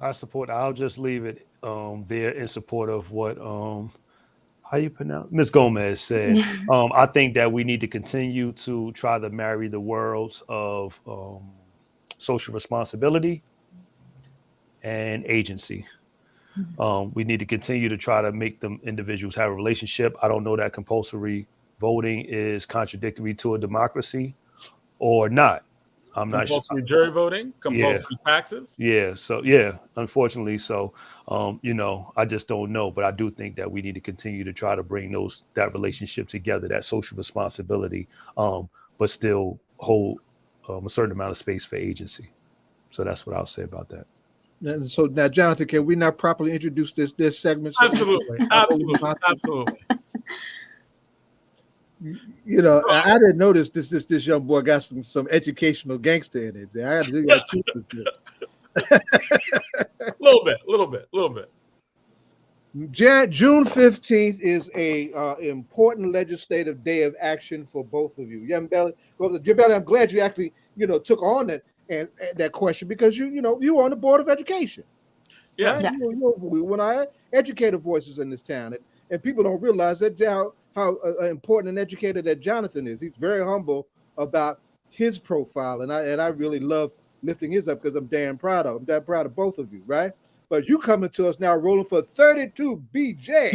I'll just leave it there in support of what how you pronounce Ms. Gomez said. I think that we need to continue to try to marry the worlds of social responsibility and agency. We need to continue to try to make them individuals have a relationship. I don't know that compulsory voting is contradictory to a democracy or not. I'm not sure. Compulsory jury voting, compulsory taxes. Yeah. So unfortunately. So, you know, I just don't know, but I do think that we need to continue to try to bring that relationship together, that social responsibility, but still hold a certain amount of space for agency. So that's what I'll say about that. And so now, Jonathan, can we not properly introduce this segment? Absolutely. You know, I didn't notice this young boy got some educational gangster in it. I got to little bit. June 15th is a important legislative day of action for both of you. Yambeli, I'm glad you actually, you know, took on that question, because you were on the Board of Education. Yes. Right? You know, when I educator voices in this town, and people don't realize that how important an educator that Jonathan is. He's very humble about his profile, and I really love lifting his up, because I'm damn proud of him. I'm damn proud of both of you, right? But you coming to us now rolling for 32 BJ,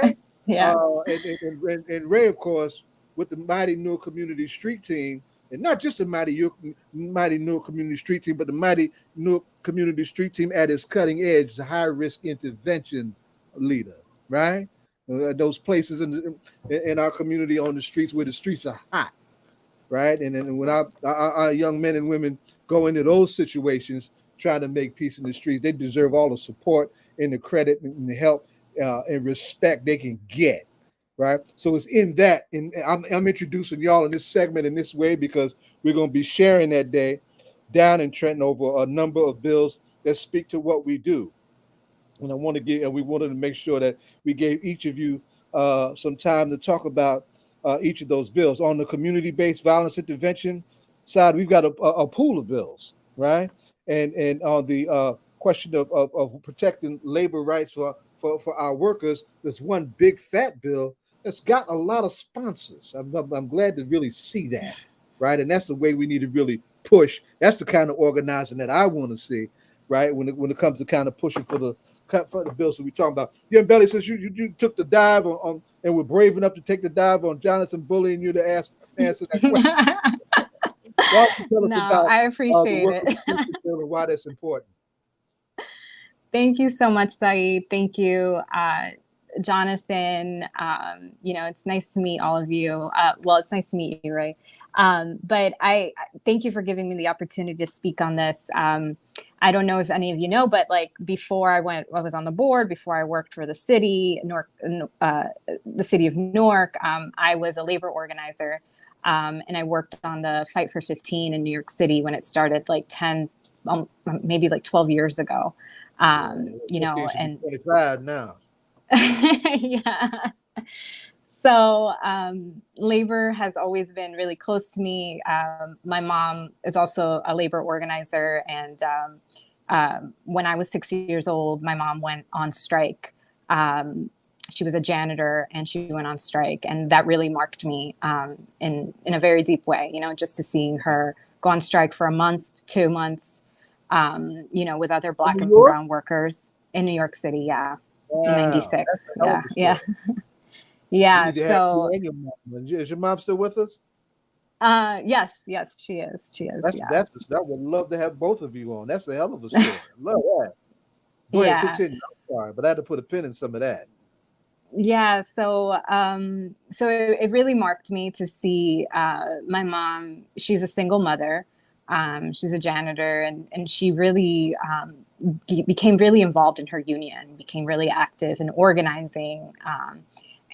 right? Yeah. And Ray, of course, with the mighty Newark Community Street Team, and not just the mighty Newark Community Street Team, but the mighty Newark Community Street Team at its cutting edge, the high risk intervention leader, right? Those places in our community on the streets where the streets are hot, right? And when our young men and women go into those situations trying to make peace in the streets, they deserve all the support and the credit and the help and respect they can get, right? So it's in that, and I'm introducing y'all in this segment in this way because we're going to be sharing that day down in Trenton over a number of bills that speak to what we do. And we wanted to make sure that we gave each of you some time to talk about each of those bills. On the community-based violence intervention side, we've got a pool of bills, right? And on the question of protecting labor rights for our workers, there's one big fat bill that's got a lot of sponsors. I'm glad to really see that, right? And that's the way we need to really push. That's the kind of organizing that I want to see, right? When it comes to kind of pushing for the bills that we're talking about. Yambeli, since you took the dive on and were brave enough to take the dive on Jonathan bullying you to answer that question. I appreciate it. And why that's important. Thank you so much, Saeed. Thank you, Jonathan. You know, it's nice to meet all of you. Well, it's nice to meet you, Ray. But I thank you for giving me the opportunity to speak on this. I don't know if any of you know, but like before I was on the board, before I worked for the city, the city of Newark, I was a labor organizer. And I worked on the Fight for 15 in New York City when it started like 10, maybe like 12 years ago. You know, and 25 now. yeah. So labor has always been really close to me. My mom is also a labor organizer. And when I was 6 years old, my mom went on strike. She was a janitor and she went on strike. And that really marked me in a very deep way, you know, just to seeing her go on strike for a month, 2 months, you know, with other Black and brown workers in New York City. Yeah. Wow. 96. Yeah. Yeah. So is your mom still with us? Yes, she is. I would love to have both of you on. That's a hell of a story. Love that. Go ahead, continue. I'm sorry, but I had to put a pin in some of that. Yeah, so it really marked me to see my mom. She's a single mother. She's a janitor, and she really became really involved in her union, became really active in organizing.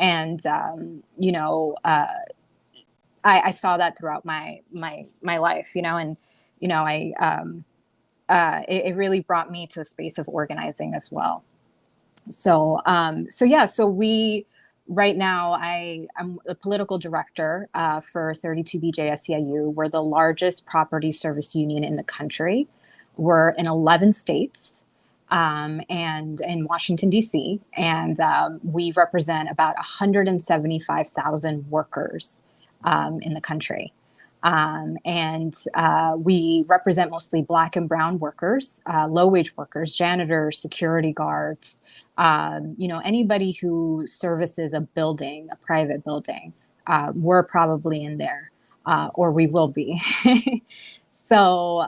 And you know, I saw that throughout my life, you know, and you know, it really brought me to a space of organizing as well. So we right now I'm a political director for 32 BJSCIU. We're the largest property service union in the country. We're in 11 states. And in Washington, D.C., and we represent about 175,000 workers in the country. And we represent mostly Black and brown workers, low-wage workers, janitors, security guards, you know, anybody who services a building, a private building. We're probably in there, or we will be. So,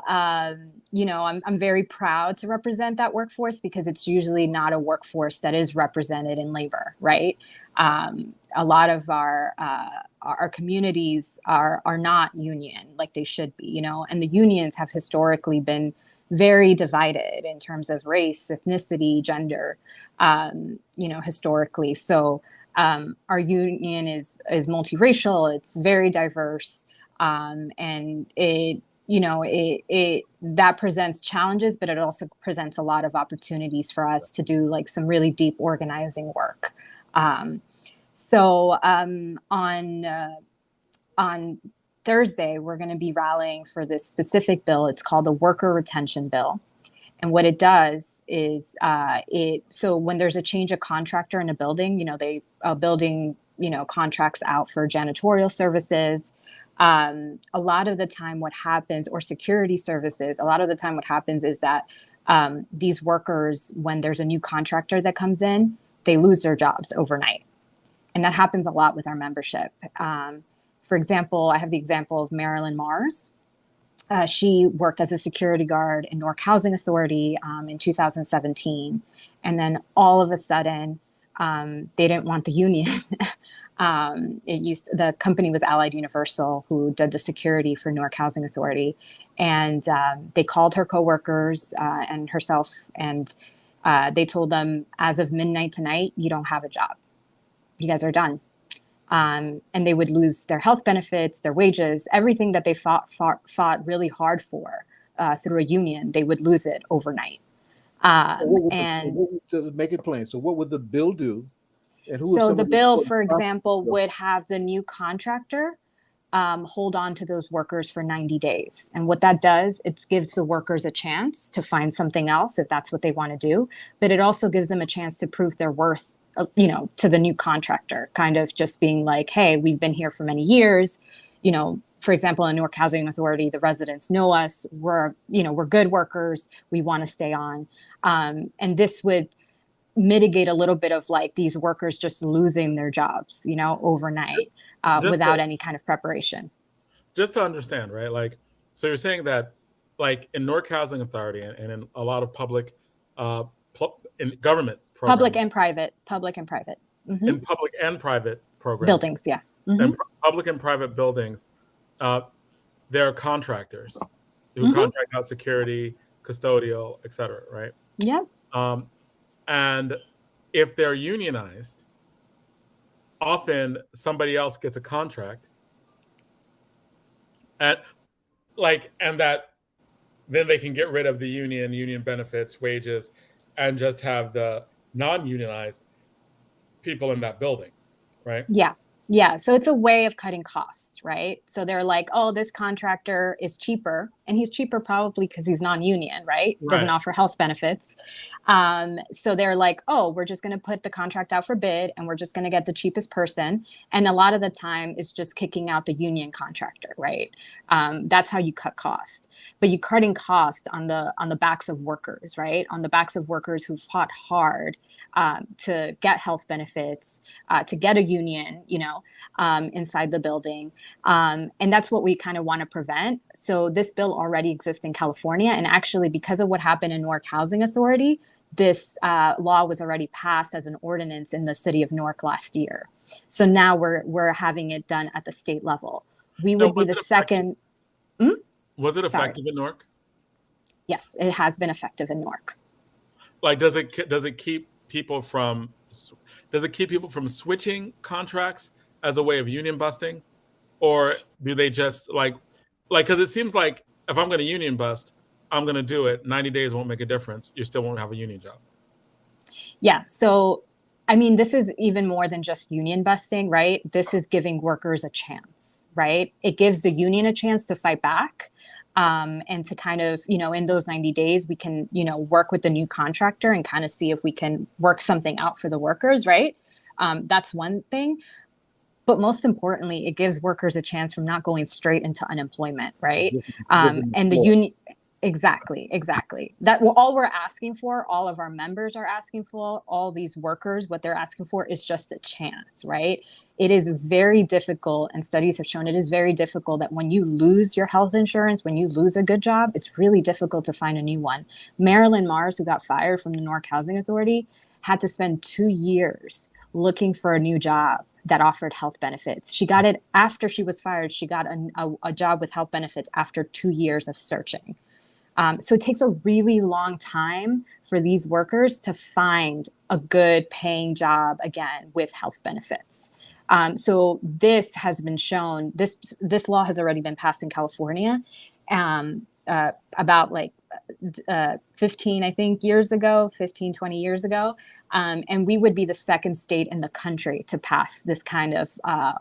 you know, I'm very proud to represent that workforce because it's usually not a workforce that is represented in labor, right? A lot of our communities are not union like they should be, you know, and the unions have historically been very divided in terms of race, ethnicity, gender, you know, historically. So our union is multiracial, it's very diverse, and it, you know, it that presents challenges, but it also presents a lot of opportunities for us to do like some really deep organizing work. So on Thursday, we're going to be rallying for this specific bill. It's called the Worker Retention Bill. And what it does is so when there's a change of contractor in a building, you know, a building, you know, contracts out for janitorial services. A lot of the time what happens, or security services, a lot of the time what happens is that these workers, when there's a new contractor that comes in, they lose their jobs overnight. And that happens a lot with our membership. For example, I have the example of Marilyn Mars. She worked as a security guard in Newark Housing Authority in 2017. And then all of a sudden, they didn't want the union. The company was Allied Universal, who did the security for Newark Housing Authority. And they called her coworkers and herself, and they told them, as of midnight tonight, you don't have a job. You guys are done. And they would lose their health benefits, their wages, everything that they fought really hard for through a union. They would lose it overnight. To make it plain, so what would the bill do? And so the bill, for example, would have the new contractor hold on to those workers for 90 days. And what that does, it gives the workers a chance to find something else if that's what they want to do. But it also gives them a chance to prove their worth, you know, to the new contractor, kind of just being like, hey, we've been here for many years. You know, for example, in Newark Housing Authority, the residents know us. We're good workers. We want to stay on. And this would mitigate a little bit of like these workers just losing their jobs, you know, overnight without any kind of preparation. Just to understand, right? Like, so you're saying that like in Newark Housing Authority and in a lot of public, in government programs, public and private, mm-hmm. In public and private programs, buildings, yeah. Mm-hmm. And public and private buildings, they're contractors who contract out security, custodial, etc. Right? Yeah. And if they're unionized, often somebody else gets a contract, and that then they can get rid of the union benefits, wages, and just have the non-unionized people in that building, right? Yeah. Yeah. So it's a way of cutting costs, right? So they're like, oh, this contractor is cheaper. And he's cheaper probably because he's non-union, right? Doesn't offer health benefits. So they're like, oh, we're just going to put the contract out for bid and we're just going to get the cheapest person. And a lot of the time it's just kicking out the union contractor, right? That's how you cut costs. But you're cutting costs on the backs of workers, right? On the backs of workers who fought hard to get health benefits, to get a union, inside the building. And that's what we kind of want to prevent. So this bill already exists in California. And actually, because of what happened in Newark Housing Authority, this law was already passed as an ordinance in the city of Newark last year. So now we're having it done at the state level. We would be the second. Was it effective in Newark? Yes, it has been effective in Newark. Like, does it keep people from switching contracts as a way of union busting, or do they just because it seems like if I'm going to union bust, I'm going to do it. 90 days won't make a difference. You still won't have a union job. Yeah. So, I mean, this is even more than just union busting, right? This is giving workers a chance, right? It gives the union a chance to fight back. And to kind of, in those 90 days, we can, work with the new contractor and kind of see if we can work something out for the workers, right? That's one thing. But most importantly, it gives workers a chance from not going straight into unemployment, right? And the union, exactly. That all we're asking for, all of our members are asking for, all these workers, what they're asking for is just a chance, right? It is very difficult, and studies have shown it is very difficult that when you lose your health insurance, when you lose a good job, it's really difficult to find a new one. Marilyn Mars, who got fired from the Newark Housing Authority, had to spend 2 years looking for a new job that offered health benefits. She got it after she was fired. She got a job with health benefits after 2 years of searching. So it takes a really long time for these workers to find a good paying job again with health benefits. So this has been shown, this law has already been passed in California about 15, I think, 20 years ago. And we would be the second state in the country to pass this kind of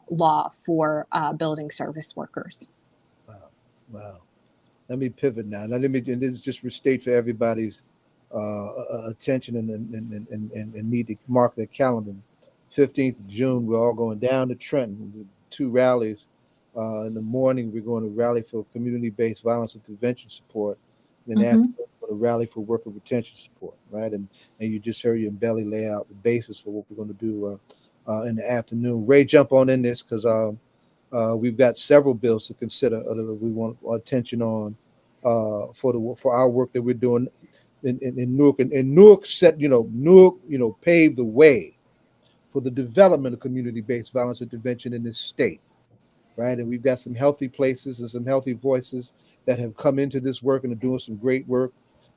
law for building service workers. Wow. Let me pivot now. And this just restate for everybody's attention and need to mark their calendar. 15th of June, we're all going down to Trenton with 2 rallies. In the morning, we're going to rally for community-based violence intervention support. Then after, we're going to rally for worker retention support, right? And you just heard Yambeli lay out the basis for what we're going to do in the afternoon. Ray, jump on in this because we've got several bills to consider that we want attention on for our work that we're doing in Newark. And Newark Newark paved the way for the development of community-based violence intervention in this state, right? And we've got some healthy places and some healthy voices that have come into this work and are doing some great work.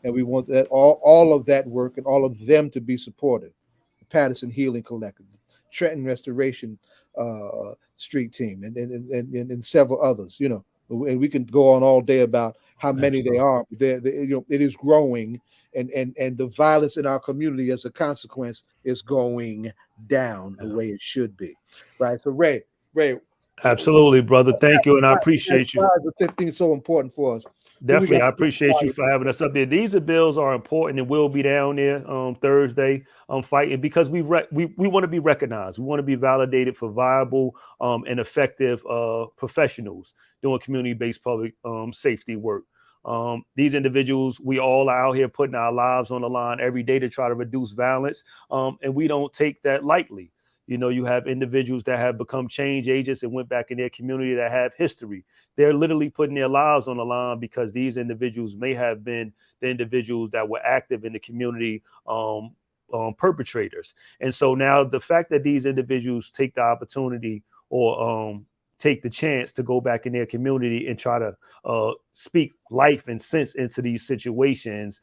And we want that all of that work and all of them to be supported. The Patterson Healing Collective, Trenton Restoration Street Team, and several others, and we can go on all day about how many they are. It is growing, and the violence in our community as a consequence is going down the way it should be, right? So Ray, absolutely, brother. Thank you, and I appreciate you. 15 is so important for us. Definitely, I appreciate you for having us up there. These bills are important, and we'll be down there Thursday fighting because we want to be recognized. We want to be validated for viable and effective professionals doing community-based public safety work. These individuals, we all are out here putting our lives on the line every day to try to reduce violence, and we don't take that lightly. You have individuals that have become change agents and went back in their community that have history. They're literally putting their lives on the line because these individuals may have been the individuals that were active in the community perpetrators. And so now the fact that these individuals take the opportunity or take the chance to go back in their community and try to speak life and sense into these situations.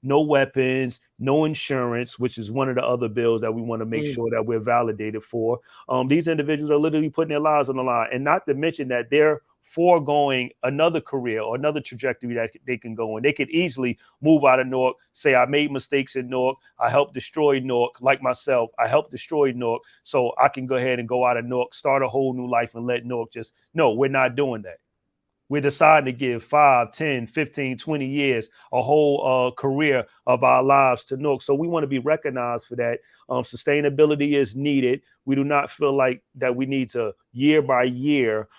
No weapons, no insurance, which is one of the other bills that we want to make sure that we're validated for. These individuals are literally putting their lives on the line, and not to mention that they're foregoing another career or another trajectory that they can go in. They could easily move out of Newark, say, I made mistakes in Newark, I helped destroy Newark, like myself, I helped destroy Newark, so I can go ahead and go out of Newark, start a whole new life and let Newark just, no, we're not doing that. We're deciding to give 5, 10, 15, 20 years, a whole career of our lives to Newark. So we want to be recognized for that. Sustainability is needed. We do not feel like that we need to year by year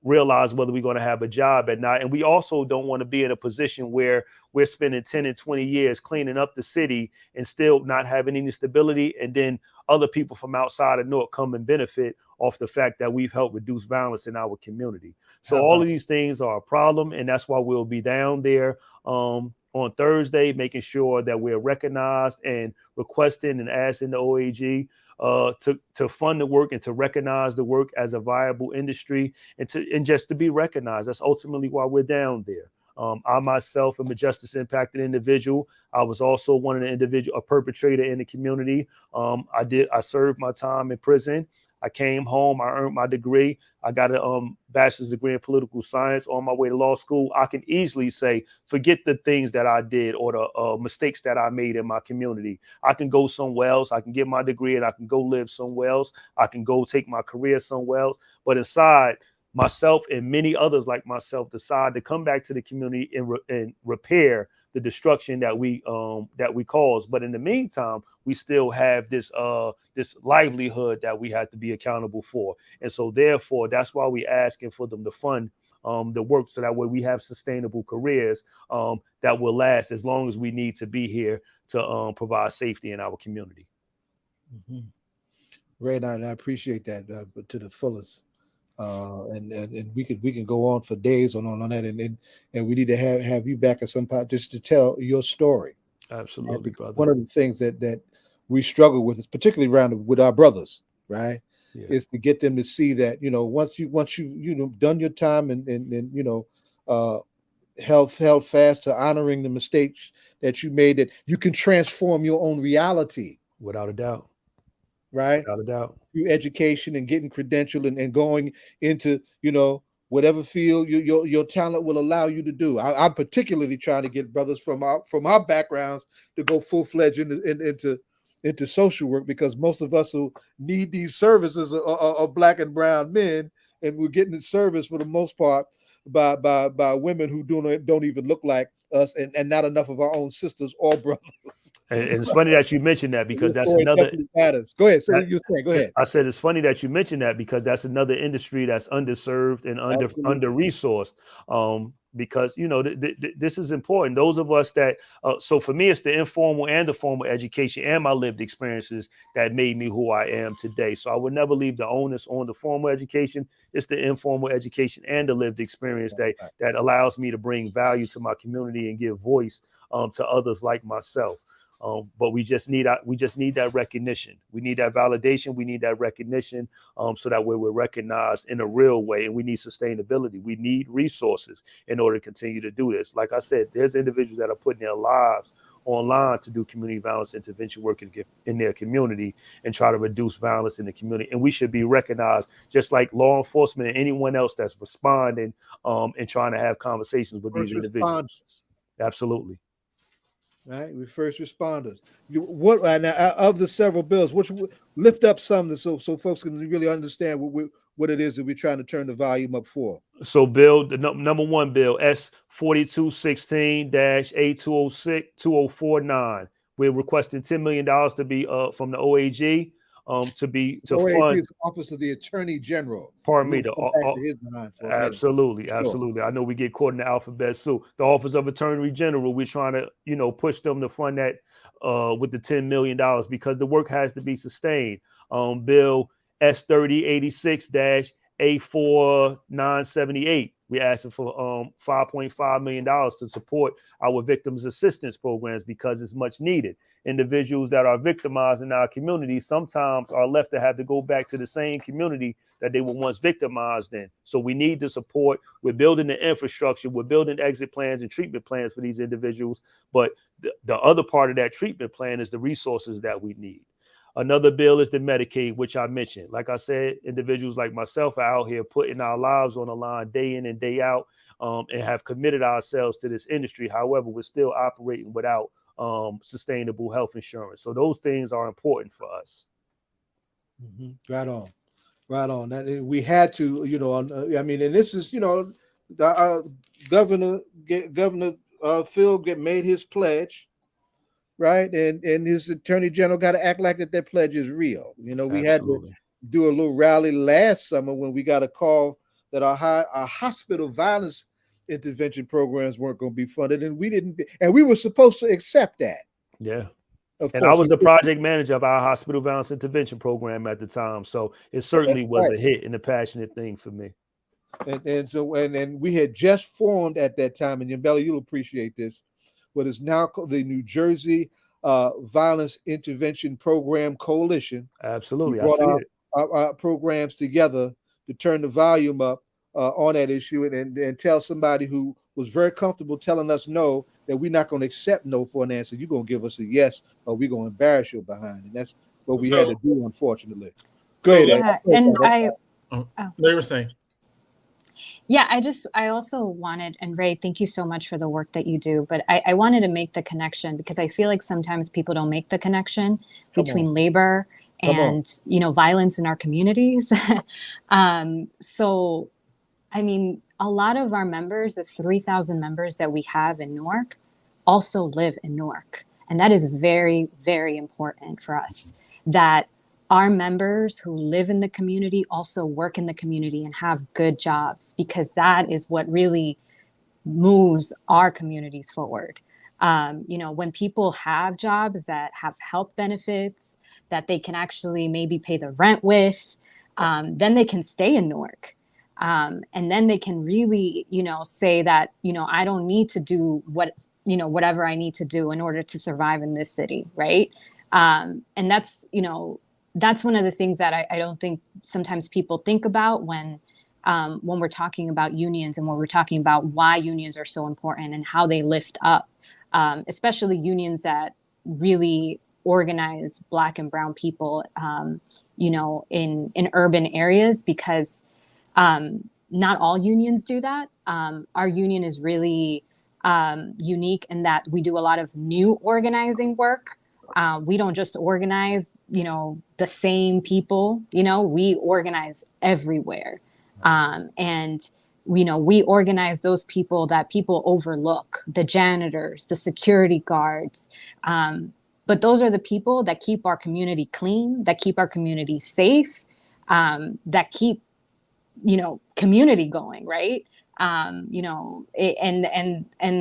realize whether we're going to have a job or not. And we also don't want to be in a position where we're spending 10 and 20 years cleaning up the city and still not having any stability. And then other people from outside of Newark come and benefit off the fact that we've helped reduce violence in our community. So all of these things are a problem. And that's why we'll be down there on Thursday, making sure that we're recognized and requesting and asking the OAG to fund the work and to recognize the work as a viable industry and just to be recognized. That's ultimately why we're down there. I myself am a justice impacted individual. I was also one of a perpetrator in the community. I served my time in prison. I came home, I earned my degree. I got a bachelor's degree in political science on my way to law school. I can easily say, forget the things that I did or the mistakes that I made in my community. I can go somewhere else. I can get my degree and I can go live somewhere else. I can go take my career somewhere else. But inside, myself and many others like myself decide to come back to the community and repair the destruction that we caused. But in the meantime, we still have this livelihood that we have to be accountable for. And so therefore, that's why we're asking for them to fund the work so that way we have sustainable careers that will last as long as we need to be here to provide safety in our community. Mm-hmm. Ray, I appreciate that to the fullest. And we can go on for days on that, and we need to have you back at some point just to tell your story. Absolutely, brother. One of the things that we struggle with is particularly around with our brothers, right? Yeah. Is to get them to see that once you done your time and held fast to honoring the mistakes that you made, that you can transform your own reality. Without a doubt. Right? Without a doubt. Through education and getting credentialed and going into, whatever field your talent will allow you to do. I'm particularly trying to get brothers from our backgrounds to go full-fledged into social work, because most of us who need these services are Black and brown men, and we're getting the service for the most part by women who don't even look like us, and not enough of our own sisters or brothers. And it's funny that you mentioned that, because that's another matters. Go ahead. So you say, go ahead. I said it's funny that you mentioned that, because that's another industry that's underserved and under-resourced. Because this is important. Those of us that so for me, it's the informal and the formal education and my lived experiences that made me who I am today. So I would never leave the onus on the formal education. It's the informal education and the lived experience that allows me to bring value to my community and give voice to others like myself. But we just need that recognition. We need that validation. We need that recognition so that we're recognized in a real way. And we need sustainability. We need resources in order to continue to do this. Like I said, there's individuals that are putting their lives online to do community violence intervention work in their community and try to reduce violence in the community. And we should be recognized just like law enforcement and anyone else that's responding and trying to have conversations with these individuals. Absolutely. Right, we first responders. What of the several bills? Which lift up some so folks can really understand what it is that we're trying to turn the volume up for. So, bill, the number one bill, S4216-A2049. We're requesting $10 million to be from the OAG. To fund the Office of the Attorney General. Pardon me. Absolutely. I know we get caught in the alphabet. So the Office of Attorney General, we're trying to, push them to fund that with the $10 million, because the work has to be sustained. Bill S3086-A4978. We're asking for $5.5 million to support our victims assistance programs because it's much needed. Individuals that are victimized in our community sometimes are left to have to go back to the same community that they were once victimized in. So we need the support. We're building the infrastructure. We're building exit plans and treatment plans for these individuals. But the other part of that treatment plan is the resources that we need. Another bill is the Medicaid, which I mentioned. Like I said, individuals like myself are out here putting our lives on the line day in and day out, and have committed ourselves to this industry. However, we're still operating without sustainable health insurance. So those things are important for us. Mm-hmm. Right on. That we had to, I mean, and this is, Governor Phil made his pledge. Right, and his attorney general got to act like that pledge is real. We Absolutely. had to do a little rally last summer when we got a call that our hospital violence intervention programs weren't going to be funded, and we were supposed to accept that. Yeah. Of and course, I was the project manager of our hospital violence intervention program at the time, so it certainly was a hit and a passionate thing for me. And we had just formed at that time, and Yambeli, you'll appreciate this, what is now called the New Jersey Violence Intervention Program Coalition. Absolutely. We brought our programs together to turn the volume up on that issue and tell somebody who was very comfortable telling us no, that we're not going to accept no for an answer. You're going to give us a yes, or we're going to embarrass you behind. And that's what we had to do, unfortunately. Go ahead. Yeah, and they were saying. Yeah, I also wanted, and Ray, thank you so much for the work that you do, but I wanted to make the connection because I feel like sometimes people don't make the connection between labor and, violence in our communities. So, I mean, a lot of our members, the 3,000 members that we have in Newark, also live in Newark. And that is very, very important for us, that our members who live in the community also work in the community and have good jobs, because that is what really moves our communities forward. When people have jobs that have health benefits that they can actually maybe pay the rent with, then they can stay in Newark. And then they can really, say that, I don't need to do whatever I need to do in order to survive in this city. Right. And that's one of the things that I don't think sometimes people think about when we're talking about unions and when we're talking about why unions are so important and how they lift up, especially unions that really organize Black and Brown people, in urban areas, because not all unions do that. Our union is really unique in that we do a lot of new organizing work. We don't just organize, the same people, we organize everywhere. And, we organize those people that people overlook, the janitors, the security guards. But those are the people that keep our community clean, that keep our community safe, that keep, community going, right? And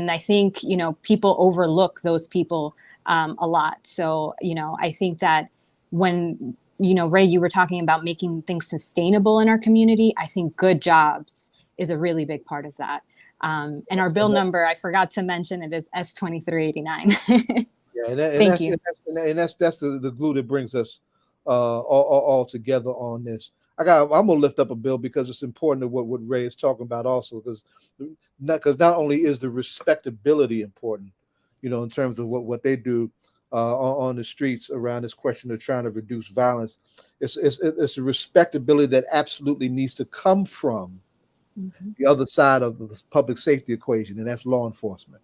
I think, people overlook those people a lot. So, I think that when, Ray, you were talking about making things sustainable in our community, I think good jobs is a really big part of that. And our bill number, I forgot to mention, it is S2389. Yeah, and that's the glue that brings us all together on this. I'm gonna lift up a bill because it's important to what Ray is talking about also, because not only is the respectability important, in terms of what they do on the streets around this question of trying to reduce violence, it's a respectability that absolutely needs to come from the other side of the public safety equation, and that's law enforcement.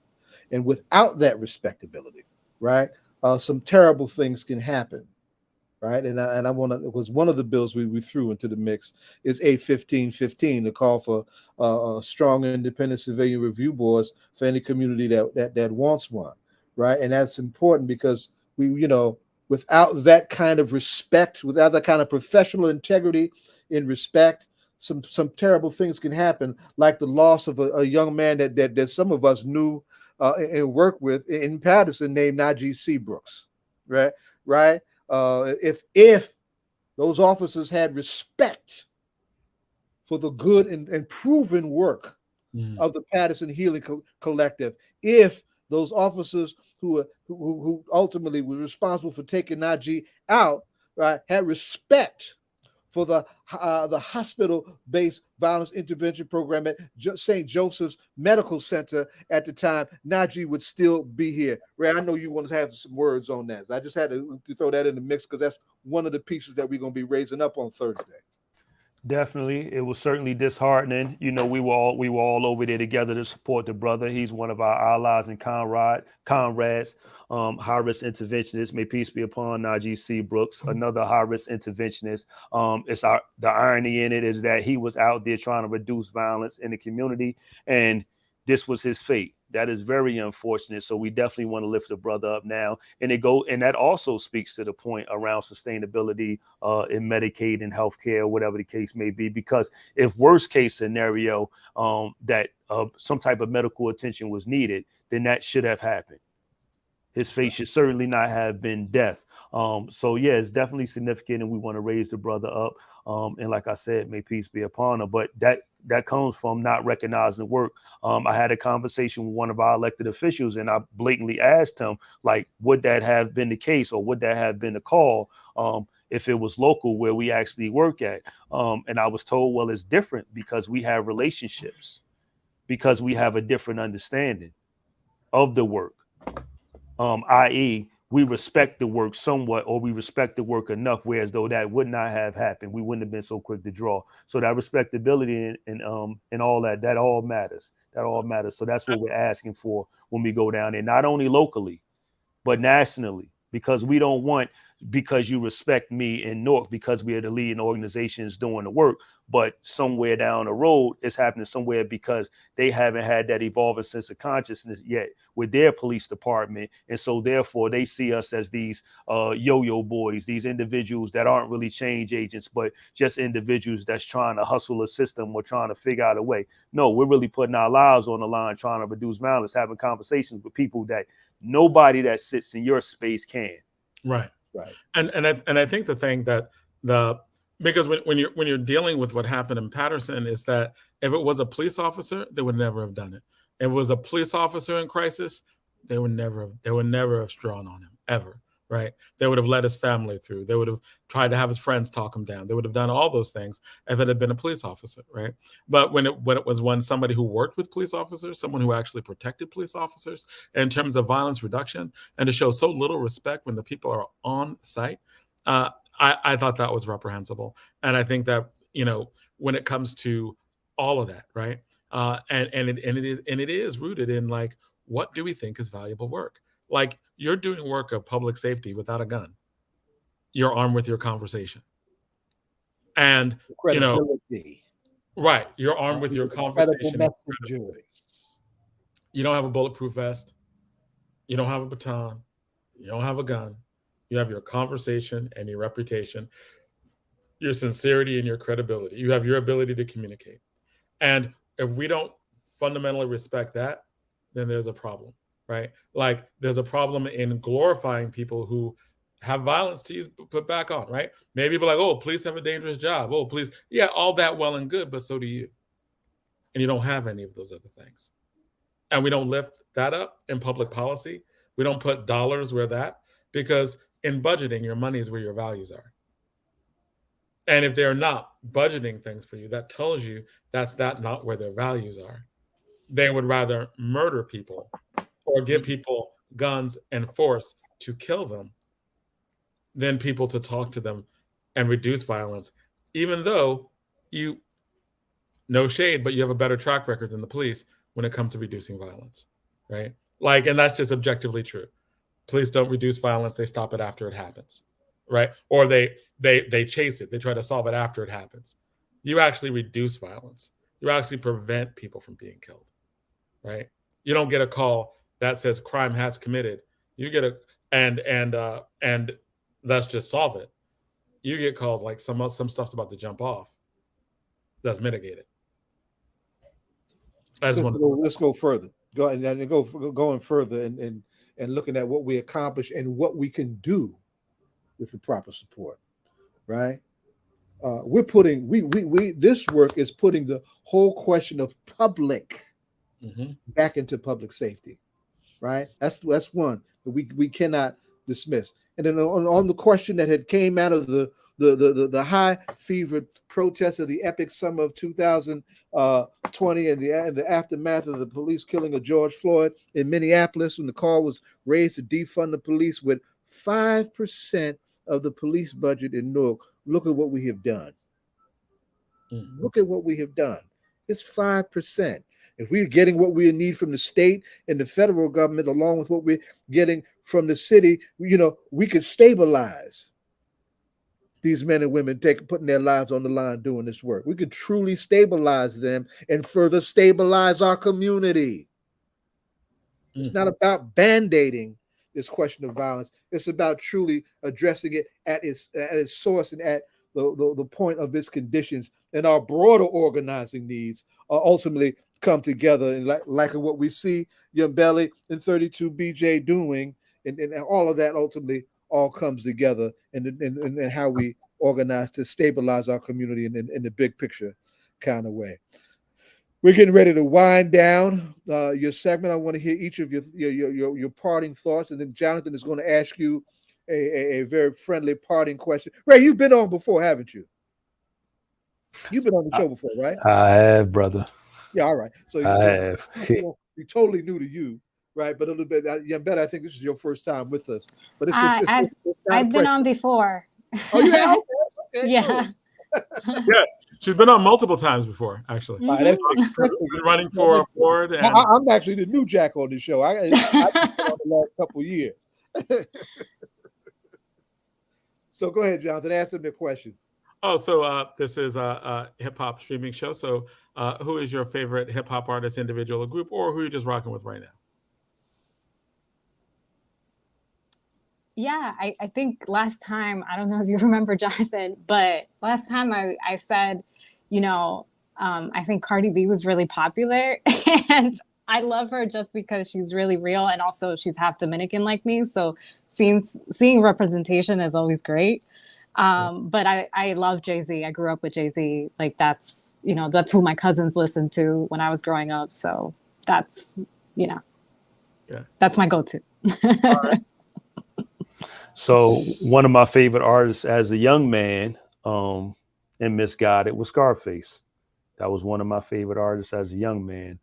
And without that respectability, right, some terrible things can happen. Right, and I want to, because one of the bills we threw into the mix is A1515, the call for strong independent civilian review boards for any community that wants one. Right, and that's important because we, without that kind of respect, without that kind of professional integrity and respect, some terrible things can happen, like the loss of a young man that some of us knew and worked with in Patterson named Najee Seabrooks. Right. If those officers had respect for the good and proven work of the Patterson Healing Collective if those officers who ultimately were responsible for taking Najee out, right, had respect for the hospital-based violence intervention program at St. Joseph's Medical Center at the time, Najee would still be here. Ray, I know you want to have some words on that. I just had to throw that in the mix because that's one of the pieces that we're going to be raising up on Thursday. Definitely, it was certainly disheartening. You know, we were all over there together to support the brother. He's one of our allies and comrades, high-risk interventionist. May peace be upon Najee C. Brooks, another high-risk interventionist. The irony in it is that he was out there trying to reduce violence in the community, and this was his fate. That is very unfortunate. So we definitely want to lift the brother up now. And that also speaks to the point around sustainability in Medicaid and healthcare, whatever the case may be. Because if worst case scenario that some type of medical attention was needed, then that should have happened. His fate should certainly not have been death. So yeah, it's definitely significant, and we want to raise the brother up. And like I said, may peace be upon him. But that comes from not recognizing the work. I had a conversation with one of our elected officials, and I blatantly asked him, like, would that have been the case, or would that have been the call if it was local where we actually work at? And I was told, well, it's different because we have relationships, because we have a different understanding of the work. I.e., we respect the work somewhat, or we respect the work enough, whereas though that would not have happened, we wouldn't have been so quick to draw. So that respectability and all that all matters. That all matters. So that's what we're asking for when we go down there, not only locally, but nationally, because we don't want, because you respect me in Newark, because we are the leading organizations doing the work, but somewhere down the road, it's happening somewhere because they haven't had that evolving sense of consciousness yet with their police department. And so therefore they see us as these yo-yo boys, these individuals that aren't really change agents, but just individuals that's trying to hustle a system or trying to figure out a way. No, we're really putting our lives on the line, trying to reduce violence, having conversations with people that nobody that sits in your space can. Right. Right. And I think the thing that because when you're dealing with what happened in Patterson is that if it was a police officer, they would never have done it. If it was a police officer in crisis, they would never have strawn on him ever. Right. They would have let his family through. They would have tried to have his friends talk him down. They would have done all those things if it had been a police officer. Right. But when it was somebody who worked with police officers, someone who actually protected police officers in terms of violence reduction, and to show so little respect when the people are on site, I thought that was reprehensible. And I think that, when it comes to all of that, right, and it is rooted in, like, what do we think is valuable work? Like, you're doing work of public safety without a gun. You're armed with your conversation. And, credibility. Right. You're armed with your conversation. You don't have a bulletproof vest. You don't have a baton. You don't have a gun. You have your conversation and your reputation, your sincerity and your credibility. You have your ability to communicate. And if we don't fundamentally respect that, then there's a problem. Right? Like, there's a problem in glorifying people who have violence to put back on, right? Maybe people are like, oh, police have a dangerous job. Oh, police. Yeah, all that well and good, but so do you. And you don't have any of those other things. And we don't lift that up in public policy. We don't put dollars where that, because in budgeting, your money is where your values are. And if they're not budgeting things for you, that tells you that's not where their values are. They would rather murder people or give people guns and force to kill them than people to talk to them and reduce violence, even though no shade, but you have a better track record than the police when it comes to reducing violence, right? Like, and that's just objectively true. Police don't reduce violence, they stop it after it happens, right? Or they chase it, they try to solve it after it happens. You actually reduce violence. You actually prevent people from being killed, right? You don't get a call that says crime has committed. You get and let's just solve it. You get calls like some stuff's about to jump off. That's mitigated. Let's go further. Going further and looking at what we accomplish and what we can do with the proper support, right? we're putting we this work is putting the whole question of public back into public safety, right? That's one that we cannot dismiss. And then on the question that had came out of the high fevered protest of the epic summer of 2020 and the aftermath of the police killing of George Floyd in Minneapolis, when the call was raised to defund the police with 5% of the police budget in Newark. Look at what we have done. Look at what we have done. It's 5%. If we're getting what we need from the state and the federal government, along with what we're getting from the city, we could stabilize these men and women putting their lives on the line doing this work. We could truly stabilize them and further stabilize our community. It's not about band-aiding this question of violence. It's about truly addressing it at its source and at the point of its conditions. And our broader organizing needs ultimately come together. And like what we see Yambeli and 32 BJ doing, and all of that ultimately all comes together and how we organize to stabilize our community in the big picture kind of way. We're getting ready to wind down your segment. I want to hear each of your parting thoughts, and then Jonathan is going to ask you a very friendly parting question. Ray, you've been on before, haven't you? You've been on the show before, right? I have, brother. Yeah, all right. So I have. Be totally new to you, right? But a little bit, Yambeli, I think this is your first time with us. But I've been on before. Oh, you have? Okay, yeah. Cool. Yes, she's been on multiple times before, actually. That's been running for a board. And I'm actually the new Jack on the show. I've been on the last couple of years. So go ahead, Jonathan. Ask him the question. Oh, so this is a hip hop streaming show. So who is your favorite hip hop artist, individual, or group, or who are you just rocking with right now? Yeah, I think last time, I don't know if you remember, Jonathan, but last time I said, I think Cardi B was really popular, and I love her just because she's really real, and also she's half Dominican like me. So seeing representation is always great. But I love Jay-Z. I grew up with Jay-Z. Like that's who my cousins listened to when I was growing up. So that's that's my go-to. All right. So one of my favorite artists as a young man, and Misguided, was Scarface. That was one of my favorite artists as a young man.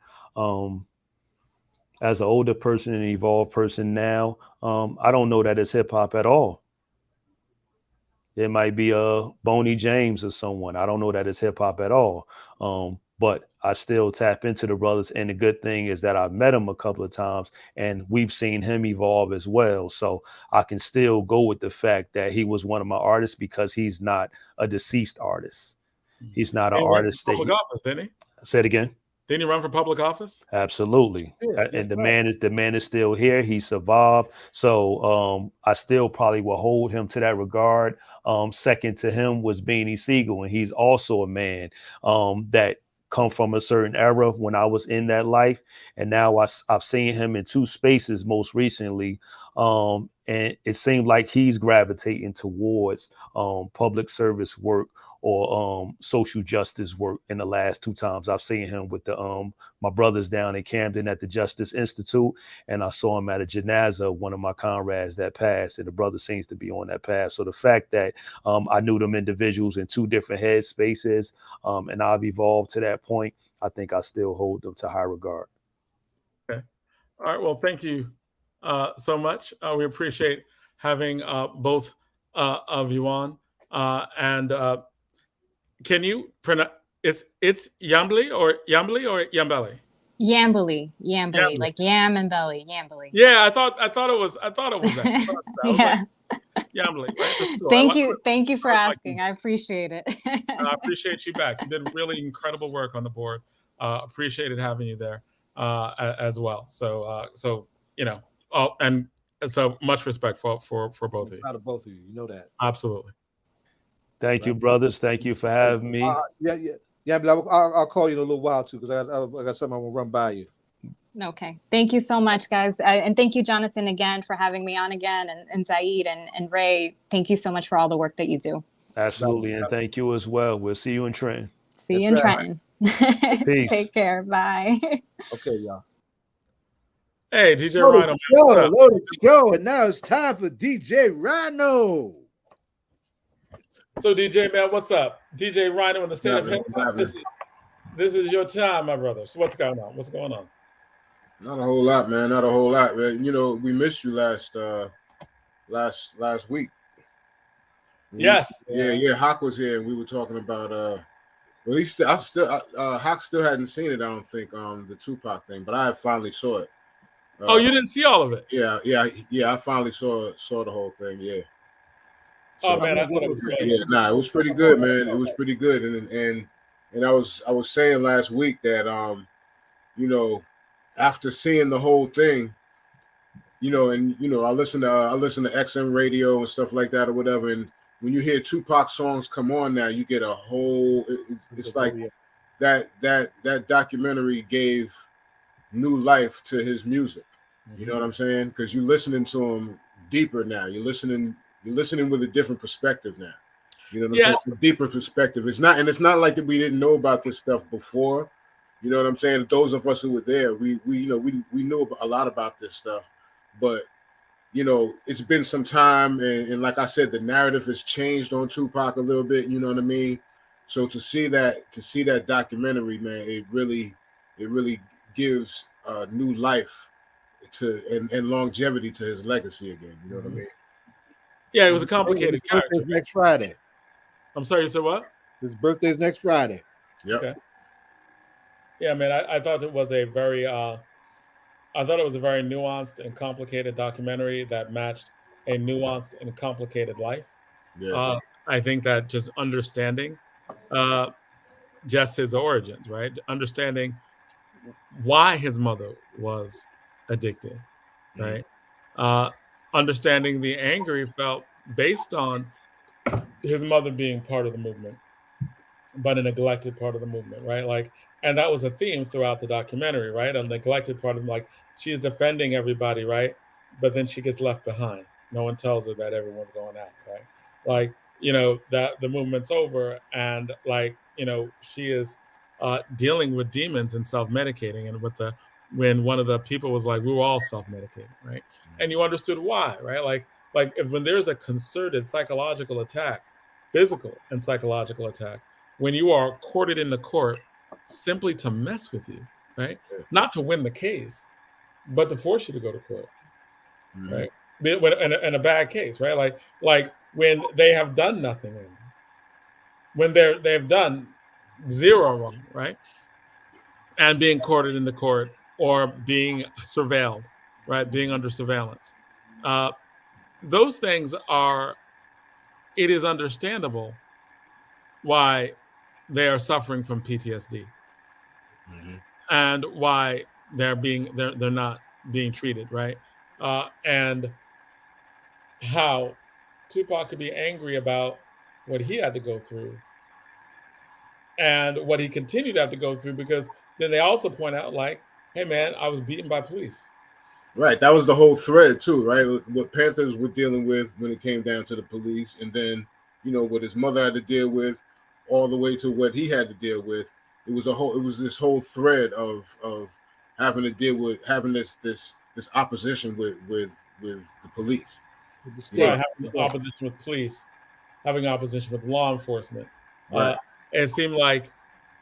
As an older person and evolved person now, I don't know that it's hip hop at all. It might be a Boney James or someone. I don't know that it's hip hop at all. But I still tap into the brothers. And the good thing is that I've met him a couple of times and we've seen him evolve as well. So I can still go with the fact that he was one of my artists because he's not a deceased artist. He's not an artist. Public office, didn't he? Say it again. Didn't he run for public office? Absolutely. Yeah, and the man is still here. He survived. So I still probably will hold him to that regard. Second to him was Beanie Siegel, and he's also a man that come from a certain era when I was in that life. And now I've seen him in two spaces most recently. And it seemed like he's gravitating towards public service work or social justice work in the last two times. I've seen him with the my brothers down in Camden at the Justice Institute, and I saw him at a janaza, one of my comrades that passed, and the brother seems to be on that path. So the fact that I knew them individuals in two different head spaces, and I've evolved to that point, I think I still hold them to high regard. Okay. All right. Well, thank you so much. We appreciate having both of you on. And can you pronounce it's Yambeli or Yambeli? Yambeli, like yam and belly, Yambeli. Yeah, I thought it was that. Yeah. Yambeli. Right? Cool. Thank you for asking. I appreciate it. I appreciate you back. You did really incredible work on the board. Appreciated having you there as well. So and so much respect for both of you. Proud of both of you. You know that. Absolutely. Thank you, brothers. Thank you for having me. Yeah, but I'll call you in a little while too, because I got something I want to run by you. Okay. Thank you so much, guys. And thank you, Jonathan, again, for having me on again, and Zaid and Ray. Thank you so much for all the work that you do. Absolutely. And thank you as well. We'll see you in Trenton. See you in Trenton. Peace. Take care. Bye. Okay, y'all. Hey, DJ Load Rhino. the show, load the show, and now it's time for DJ Rhino. So, DJ, man, what's up? DJ Rhino in the state of hip hop. This is your time, my brother. So what's going on? What's going on? Not a whole lot, man. Not a whole lot, man. You know, we missed you last week. Yes. Yeah. Hawk was here, and we were talking about Hawk still hadn't seen it. I don't think the Tupac thing, but I finally saw it. Oh, you didn't see all of it? Yeah. I finally saw the whole thing. Yeah. Oh man, I thought it was good. Yeah, it was pretty good, man. It was pretty good, and I was saying last week that you know, after seeing the whole thing, you know, and you know, I listen to XM radio and stuff like that or whatever, and when you hear Tupac songs come on now, you get a whole. It's like that documentary gave new life to his music. You know what I'm saying? Because you're listening to him deeper now. You're listening with a different perspective now. You know what I'm saying? A deeper perspective. It's not like that we didn't know about this stuff before. You know what I'm saying? Those of us who were there, we knew a lot about this stuff, but you know, it's been some time, and like I said, the narrative has changed on Tupac a little bit. You know what I mean? So to see that documentary, man, it really gives new life to and longevity to his legacy again. You know what I mean? Yeah, it was a complicated His character. birthday's next Friday. I'm sorry, you said what? His birthday's next Friday. Yep. Okay. Yeah, man, I thought it was a very nuanced and complicated documentary that matched a nuanced and complicated life. Yeah. I think that just understanding just his origins, right? Understanding why his mother was addicted, right? Understanding the anger he felt based on his mother being part of the movement, but a neglected part of the movement, right? Like, and that was a theme throughout the documentary, right? A neglected part of, like, she's defending everybody, right? But then she gets left behind. No one tells her that everyone's going out, right? Like, you know, that the movement's over, and like, you know, she is dealing with demons and self-medicating, and when one of the people was like, we were all self-medicating, right? And you understood why, right? Like if when there's a concerted psychological attack, physical and psychological attack, when you are courted in the court simply to mess with you, right? Not to win the case, but to force you to go to court, right? In a bad case, right? Like when they have done nothing wrong, when they've done zero wrong, right? And being courted in the court or being surveilled, right? Being under surveillance. Those things it is understandable why they are suffering from PTSD and why they're not being treated, right? And how Tupac could be angry about what he had to go through and what he continued to have to go through, because then they also point out, like, hey man, I was beaten by police. Right, that was the whole thread too, right? What Panthers were dealing with when it came down to the police, and then, you know, what his mother had to deal with, all the way to what he had to deal with. It was this whole thread of having to deal with having this opposition with the police. Right, having opposition with police, having opposition with law enforcement. Right. It seemed like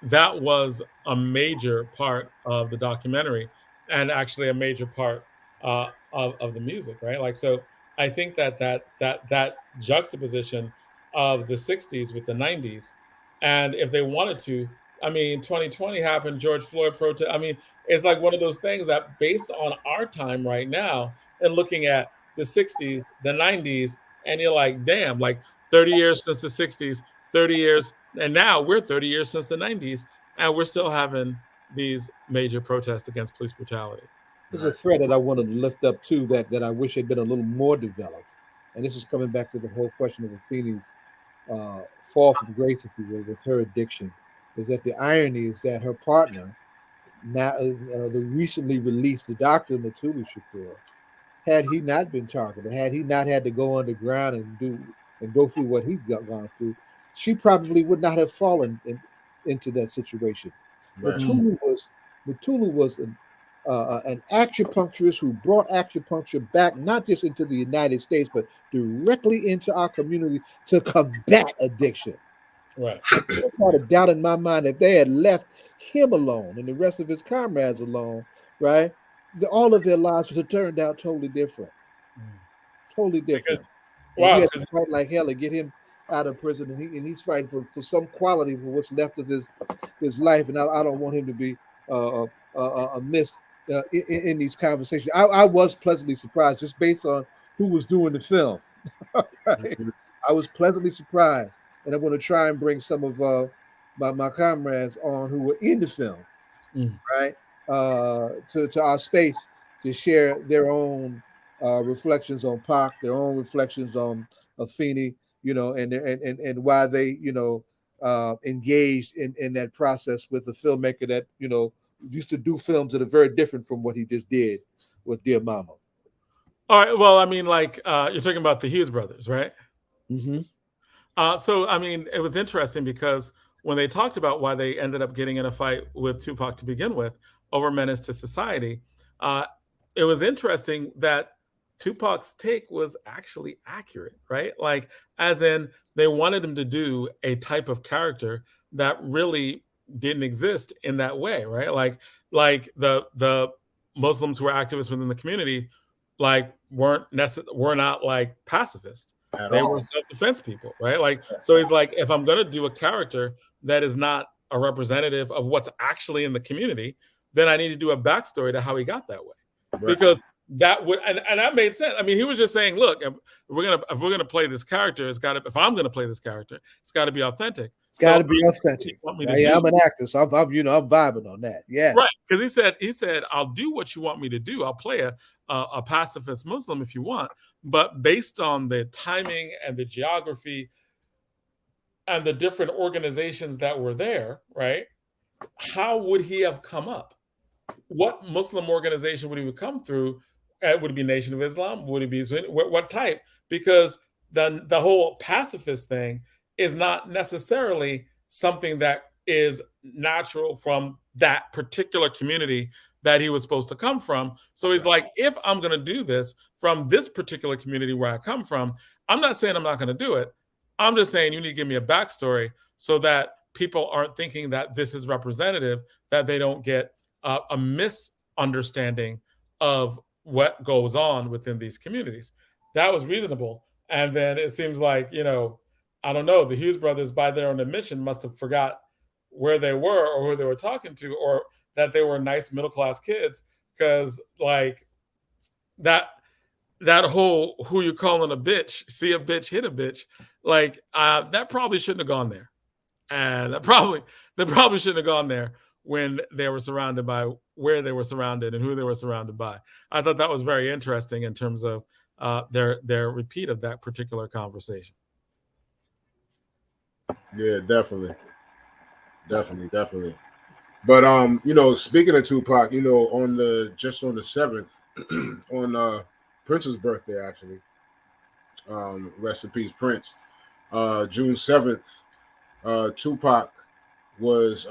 that was a major part of the documentary, and actually a major part of the music, right? Like, so I think that juxtaposition of the 60s with the 90s, and if they wanted to, I mean, 2020 happened, George Floyd protest. I mean, it's like one of those things that, based on our time right now and looking at the 60s, the 90s, and you're like, damn, like 30 years since the 60s, 30 years, and now we're 30 years since the 90s, and we're still having these major protests against police brutality. There's a thread that I wanted to lift up too that I wish had been a little more developed, and this is coming back to the whole question of Afeni's fall from grace, if you will, with her addiction. Is that the irony is that her partner, now the recently released the Dr. Mutulu Shakur, had he not been targeted, had he not had to go underground and do and go through what he'd gone through, she probably would not have fallen into that situation. Right. Mutulu was an acupuncturist who brought acupuncture back not just into the United States, but directly into our community to combat addiction. Right. There's not a doubt in my mind if they had left him alone and the rest of his comrades alone, right? All of their lives would have turned out totally different. Totally different. We had to fight like hell to get him out of prison, and he's fighting for some quality for what's left of his life. And I don't want him to be missed in these conversations. I was pleasantly surprised just based on who was doing the film. Right? I was pleasantly surprised, and I'm going to try and bring some of my comrades on who were in the film, right, to our space to share their own reflections on Pac, their own reflections on Afeni, and why they, engaged in that process with a filmmaker that, used to do films that are very different from what he just did with Dear Mama. All right. Well, I mean, like you're talking about the Hughes brothers, right? Mm-hmm. So, I mean, it was interesting because when they talked about why they ended up getting in a fight with Tupac to begin with over Menace to Society, it was interesting that Tupac's take was actually accurate, right? Like, as in, they wanted him to do a type of character that really didn't exist in that way, right? Like the Muslims who were activists within the community, like were not like pacifist. They were self-defense people, right? Like, so he's like, if I'm gonna do a character that is not a representative of what's actually in the community, then I need to do a backstory to how he got that way, because that would and that made sense. I mean, he was just saying, look, if we're gonna play this character, if I'm gonna play this character, it's got to be authentic. It's got to be authentic. I'm an actor, so I'm vibing on that. Yeah, right. Because he said, I'll do what you want me to do. I'll play a pacifist Muslim if you want, but based on the timing and the geography and the different organizations that were there, right? How would he have come up? What Muslim organization would he have come through? Would it be Nation of Islam? Would it be what type? Because the whole pacifist thing is not necessarily something that is natural from that particular community that he was supposed to come from. So he's like, if I'm going to do this from this particular community where I come from, I'm not saying I'm not going to do it. I'm just saying you need to give me a backstory so that people aren't thinking that this is representative, that they don't get a misunderstanding of what goes on within these communities. That was reasonable. And then it seems like, I don't know, the Hughes brothers, by their own admission, must have forgot where they were or who they were talking to, or that they were nice middle-class kids, because like that whole who you calling a bitch, see a bitch, hit a bitch, like that probably shouldn't have gone there. And they probably shouldn't have gone there when they were surrounded by where they were surrounded and who they were surrounded by. I thought that was very interesting in terms of their repeat of that particular conversation. Yeah, definitely. But speaking of Tupac, on the 7th, on Prince's birthday, actually, rest in peace, Prince. June 7th, Tupac was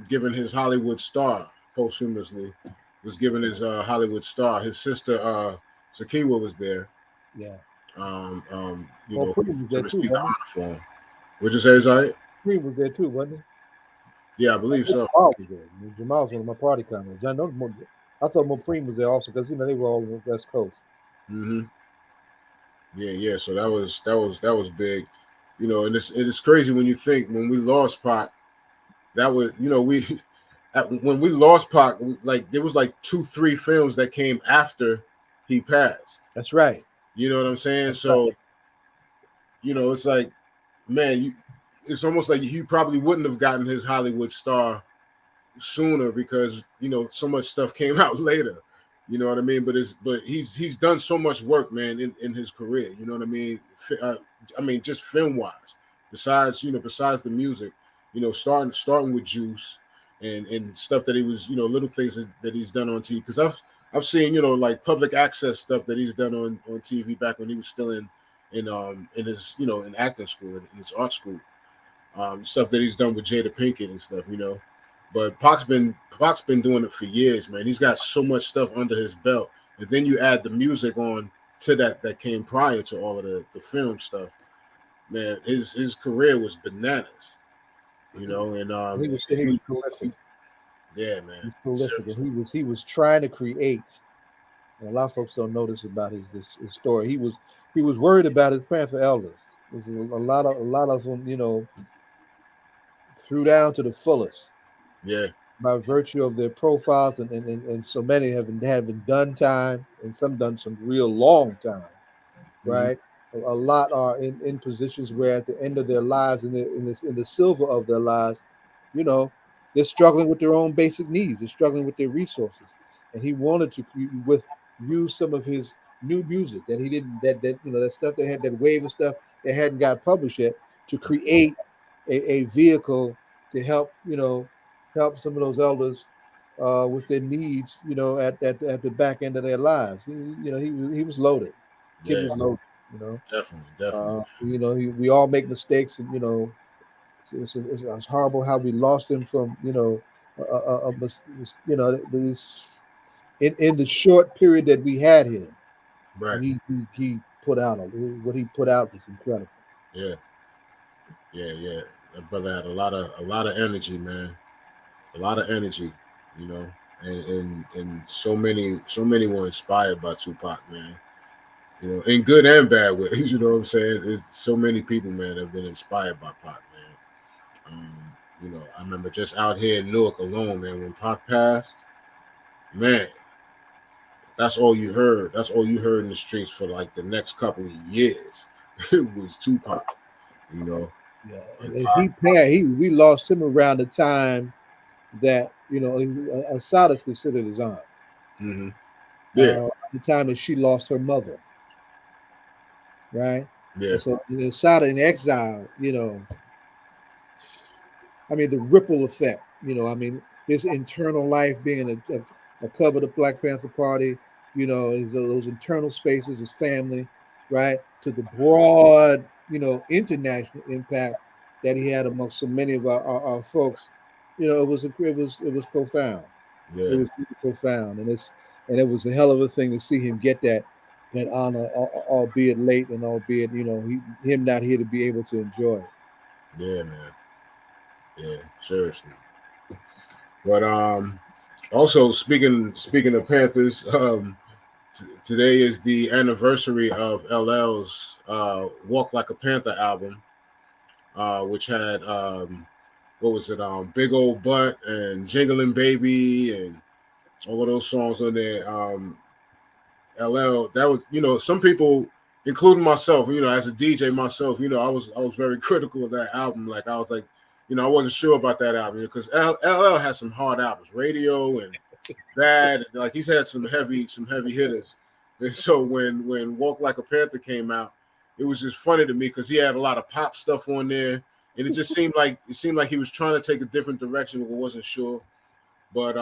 given his Hollywood star posthumously. Was given his Hollywood star. His sister Sakiwa was there. Yeah. To receive the honor for him. Would you say, Zayed? Cream was there too, wasn't he? Yeah, I believe so. Jamal was there. Jamal was one of my party comrades. I thought Mopreme was there also because they were all on the West Coast. Mm-hmm. Yeah. So that was big, and it's crazy when you think when we lost Pac, that was when we lost Pac, like there was like 2-3 films that came after he passed. That's right. You know what I'm saying? That's so, right. It's like, man, it's almost like he probably wouldn't have gotten his Hollywood star sooner because so much stuff came out later. You know what I mean? But he's done so much work, man, in his career. You know what I mean? Just film wise. Besides the music, starting with Juice and stuff that he was, little things that he's done on TV. Because I've seen like public access stuff that he's done on TV back when he was still in in his in acting school, in his art school, stuff that he's done with Jada Pinkett and stuff, But Pac's been doing it for years, man. He's got so much stuff under his belt, and then you add the music on to that came prior to all of the film stuff. Man, his career was bananas, and he was prolific. Yeah, man. He's prolific, and he was trying to create. And a lot of folks don't know this about his story. He was worried about his Panther elders. There's a lot of them, threw down to the fullest. Yeah. By virtue of their profiles, and so many have been done time, and some done some real long time, right? Mm-hmm. A lot are in positions where at the end of their lives, in the silver of their lives, they're struggling with their own basic needs. They're struggling with their resources, and he wanted to use some of his new music that he didn't that stuff that had that wave of stuff that hadn't got published yet, to create a vehicle to help some of those elders with their needs, at the back end of their lives. He was loaded. Kid was loaded. Definitely. We all make mistakes, and it's horrible how we lost him from in the short period that we had him. Right. He put out what he put out was incredible. Yeah. That brother had a lot of energy, man. A lot of energy, and so many were inspired by Tupac, man. In good and bad ways. You know what I'm saying? There's so many people, man, have been inspired by Pac, man. I remember just out here in Newark alone, man, when Pac passed, man, that's all you heard. That's all you heard in the streets for like the next couple of years. It was Tupac, Yeah, and we lost him around the time that Assad is considered his aunt. Mm-hmm. Yeah, the time that she lost her mother, right? Yeah. And so Assad in exile, the ripple effect. This internal life being a cover of the Black Panther Party. Those internal spaces, his family, right, to the broad, international impact that he had amongst so many of our folks. It was profound. Yeah. It was really profound, and it was a hell of a thing to see him get that honor, albeit late, and albeit him not here to be able to enjoy it. Yeah, man. Yeah, seriously. But also speaking of Panthers, today is the anniversary of LL's "Walk Like a Panther" album, which had Big Old Butt and Jingling Baby and all of those songs on there. LL, that was, some people, including myself, as a DJ myself, I was very critical of that album. Like I was like, I wasn't sure about that album because LL has some hard albums, Radio and Bad. Like he's had some heavy hitters. And so when Walk Like a Panther came out, it was just funny to me because he had a lot of pop stuff on there. And it just seemed like he was trying to take a different direction, but wasn't sure. But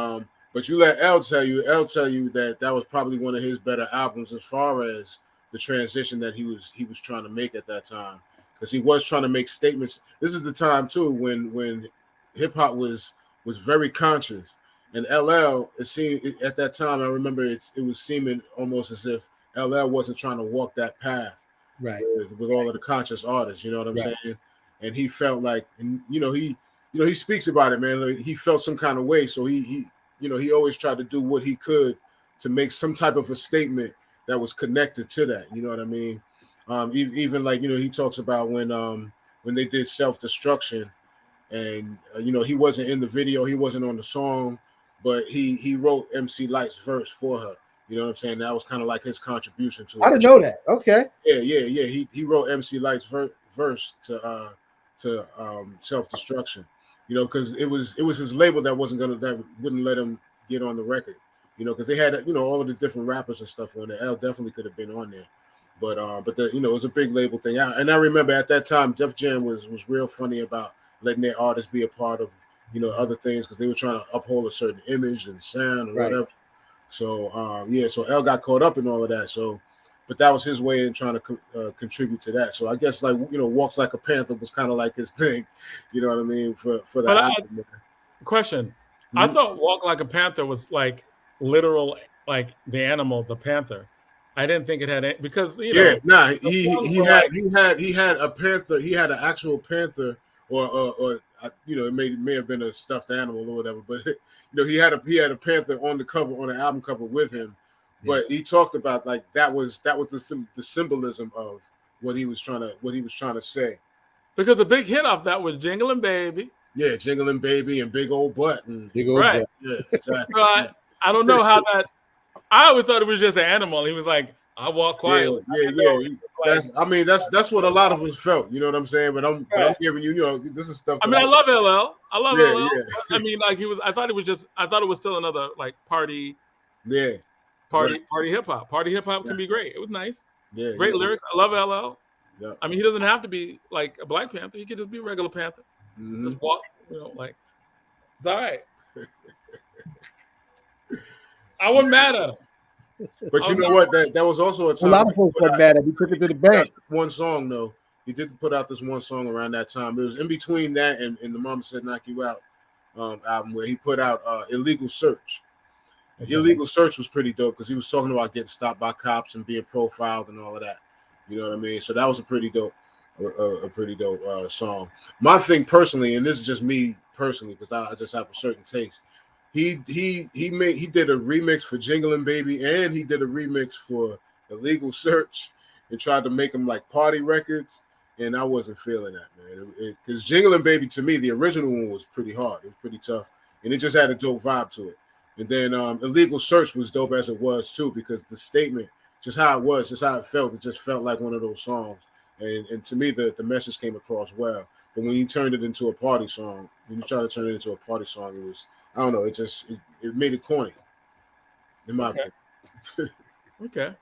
you let L tell you that was probably one of his better albums as far as the transition that he was trying to make at that time, because he was trying to make statements. This is the time too when hip hop was very conscious, and LL, it seemed at that time, I remember it was seeming almost as if LL wasn't trying to walk that path, right, with all of the conscious artists. You know what I'm saying? And he felt like, and he speaks about it, man. Like he felt some kind of way, so he always tried to do what he could to make some type of a statement that was connected to that. You know what I mean? Even like, he talks about when they did Self-Destruction, and he wasn't in the video, he wasn't on the song, but he wrote MC Light's verse for her. You know what I'm saying? That was kind of like his contribution to it. I didn't know that. Okay. Yeah. He wrote MC Light's verse to Self-Destruction. Because it was his label that wouldn't let him get on the record. Because they had all of the different rappers and stuff on there. L definitely could have been on there, but it was a big label thing. And I remember at that time, Def Jam was real funny about letting their artists be a part of other things, because they were trying to uphold a certain image and sound and whatever. So so L got caught up in all of that. So but that was his way in trying to contribute to that. So I guess like Walks Like a Panther was kind of like his thing, you know what I mean, for the album. Question: I thought Walk Like a Panther was like literal, like the animal, the panther. I didn't think it had because he had a panther. He had an actual panther, or it may have been a stuffed animal or whatever. But he had a panther on the cover, on the album cover with him. Yeah. But he talked about like that was the symbolism of what he was trying to say. Because the big hit off that was Jingling Baby. Yeah, Jingling Baby and Big Old Butt. Big old butt. Yeah, exactly. So I don't know how that. I always thought it was just an animal. He was like, I walk quietly. Yeah. That's what a lot of us felt. You know what I'm saying? But I'm giving you, this is stuff. I mean, I love LL. I love LL. Yeah. I mean, like I thought it was still another like party. Yeah. Party hip hop. Party hip hop can be great. It was nice. Yeah. Great lyrics. I love LL. Yeah. I mean, he doesn't have to be like a Black Panther. He could just be a regular Panther. Mm-hmm. Just walk, like it's all right. I wasn't mad at him. But you know what? That was also a time. A lot of folks were mad at him. He took it to the bank. One song though. He did put out this one song around that time. It was in between that and the Mama Said Knock You Out album where he put out Illegal Search. Okay. Illegal Search was pretty dope because he was talking about getting stopped by cops and being profiled and all of that. You know what I mean? So that was a pretty dope song. My thing personally, and this is just me personally because I just have a certain taste. He did a remix for Jingling Baby and he did a remix for Illegal Search and tried to make them like party records, and I wasn't feeling that, man. Because Jingling Baby to me, the original one was pretty hard. It was pretty tough, and it just had a dope vibe to it. And then Illegal Search was dope as it was too, because the statement, just how it was, just how it just felt like one of those songs. And to me, the message came across well. But when you turned it into a party song, when you tried to turn it into a party song, it was, I don't know, it made it corny, in my opinion. Okay.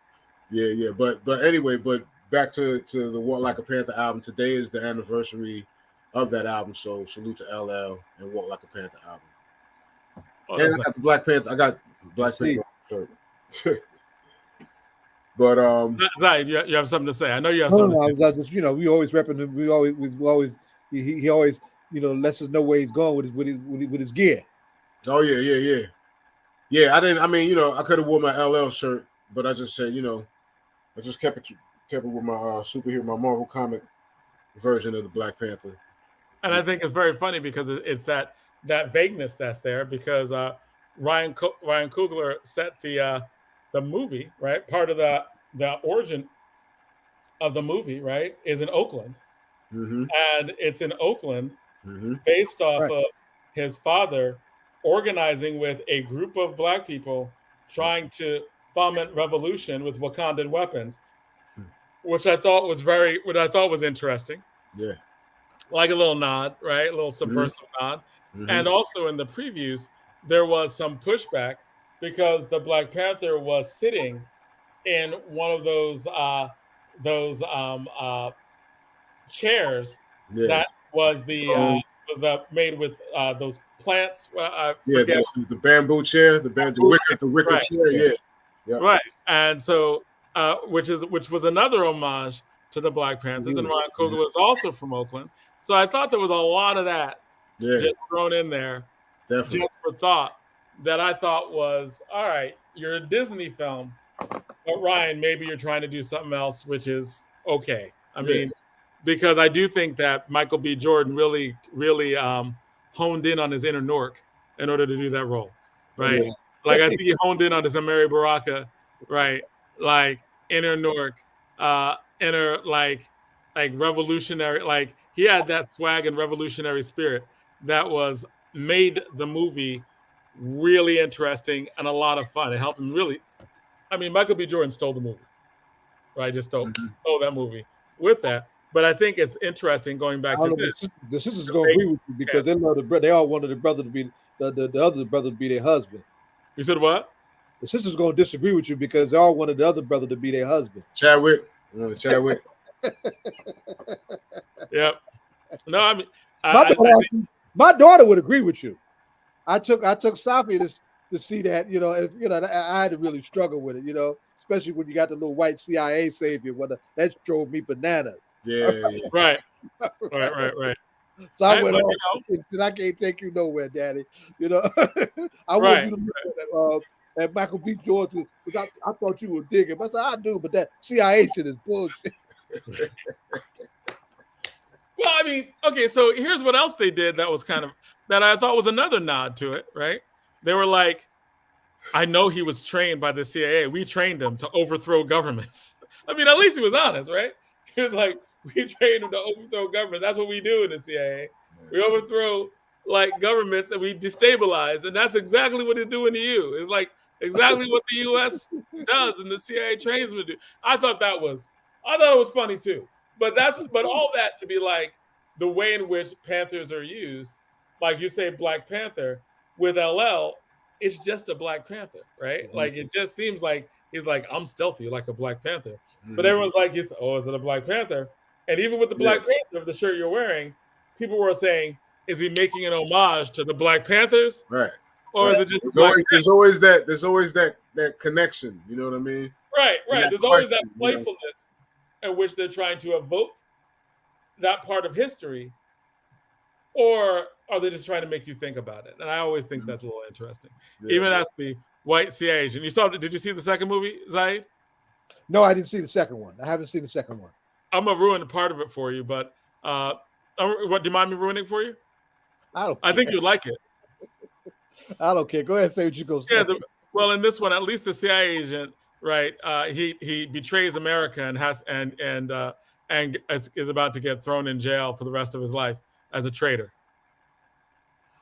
Yeah. But anyway, back to the Walk Like a Panther album. Today is the anniversary of that album, so salute to LL and Walk Like a Panther album. Oh, and I got the Black Panther. I got Black Panther shirt. But Zai, you have something to say? I know you have something to say. I just, we always repping him. We always he always lets us know where he's going with his gear. Oh yeah. I could have worn my LL shirt, but I just said, I just kept it with my superhero, my Marvel comic version of the Black Panther. And I think it's very funny because it's that vagueness that's there, because Ryan Coogler set the movie, right? Part of the origin of the movie, right, is in Oakland. Mm-hmm. And it's in Oakland based off of his father organizing with a group of Black people trying to foment revolution with Wakandan weapons, which I thought was interesting. Yeah. Like a little nod, right? A little subversive nod. Mm-hmm. And also in the previews, there was some pushback because the Black Panther was sitting in one of those chairs that was made with those plants. The bamboo chair, the wicker chair. Yeah. Right. And so, which was another homage to the Black Panthers, and Ryan Coogler is also from Oakland. So I thought there was a lot of that just thrown in there, definitely, just for thought, that I thought was, all right, you're a Disney film, but Ryan, maybe you're trying to do something else, which is okay. I mean, because I do think that Michael B. Jordan really, really honed in on his inner Newark in order to do that role, right? Yeah. Like I think he honed in on his Mary Baraka, right? Like inner Newark, inner like revolutionary, like he had that swag and revolutionary spirit that was made the movie really interesting and a lot of fun. It helped him really. I mean, Michael B. Jordan stole the movie, right? Just stole that movie with that. But I think it's interesting going back to this. The sisters going to agree with you because they know they all wanted the brother to be the other brother to be their husband. You said what? The sisters going to disagree with you because they all wanted the other brother to be their husband. Chadwick. Yep. No, I mean, my daughter would agree with you. I took Safi to see that, I had to really struggle with it, especially when you got the little white CIA savior. That drove me bananas. Yeah. Right. Right. So I Right, went but, on. I can't take you nowhere, Daddy. You know, I want Right, you to look at Michael B. Jordan because I thought you would dig him. I said I do, but that CIA shit is bullshit. Well, I mean, okay, so here's what else they did that was that I thought was another nod to it, right? They were like, I know he was trained by the CIA. We trained him to overthrow governments. I mean, at least he was honest, right? He was like, we trained him to overthrow government. That's what we do in the CIA. We overthrow governments and we destabilize. And that's exactly what it's doing to you. It's like exactly what the US does and the CIA trains them to do. I thought it was funny too. But all that to be like the way in which Panthers are used, like you say, Black Panther with LL, it's just a Black Panther, right? Mm-hmm. Like it just seems like he's like, I'm stealthy like a Black Panther. Mm-hmm. But everyone's like, is it a Black Panther? And even with the Black Panther, the shirt you're wearing, people were saying, is he making an homage to the Black Panthers? Right. Or is it just there's always that connection, you know what I mean? Right. There's always that playfulness in which they're trying to evoke that part of history, or are they just trying to make you think about it? And I always think that's a little interesting. Yeah. Even as the white CIA agent. Did you see the second movie, Zaid? No, I didn't see the second one. I haven't seen the second one. I'm gonna ruin part of it for you, but what do you mind me ruining for you? I think you'd like it. I don't care. Go ahead and say what you're gonna say. Yeah, well, in this one, at least the CIA agent, right? He betrays America and is about to get thrown in jail for the rest of his life as a traitor.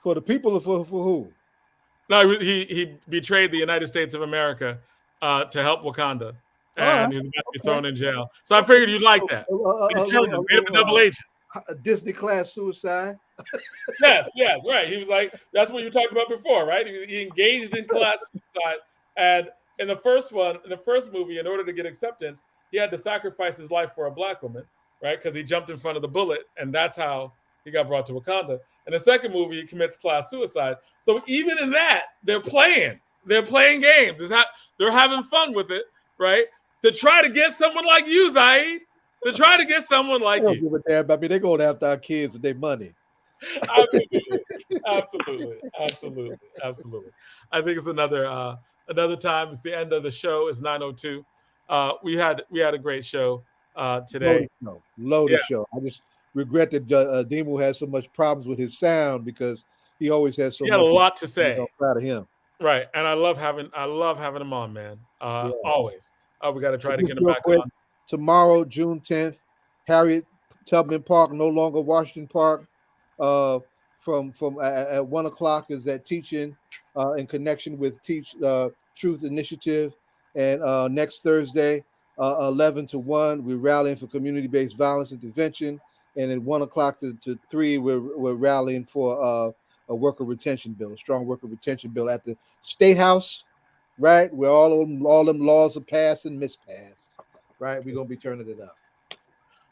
For the people, or for who? No, he betrayed the United States of America to help Wakanda, and he's about to be thrown in jail. So I figured you'd like that. Made him a double agent. Disney class suicide. Yes, right. He was like, that's what you talked about before, right? He engaged in class suicide, and in the first movie, in order to get acceptance, he had to sacrifice his life for a Black woman, right? Because he jumped in front of the bullet, and that's how he got brought to Wakanda. In the second movie, he commits class suicide. So even in that, they're playing games. They're having fun with it, right? To try to get someone like you, Zaid. To try to get someone like you. Give a damn about me. They're going after our kids and their money. Absolutely. I think it's another time. It's the end of the show. It's 9:02. We had a great show today. Loaded show. I just regret that Demo has so much problems with his sound because he always has so. He had a lot to say. I'm proud of him. Right, and I love having him on, man. Always. We got to try to get him back on. Tomorrow, June 10th, Harriet Tubman Park, no longer Washington Park. From at 1 o'clock is that teaching in connection with Truth Initiative, and next Thursday, 11 to 1, we're rallying for community-based violence intervention, and at 1 o'clock to 3, we're rallying for a worker retention bill, a strong worker retention bill at the State House, right? Where all them laws are passed and mispassed. Right, we're gonna be turning it up.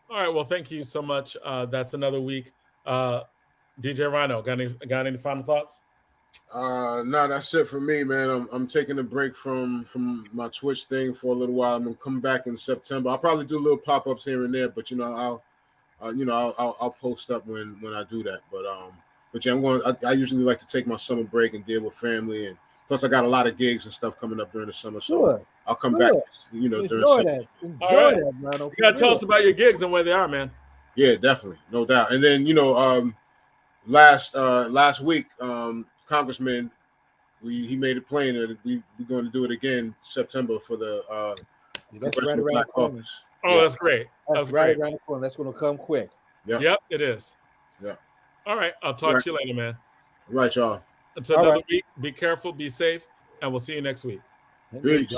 All right. Well, thank you so much. That's another week. DJ Rhino, got any final thoughts? No, that's it for me, man. I'm taking a break from my Twitch thing for a little while. I'm gonna come back in September. I'll probably do little pop-ups here and there, but I'll post up when I do that. But yeah, I usually like to take my summer break and deal with family, and plus I got a lot of gigs and stuff coming up during the summer. So I'll come back, during Enjoy that, Rhino. You gotta tell us about your gigs and where they are, man. Yeah, definitely, no doubt. And then last week, Congressman, he made it plain that we're going to do it again September for the that's right around the corner. That's great. That's right around the corner. That's going to come quick. Yep, it is. Yeah. All right, I'll talk to you later, man. All right, y'all. Until another week, be careful, be safe, and we'll see you next week. Peace.